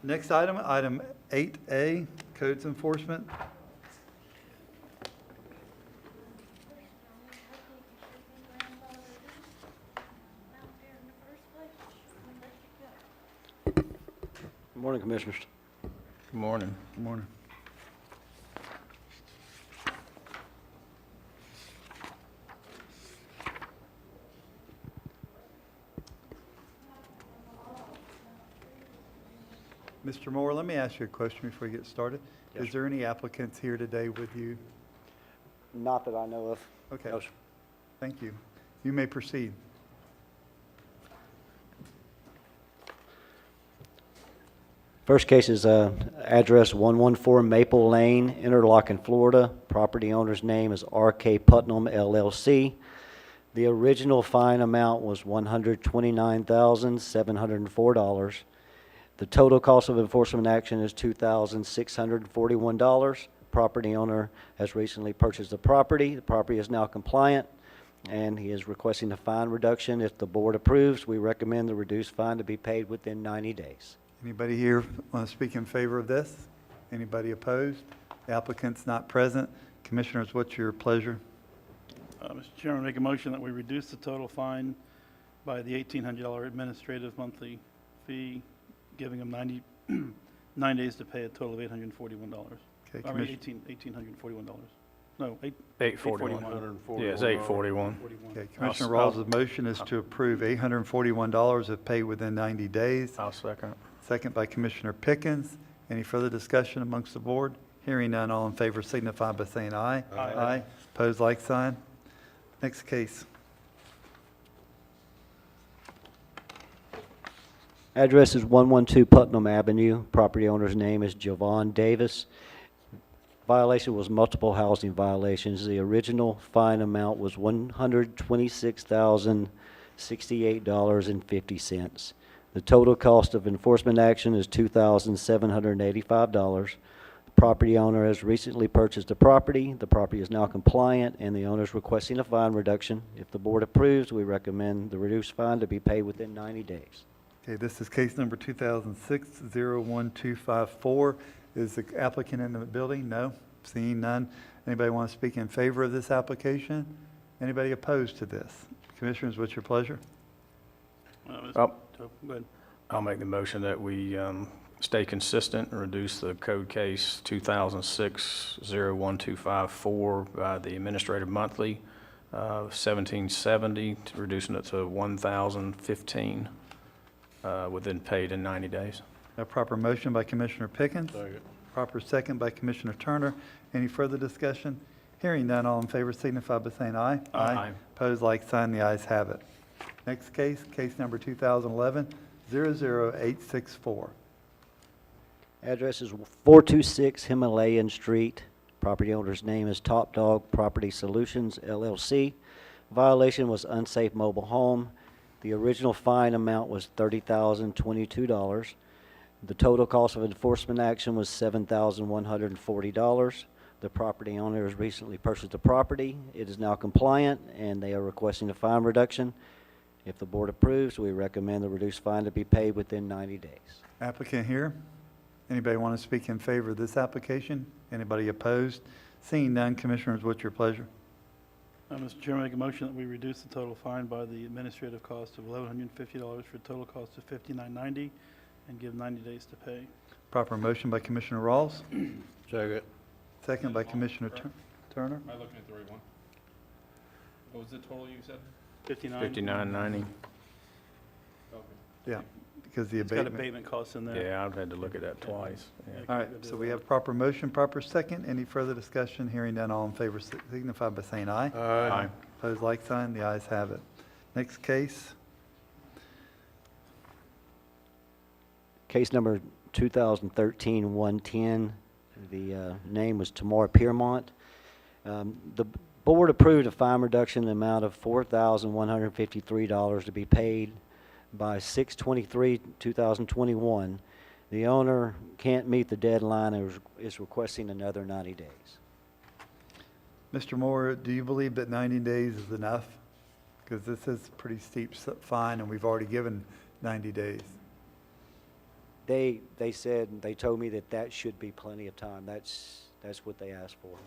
Next item, item 8A, codes enforcement. Good morning, Commissioners. Good morning. Good morning. Mr. Moore, let me ask you a question before we get started. Yes, Is there any applicants here today with you? Not that I know of. Okay. No, sir. Thank you. You may proceed. First case is address 114 Maple Lane, Interlochen, Florida. Property owner's name is R.K. Putnam, LLC. The original fine amount was $129,704. The total cost of enforcement action is $2,641. Property owner has recently purchased the property. The property is now compliant, and he is requesting a fine reduction. If the board approves, we recommend the reduced fine to be paid within 90 days. Anybody here want to speak in favor of this? Anybody opposed? The applicant's not present. Commissioners, what's your pleasure? Mr. Chairman, make a motion that we reduce the total fine by the $1,800 administrative monthly fee, giving them 9 days to pay a total of $841. Okay, I mean, $1,841. No, $841. Yeah, it's $841. Okay, Commissioner Rawls' motion is to approve $841 if paid within 90 days. I'll second it. Second by Commissioner Pickens. Any further discussion amongst the board? Hearing none, all in favor signify by saying aye. Aye. Pose like sign. Next case. Address is 112 Putnam Avenue. Property owner's name is Javon Davis. Violation was multiple housing violations. The original fine amount was $126,068.50. The total cost of enforcement action is $2,785. The property owner has recently purchased the property. The property is now compliant, and the owner is requesting a fine reduction. If the board approves, we recommend the reduced fine to be paid within 90 days. Okay, this is case number 2006-01254. Is the applicant in the building? No. Seeing none. Anybody want to speak in favor of this application? Anybody opposed to this? Commissioners, what's your pleasure? Go ahead. I'll make the motion that we stay consistent and reduce the code case 2006-01254 by the administrative monthly of $1,770, reducing it to $1,015 within paid in 90 days. A proper motion by Commissioner Pickens. Second. Proper second by Commissioner Turner. Any further discussion? Hearing none, all in favor signify by saying aye. Aye. Pose like sign, the ayes have it. Next case, case number 2011-00864. Address is 426 Himalayan Street. Property owner's name is Top Dog Property Solutions, LLC. Violation was unsafe mobile home. The original fine amount was $30,022. The total cost of enforcement action was $7,140. The property owner has recently purchased the property. It is now compliant, and they are requesting a fine reduction. If the board approves, we recommend the reduced fine to be paid within 90 days. Applicant here. Anybody want to speak in favor of this application? Anybody opposed? Seeing none, Commissioners, what's your pleasure? Mr. Chairman, make a motion that we reduce the total fine by the administrative cost of $1,150 for a total cost of $5,990 and give 90 days to pay. Proper motion by Commissioner Rawls. Second. Second by Commissioner Turner. Am I looking at the right one? What was the total you said? $59.90. Okay. Yeah, because the It's got abatement. abatement costs in there. Yeah, I've had to look at that twice. Yeah. All right, so we have proper motion, proper second. Any further discussion? Hearing none, all in favor signify by saying aye. Aye. Opposed, like sign. The ayes have it. Next case. Case number 2013-110. The name was Tamara Piermont. The board approved a fine reduction in the amount of $4,153 to be paid by 6/23/2021. The owner can't meet the deadline and is requesting another 90 days. Mr. Moore, do you believe that 90 days is enough? Because this is a pretty steep fine, and we've already given 90 days. They told me that should be plenty of time. That's what they asked for.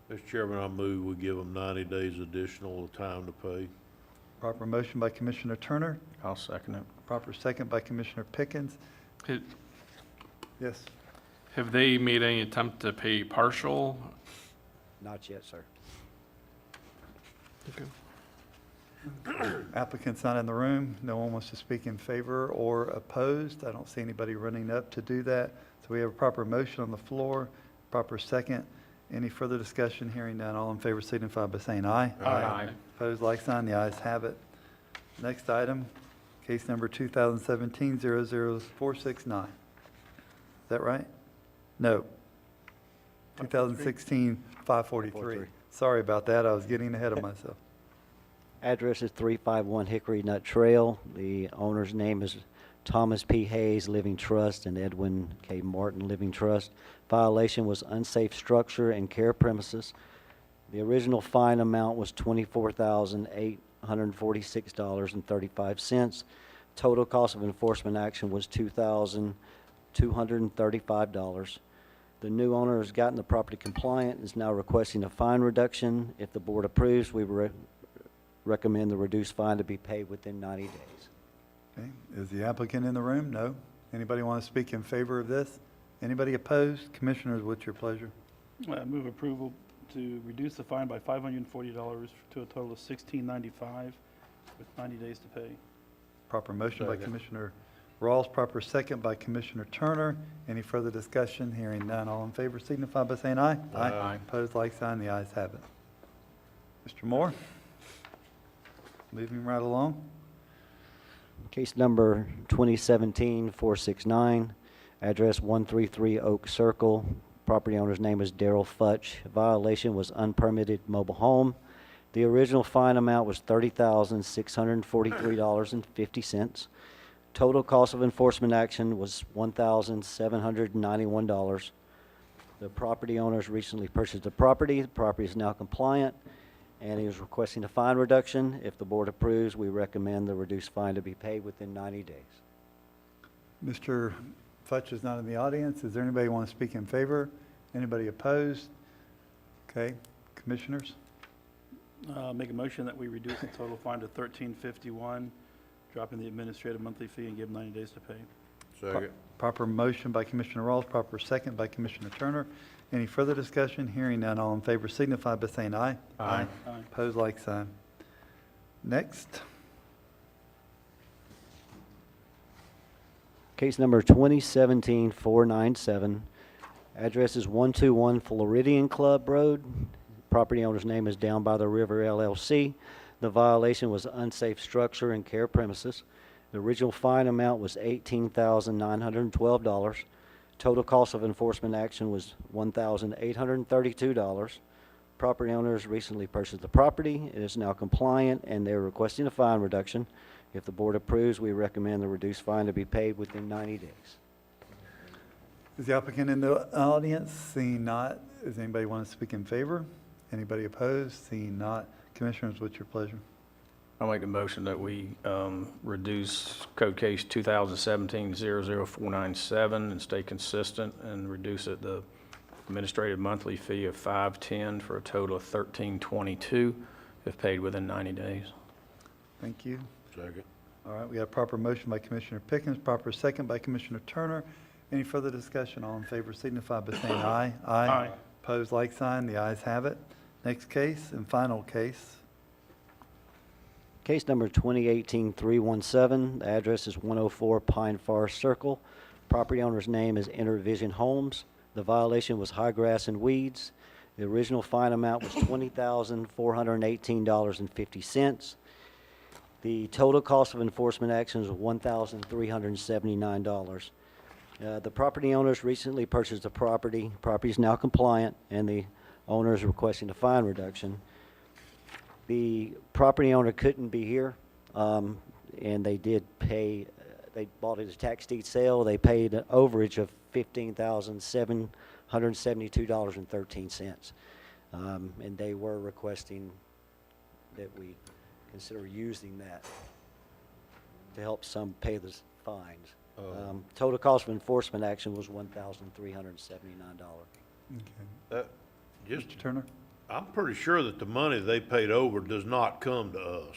Mr. Chairman, I move we give them 90 days additional time to pay. Proper motion by Commissioner Turner. I'll second it. Proper second by Commissioner Pickens. Yes. Have they made any attempt to pay partial? Not yet, sir. Applicant's not in the room. No one wants to speak in favor or opposed. I don't see anybody running up to do that. So we have a proper motion on the floor, proper second. Any further discussion? Hearing none. All in favor signify by saying aye. Aye. Opposed, like sign. The ayes have it. Next item, case number 2017-00469. Is that right? No. 2016-543. Sorry about that. I was getting ahead of myself. Address is 351 Hickory Nut Trail. The owner's name is Thomas P. Hayes Living Trust and Edwin K. Martin Living Trust. Violation was unsafe structure and care premises. The original fine amount was $24,846.35. Total cost of enforcement action was $2,235. The new owner has gotten the property compliant and is now requesting a fine reduction. If the board approves, we recommend the reduced fine to be paid within 90 days. Okay. Is the applicant in the room? No. Anybody want to speak in favor of this? Anybody opposed? Commissioners, what's your pleasure? Move approval to reduce the fine by $540 to a total of $1,695 with 90 days to pay. Proper motion by Second. Commissioner Rawls, proper second by Commissioner Turner. Any further discussion? Hearing none. All in favor signify by saying aye. Aye. Opposed, like sign. The ayes have it. Mr. Moore? Moving right along. Case number 2017-469, address 133 Oak Circle. Property owner's name is Daryl Futch. Violation was unpermitted mobile home. The original fine amount was $30,643.50. Total cost of enforcement action was $1,791. The property owners recently purchased the property. The property is now compliant, and he is requesting a fine reduction. If the board approves, we recommend the reduced fine to be paid within 90 days. Mr. Futch is not in the audience. Is there anybody who want to speak in favor? Anybody opposed? Okay, commissioners? Make a motion that we reduce the total fine to $1,351, dropping the administrative monthly fee and give them 90 days to pay. Second. Proper motion by Commissioner Rawls, proper second by Commissioner Turner. Any further discussion? Hearing none. All in favor signify by saying aye. Aye. Aye. Opposed, like sign. Next. Case number 2017-497. Address is 121 Floridian Club Road. Property owner's name is Down by the River LLC. The violation was unsafe structure and care premises. The original fine amount was $18,912. Total cost of enforcement action was $1,832. Property owners recently purchased the property. It is now compliant, and they're requesting a fine reduction. If the board approves, we recommend the reduced fine to be paid within 90 days. Is the applicant in the audience? Seeing not, does anybody want to speak in favor? Anybody opposed? Seeing not. Commissioners, what's your pleasure? I'll make a motion that we reduce code case 2017-00497 and stay consistent and reduce it the administrative monthly fee of $510 for a total of $1,322 if paid within 90 days. Thank you. Second. All right, we have proper motion by Commissioner Pickens, proper second by Commissioner Turner. Any further discussion? All in favor signify by saying aye. Aye. Opposed, like sign. The ayes have it. Next case and final case. Case number 2018-317. The address is 104 Pine Forest Circle. Property owner's name is Intervision Homes. The violation was high grass and weeds. The original fine amount was $20,418.50. The total cost of enforcement action is $1,379. The property owners recently purchased the property. Property is now compliant, and the owner is requesting a fine reduction. The property owner couldn't be here, and they did pay, they bought it as a tax deed sale. They paid an overage of $15,772.13. And they were requesting that we consider using that to help some pay the fines. Total cost of enforcement action was $1,379. Okay. Just, Mr. Turner? I'm pretty sure that the money they paid over does not come to us.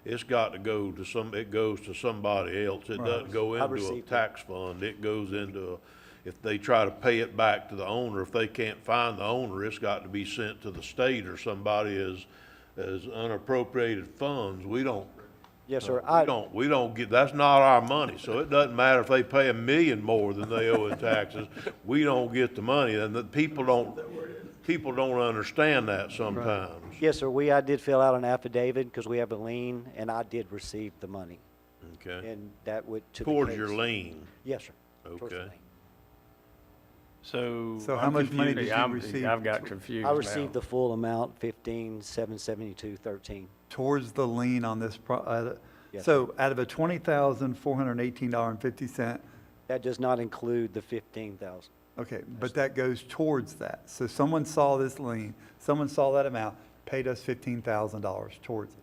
It's got to go to it goes to somebody else. It Right. doesn't go I into a received tax fund. It goes into, if they try to pay it back to the owner, if they can't find the owner, it's got to be sent to the state or somebody as unappropriated funds. We don't. Yes, sir. We don't get, that's not our money, so it doesn't matter if they pay $1 million more than they owe in taxes, we don't get the money, and the people don't understand that sometimes. Yes, sir. I did fill out an affidavit because we have a lien, and I did receive the money. Okay. And that would to the Towards case. your lien. Yes, sir. Towards the Okay. lien. So. How I'm much money confused. did you receive? I've got confused I now. received the full amount, 15,772.13. Towards the lien on this Yes, so out of a $20,418.50, That does not include the 15,000. okay, but that goes towards that. So someone saw this lien, someone saw that amount, paid us $15,000 towards it.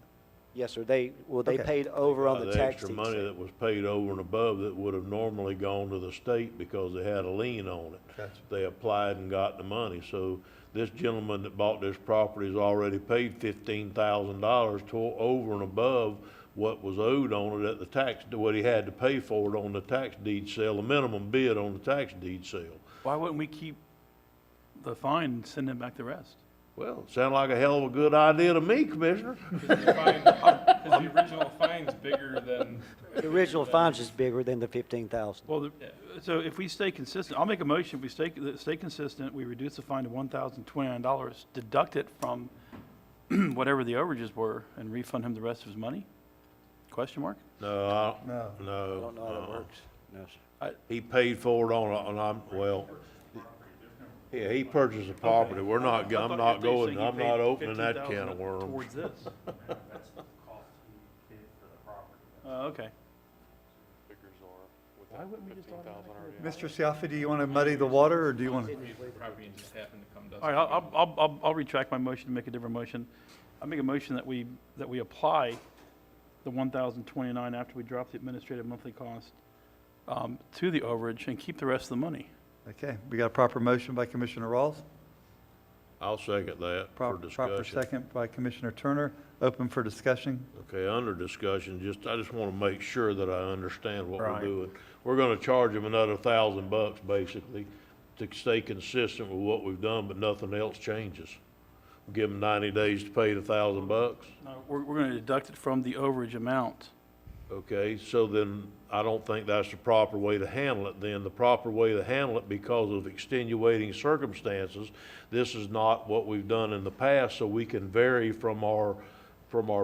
Yes, sir. They Okay. paid over on the tax extra deed money sale. that was paid over and above that would have normally gone to the state because they had a lien on it. Gotcha. They applied and got the money, so this gentleman that bought this property has already paid $15,000 over and above what was owed on it at the tax, what he had to pay for it on the tax deed sale, the minimum bid on the tax deed sale. Why wouldn't we keep the fine and send them back the rest? Well, sounded like a hell of a good idea to me, Commissioner. Because the original fine's bigger than. The original fines is bigger than the 15,000. Well, so if we stay consistent, I'll make a motion, if we stay consistent, we reduce the fine to $1,029, deduct it from whatever the overages were, and refund him the rest of his money? Question mark? No, No. I no. don't know how that works. No, sir. He paid for it yeah, he purchased the property. I'm not opening that can of worms. Towards this. Okay. Why wouldn't we just automatically? Mr. Siafi, do you want to muddy the water, or do you want to? Property and just happened to come to us. All right, I'll retract my motion and make a different motion. I make a motion that we apply the $1,029 after we drop the administrative monthly cost to the overage and keep the rest of the money. Okay, we got a proper motion by Commissioner Rawls. I'll second that for Proper discussion. second by Commissioner Turner. Open for discussion. Okay, under discussion, I just want to make sure that I understand what we're Right. doing. We're going to charge him another $1,000 basically to stay consistent with what we've done, but nothing else changes. We'll give him 90 days to pay the $1,000. No, we're going to deduct it from the overage amount. Okay, so then I don't think that's the proper way to handle it. Then the proper way to handle it, because of extenuating circumstances, this is not what we've done in the past, so we can vary from our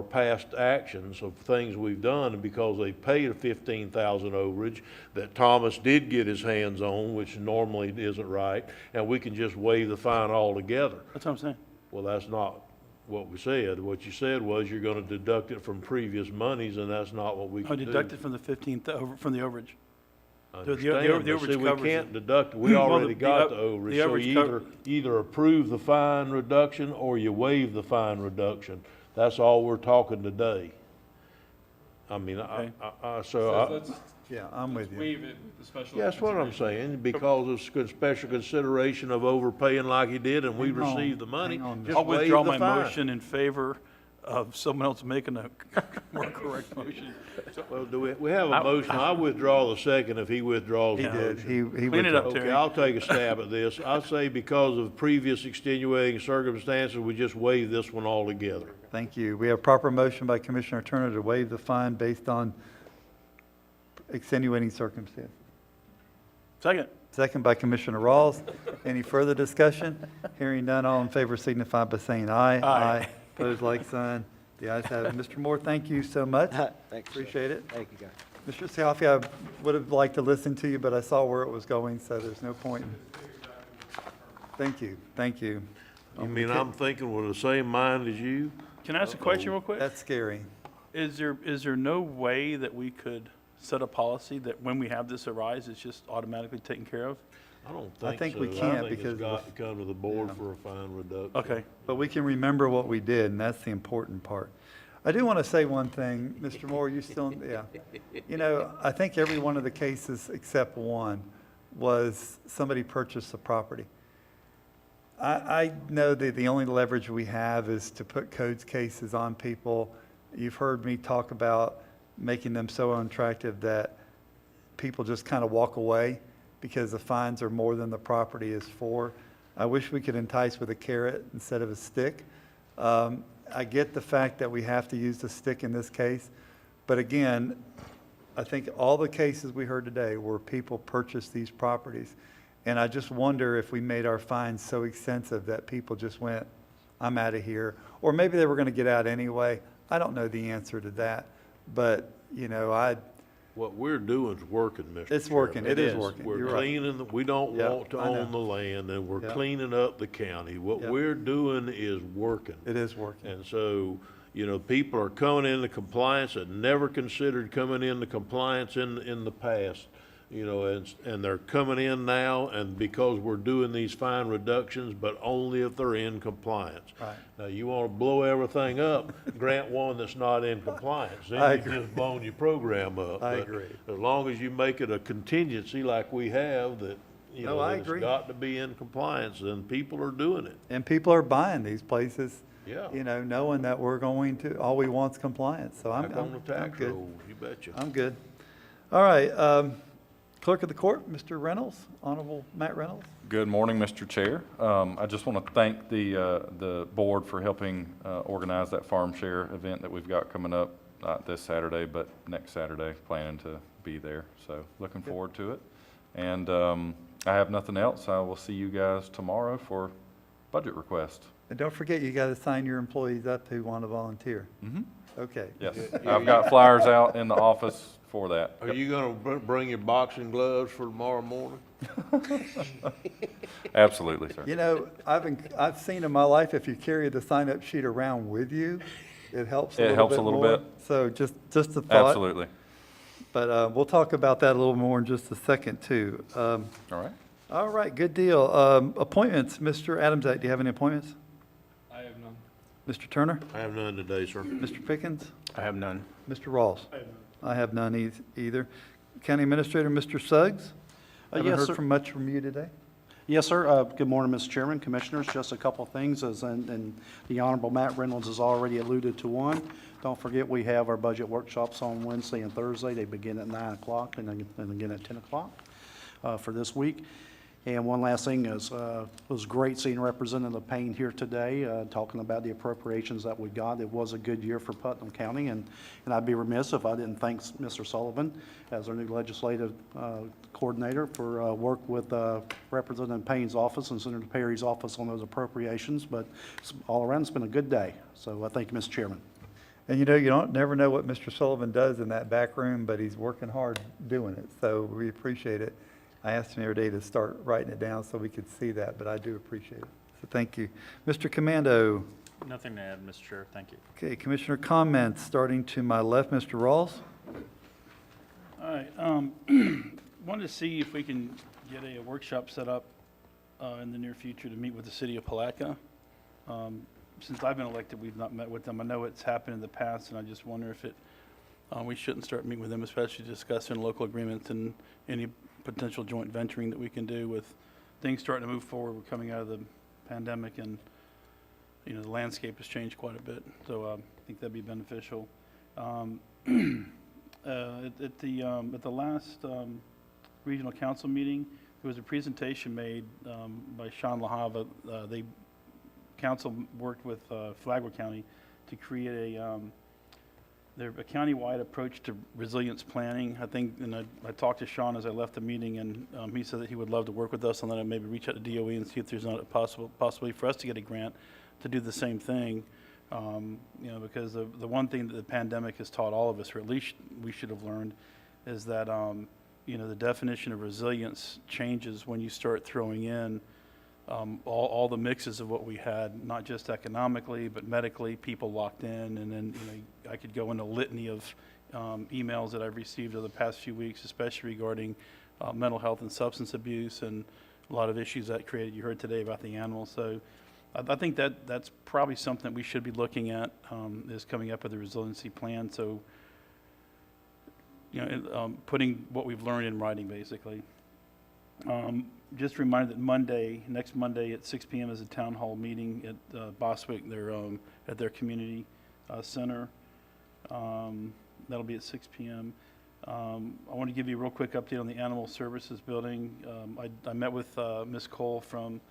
past actions of things we've done, and because they paid a $15,000 overage that Thomas did get his hands on, which normally isn't right, and we can just waive the fine altogether. That's what I'm saying. Well, that's not what we said. What you said was you're gonna deduct it from previous monies, and that's not what we I can do. deduct it from the 15th, from the overage. I the understand, overage but see, we covers can't it. deduct, we Well, already got the the overage, so overage you either approve the fine reduction or you waive the fine reduction. That's all we're talking today. I mean, Okay. Yeah, I'm with you. Waive it with the special. Yeah, that's what I'm saying, because of special consideration of overpaying like he did and we Hang on, received the money, hang on. just I'll waive withdraw the my fine. motion in favor of someone else making a more correct motion. Well, we have a motion, I withdraw the second if he withdraws He the did. motion. He Clean it up, withdrew. Okay, Terry. I'll take a stab at this. I'll say because of previous extenuating circumstances, we just waive this one altogether. Thank you. We have proper motion by Commissioner Turner to waive the fine based on extenuating circumstances. Second. Second by Commissioner Rawls. Any further discussion? Hearing none, all in favor signify by saying aye. Aye. Opposed, like sign. The ayes have it. Mr. Moore, thank you so much. Thanks, sir. Appreciate it. Thank you, guys. Mr. Siafi, I would have liked to listen to you, but I saw where it was going, so there's no point. Thank you, thank you. You mean I'm thinking with the same mind as you? Can I ask a question real quick? That's scary. Is there no way that we could set a policy that when we have this arise, it's just automatically taken care of? I don't I think think so. we can't I think because it's got to come to the board for a fine reduction. Okay. But we can remember what we did, and that's the important part. I do want to say one thing, Mr. Moore, you still, yeah. You know, I think every one of the cases except one was somebody purchased the property. I know that the only leverage we have is to put codes cases on people. You've heard me talk about making them so unattractive that people just kind of walk away. because the fines are more than the property is for. I wish we could entice with a carrot instead of a stick. I get the fact that we have to use the stick in this case, but again, I think all the cases we heard today where people purchased these properties, and I just wonder if we made our fines so extensive that people just went, I'm out of here, or maybe they were going to get out anyway. I don't know the answer to that, but, you know, What we're doing is working, Mr. It's working. Chairman. It is working. We're You're right. cleaning, we don't Yeah, want to I know. own the land, and we're Yeah. cleaning up the county. What Yeah. we're doing is working. It is working. And so, you know, people are coming into compliance that never considered coming into compliance in the past. You know, and they're coming in now, and because we're doing these fine reductions, but only if they're in compliance. Right. Now, you wanna blow everything up, grant one that's not in compliance, I then agree. you've just blown your program up. I But agree. as long as you make it a contingency like we have, that, you No, know, I that it's agree. got to be in compliance, then people are doing it. And people are buying these places, Yeah. you know, knowing that we're going to, all we want's compliance, so I'm Back on the I'm tax good. rolls, you betcha. I'm good. All right, Clerk of the Court, Mr. Reynolds, Honorable Matt Reynolds. Good morning, Mr. Chair. I just want to thank the board for helping organize that farm share event that we've got coming up, not this Saturday, but next Saturday, planning to be there. So looking forward to it. And I have nothing else. I will see you guys tomorrow for budget request. And don't forget, you got to sign your employees up who want to volunteer. Mm-hmm. Okay. Yes, I've got flyers out in the office for that. Are you gonna bring your boxing gloves for tomorrow morning? Absolutely, sir. You know, I've seen in my life, if you carry the sign-up sheet around with you, it helps a It little helps bit a little more. bit. So just a thought. Absolutely. But we'll talk about that a little more in just a second, too. All right. All right, good deal. Appointments, Mr. Adamsack, do you have any appointments? I have none. Mr. Turner? I have none today, sir. Mr. Pickens? I have none. Mr. Rawls? I have none either. County Administrator, Mr. Suggs? Haven't Yes, heard sir. from much from you today. Yes, sir. Good morning, Mr. Chairman, Commissioners. Just a couple of things, and the Honorable Matt Reynolds has already alluded to one. Don't forget, we have our budget workshops on Wednesday and Thursday. They begin at 9 o'clock and again at 10 o'clock for this week. And one last thing is, it was great seeing Representative Payne here today, talking about the appropriations that we got. It was a good year for Putnam County, and I'd be remiss if I didn't thank Mr. Sullivan as our new legislative coordinator for work with Representative Payne's office and Senator Perry's office on those appropriations. But all around, it's been a good day. So I thank you, Mr. Chairman. And you know, you don't never know what Mr. Sullivan does in that back room, but he's working hard doing it, so we appreciate it. I asked him the other day to start writing it down so we could see that, but I do appreciate it. So thank you. Mr. Commando. Nothing to add, Mr. Chair. Thank you. Okay, Commissioner comments, starting to my left, Mr. Rawls. All right, wanted to see if we can get a workshop set up in the near future to meet with the city of Palatka. Since I've been elected, we've not met with them. I know it's happened in the past, and I just wonder if we shouldn't start meeting with them, especially discussing local agreements and any potential joint venturing that we can do with things starting to move forward. We're coming out of the pandemic, and you know, the landscape has changed quite a bit, so I think that'd be beneficial. At the last regional council meeting, there was a presentation made by Sean LaHava. Council worked with Flagler County to create a countywide approach to resilience planning. I think, and I talked to Sean as I left the meeting, and he said that he would love to work with us on that and maybe reach out to DOE and see if there's not a possibility for us to get a grant to do the same thing. You know, because the one thing that the pandemic has taught all of us, or at least we should have learned, is that you know, the definition of resilience changes when you start throwing in all the mixes of what we had, not just economically, but medically, people locked in. And then, you know, I could go into a litany of emails that I've received over the past few weeks, especially regarding mental health and substance abuse and a lot of issues that created. You heard today about the animals. So I think that's probably something that we should be looking at, is coming up with a resiliency plan. So, you know, putting what we've learned in writing, basically. Just a reminder that next Monday at 6 p.m. is a town hall meeting at Boswick, at their community center. That'll be at 6 p.m. I want to give you a real quick update on the Animal Services Building. I met with Ms. Cole from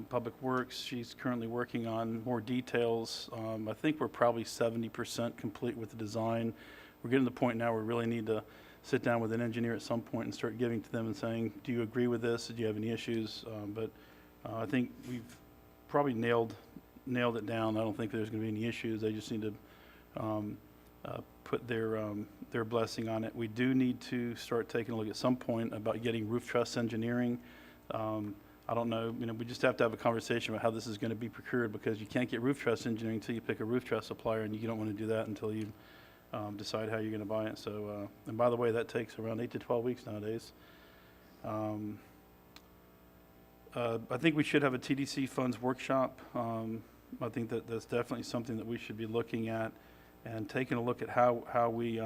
Public Works. She's currently working on more details. I think we're probably 70% complete with the design. We're getting to the point now where we really need to sit down with an engineer at some point and start giving to them and saying, do you agree with this? Do you have any issues? But I think we've probably nailed it down. I don't think there's going to be any issues. They just need to put their blessing on it. We do need to start taking a look at some point about getting roof truss engineering. I don't know, we just have to have a conversation about how this is going to be procured, because you can't get roof truss engineering until you pick a roof truss supplier, and you don't want to do that until you decide how you're going to buy it. So, and by the way, that takes around 8 to 12 weeks nowadays. I think we should have a TDC funds workshop. I think that's definitely something that we should be looking at and taking a look at how we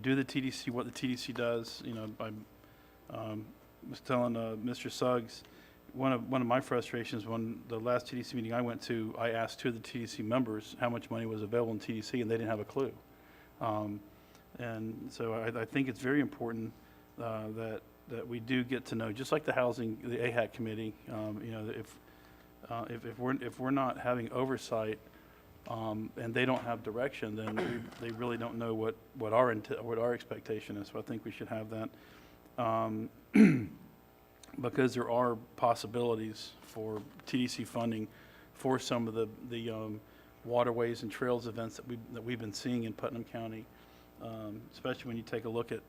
do the TDC, what the TDC does. I was telling Mr. Suggs, one of my frustrations when the last TDC meeting I went to, I asked two of the TDC members how much money was available in TDC, and they didn't have a clue. And so I think it's very important that we do get to know, just like the AHAC committee. If we're not having oversight and they don't have direction, then they really don't know what our expectation is. So I think we should have that. Because there are possibilities for TDC funding for some of the waterways and trails events that we've been seeing in Putnam County, especially when you take a look at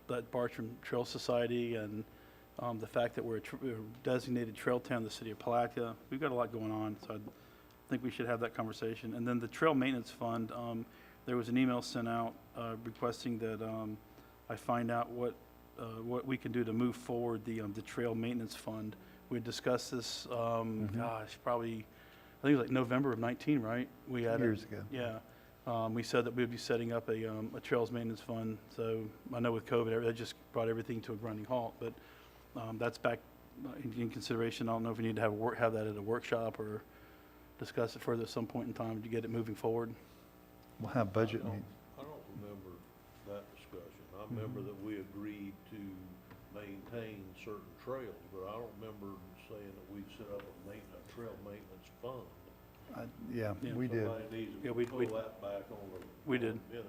that Bartram Trail Society and the fact that we're a designated trail town in the city of Palatka. We've got a lot going on, so I think we should have that conversation. And then the Trail Maintenance Fund, there was an email sent out requesting that I find out what we can do to move forward the Trail Maintenance Fund. We discussed this, gosh, probably, I think it was like November of 19, right? We had Years ago. Yeah. We said that we would be setting up a Trails Maintenance Fund. So I know with COVID, that just brought everything to a grinding halt, but that's back in consideration. I don't know if we need to have that at a workshop or discuss it further at some point in time to get it moving forward. We'll have budget meetings. I don't remember that discussion. I remember that we agreed to maintain certain trails, but I don't remember saying that we'd set up a trail maintenance fund. Yeah, we did. Somebody needs Yeah, to pull that back on the We did. minutes.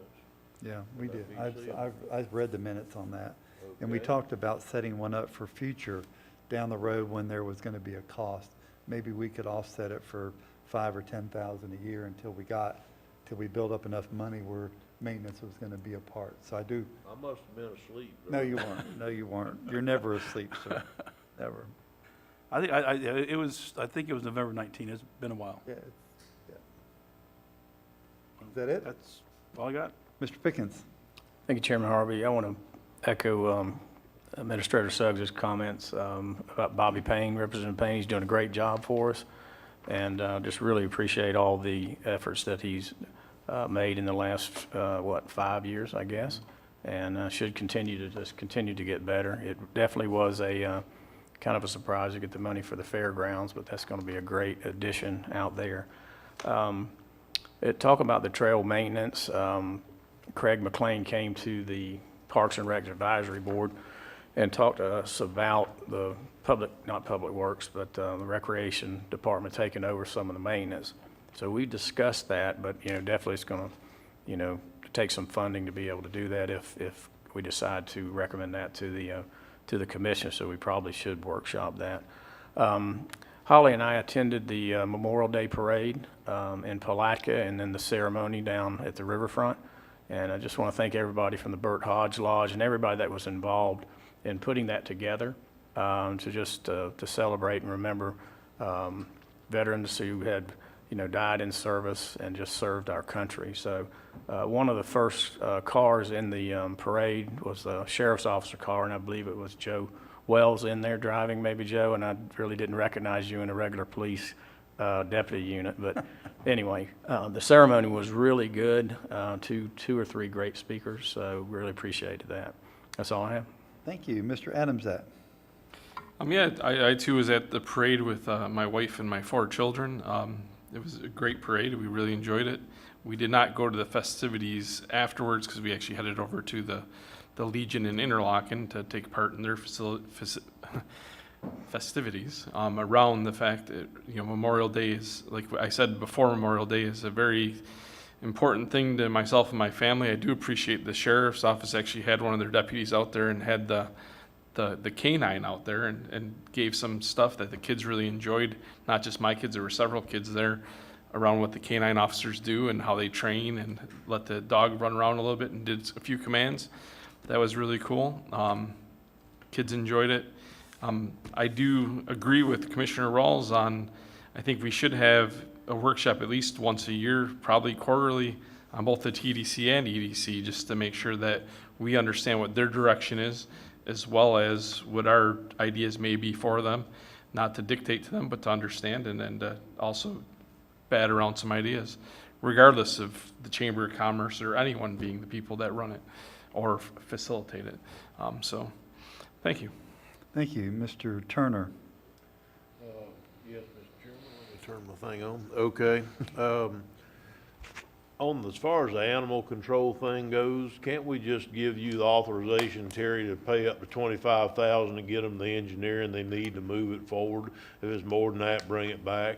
Yeah, we did. That being said- I've read the minutes on that. And we Okay. talked about setting one up for future down the road when there was going to be a cost. Maybe we could offset it for $5,000 or $10,000 a year until we build up enough money where maintenance was going to be a part. So I do. I must have been asleep. No, you weren't. No, you weren't. You're never asleep, sir. Never. I think it was November 19. It's been a while. Yeah. Is that it? That's all I got. Mr. Pickens? Thank you, Chairman Harvey. I want to echo Administrator Suggs' comments about Bobby Payne, Representative Payne. He's doing a great job for us, and just really appreciate all the efforts that he's made in the last, 5 years, I guess, and should continue to get better. It definitely was a kind of a surprise to get the money for the fairgrounds, but that's going to be a great addition out there. Talk about the trail maintenance. Craig McLean came to the Parks and Rec Advisory Board and talked to us about the not Public Works, but the Recreation Department taking over some of the maintenance. So we discussed that, but, definitely it's going to, take some funding to be able to do that if we decide to recommend that to the commission. So we probably should workshop that. Holly and I attended the Memorial Day Parade in Palatka and then the ceremony down at the riverfront. And I just want to thank everybody from the Burt Hodge Lodge and everybody that was involved in putting that together to celebrate and remember veterans who had, died in service and just served our country. So one of the first cars in the parade was the sheriff's officer car, and I believe it was Joe Wells in there driving, maybe Joe, and I really didn't recognize you in a regular police deputy unit. But anyway, the ceremony was really good, two or three great speakers, so really appreciated that. That's all I have. Thank you. Mr. Adamzak? I too was at the parade with my wife and my 4 children. It was a great parade. We really enjoyed it. We did not go to the festivities afterwards because we actually headed over to the Legion in Interlaken to take part in their festivities around the fact that, you know, Memorial Day is, like I said before, Memorial Day is a very important thing to myself and my family. I do appreciate the sheriff's office actually had one of their deputies out there and had the canine out there and gave some stuff that the kids really enjoyed. Not just my kids, there were several kids there around what the canine officers do and how they train and let the dog run around a little bit and did a few commands. That was really cool. Kids enjoyed it. I do agree with Commissioner Rawls on, I think we should have a workshop at least once a year, probably quarterly, on both the TDC and EDC, just to make sure that we understand what their direction is, as well as what our ideas may be for them, not to dictate to them, but to understand and to also bat around some ideas, regardless of the Chamber of Commerce or anyone being the people that run it or facilitate it. So, thank you. Thank you. Mr. Turner. Yes, Mr. Chairman, let me turn my thing on. Okay. As far as the animal control thing goes, can't we just give you the authorization, Terry, to pay up to $25,000 to get them the engineering they need to move it forward? If it's more than that, bring it back.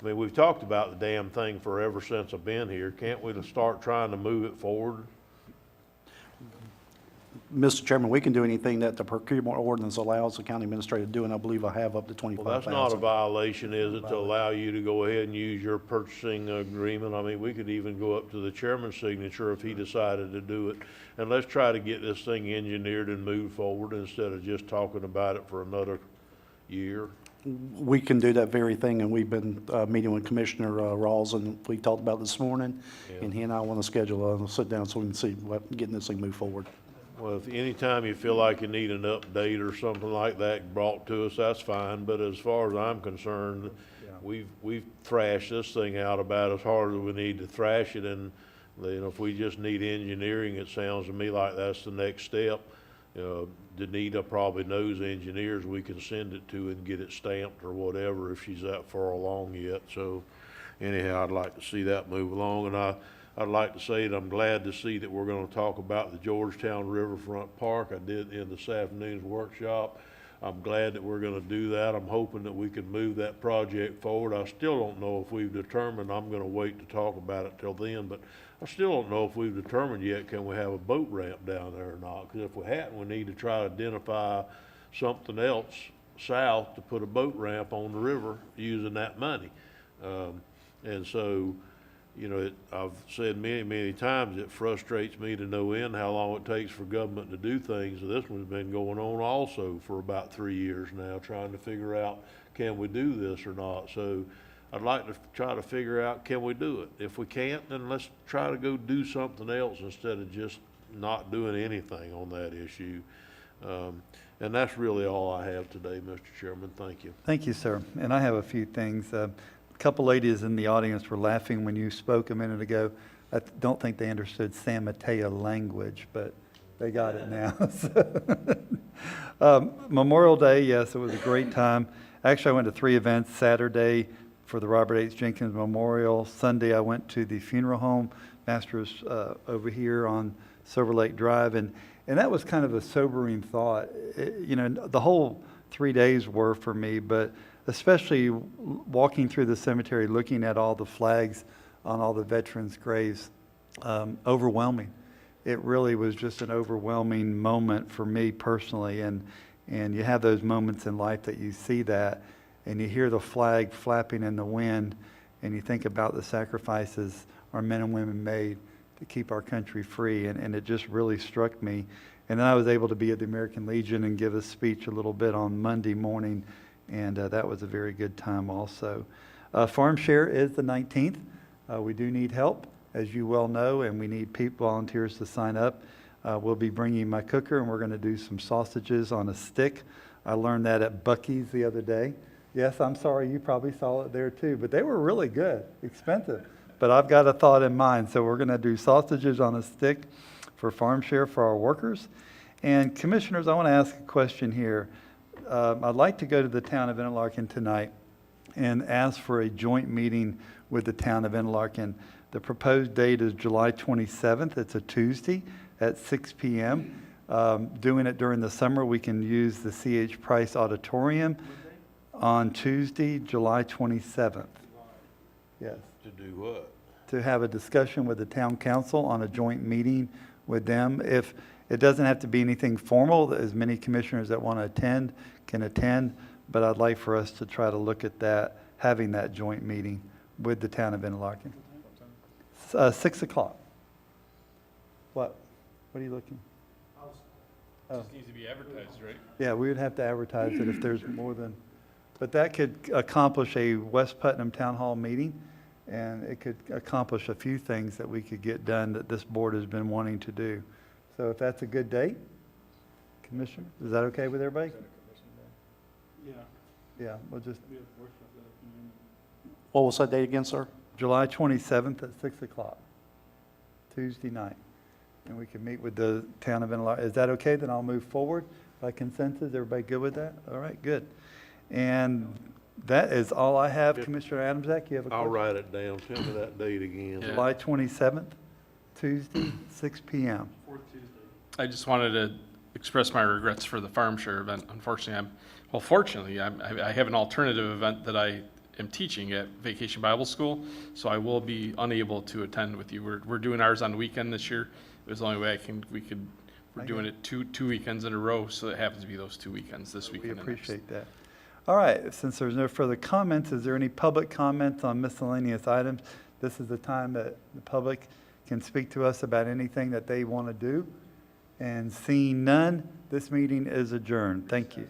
I mean, we've talked about the damn thing forever since I've been here. Can't we start trying to move it forward? Mr. Chairman, we can do anything that the procurement ordinance allows the county administrator to do, and I believe I have up to $25,000. Well, that's not a violation, is it, to allow you to go ahead and use your purchasing agreement? I mean, we could even go up to the chairman's signature if he decided to do it. And let's try to get this thing engineered and moved forward instead of just talking about it for another year. We can do that very thing, and we've been meeting with Commissioner Rawls, and we talked about this morning, and he and I want to schedule a sit down so we can see getting this thing moved forward. Well, if anytime you feel like you need an update or something like that brought to us, that's fine. But as far as I'm concerned, we've thrashed this thing out about as hard as we need to thrash it. And, you know, if we just need engineering, it sounds to me like that's the next step. Danita probably knows engineers we can send it to and get it stamped or whatever if she's that far along yet. So anyhow, I'd like to see that move along. And I'd like to say that I'm glad to see that we're going to talk about the Georgetown Riverfront Park. I did in this afternoon's workshop. I'm glad that we're going to do that. I'm hoping that we can move that project forward. I still don't know if we've determined, I'm going to wait to talk about it till then, but I still don't know if we've determined yet, can we have a boat ramp down there or not? Because if we hadn't, we need to try to identify something else south to put a boat ramp on the river using that money. And so, you know, I've said many, many times, it frustrates me to no end how long it takes for government to do things. And this one's been going on also for about 3 years now, trying to figure out, can we do this or not? So I'd like to try to figure out, can we do it? If we can't, then let's try to go do something else instead of just not doing anything on that issue. And that's really all I have today, Mr. Chairman. Thank you. Thank you, sir. And I have a few things. A couple ladies in the audience were laughing when you spoke a minute ago. I don't think they understood San Mateo language, but they got it now. Memorial Day, yes, it was a great time. Actually, I went to 3 events. Saturday for the Robert H. Jenkins Memorial. Sunday, I went to the funeral home, Masters over here on Silver Lake Drive. And that was kind of a sobering thought. You know, the whole 3 days were for me, but especially walking through the cemetery, looking at all the flags on all the veterans' graves, overwhelming. It really was just an overwhelming moment for me personally. And you have those moments in life that you see that, and you hear the flag flapping in the wind, and you think about the sacrifices our men and women made to keep our country free. And it just really struck me. And then I was able to be at the American Legion and give a speech a little bit on Monday morning. And that was a very good time also. Farm Share is the 19th. We do need help, as you well know, and we need volunteers to sign up. We'll be bringing my cooker, and we're going to do some sausages on a stick. I learned that at Buc-ee's the other day. Yes, I'm sorry, you probably saw it there too, but they were really good, expensive. But I've got a thought in mind, so we're going to do sausages on a stick for Farm Share for our workers. And commissioners, I want to ask a question here. I'd like to go to the town of Interlaken tonight and ask for a joint meeting with the town of Interlaken. The proposed date is July 27th. It's a Tuesday at 6 p.m. Doing it during the summer, we can use the C.H. Price Auditorium on Tuesday, July 27th. Yes. To do what? To have a discussion with the town council on a joint meeting with them. If it doesn't have to be anything formal, as many commissioners that want to attend can attend, but I'd like for us to try to look at that, having that joint meeting with the town of Interlaken. 6 o'clock. What? What are you looking? It just needs to be advertised, right? Yeah, we would have to advertise it if there's more than, but that could accomplish a West Putnam Town Hall meeting, and it could accomplish a few things that we could get done that this board has been wanting to do. So if that's a good date, Commissioner, is that okay with everybody? Yeah. Yeah, we'll just, What was that date again, sir? July 27th at 6 o'clock, Tuesday night. And we can meet with the town of Interlaken. Is that okay? Then I'll move forward by consensus. Everybody good with that? All right, good. And that is all I have. Commissioner Adamsack, you have a I'll question? write it down. Tell me that date again. July 27th, Tuesday, 6 p.m. I just wanted to express my regrets for the farm share event. Unfortunately, fortunately, I have an alternative event that I am teaching at Vacation Bible School, so I will be unable to attend with you. We're doing ours on the weekend this year. It was the only way we're doing it two weekends in a row, so it happens to be those 2 weekends, this We weekend and next. appreciate that. All right, since there's no further comments, is there any public comments on miscellaneous items? This is the time that the public can speak to us about anything that they want to do. And seeing none, this meeting is adjourned. Thank you.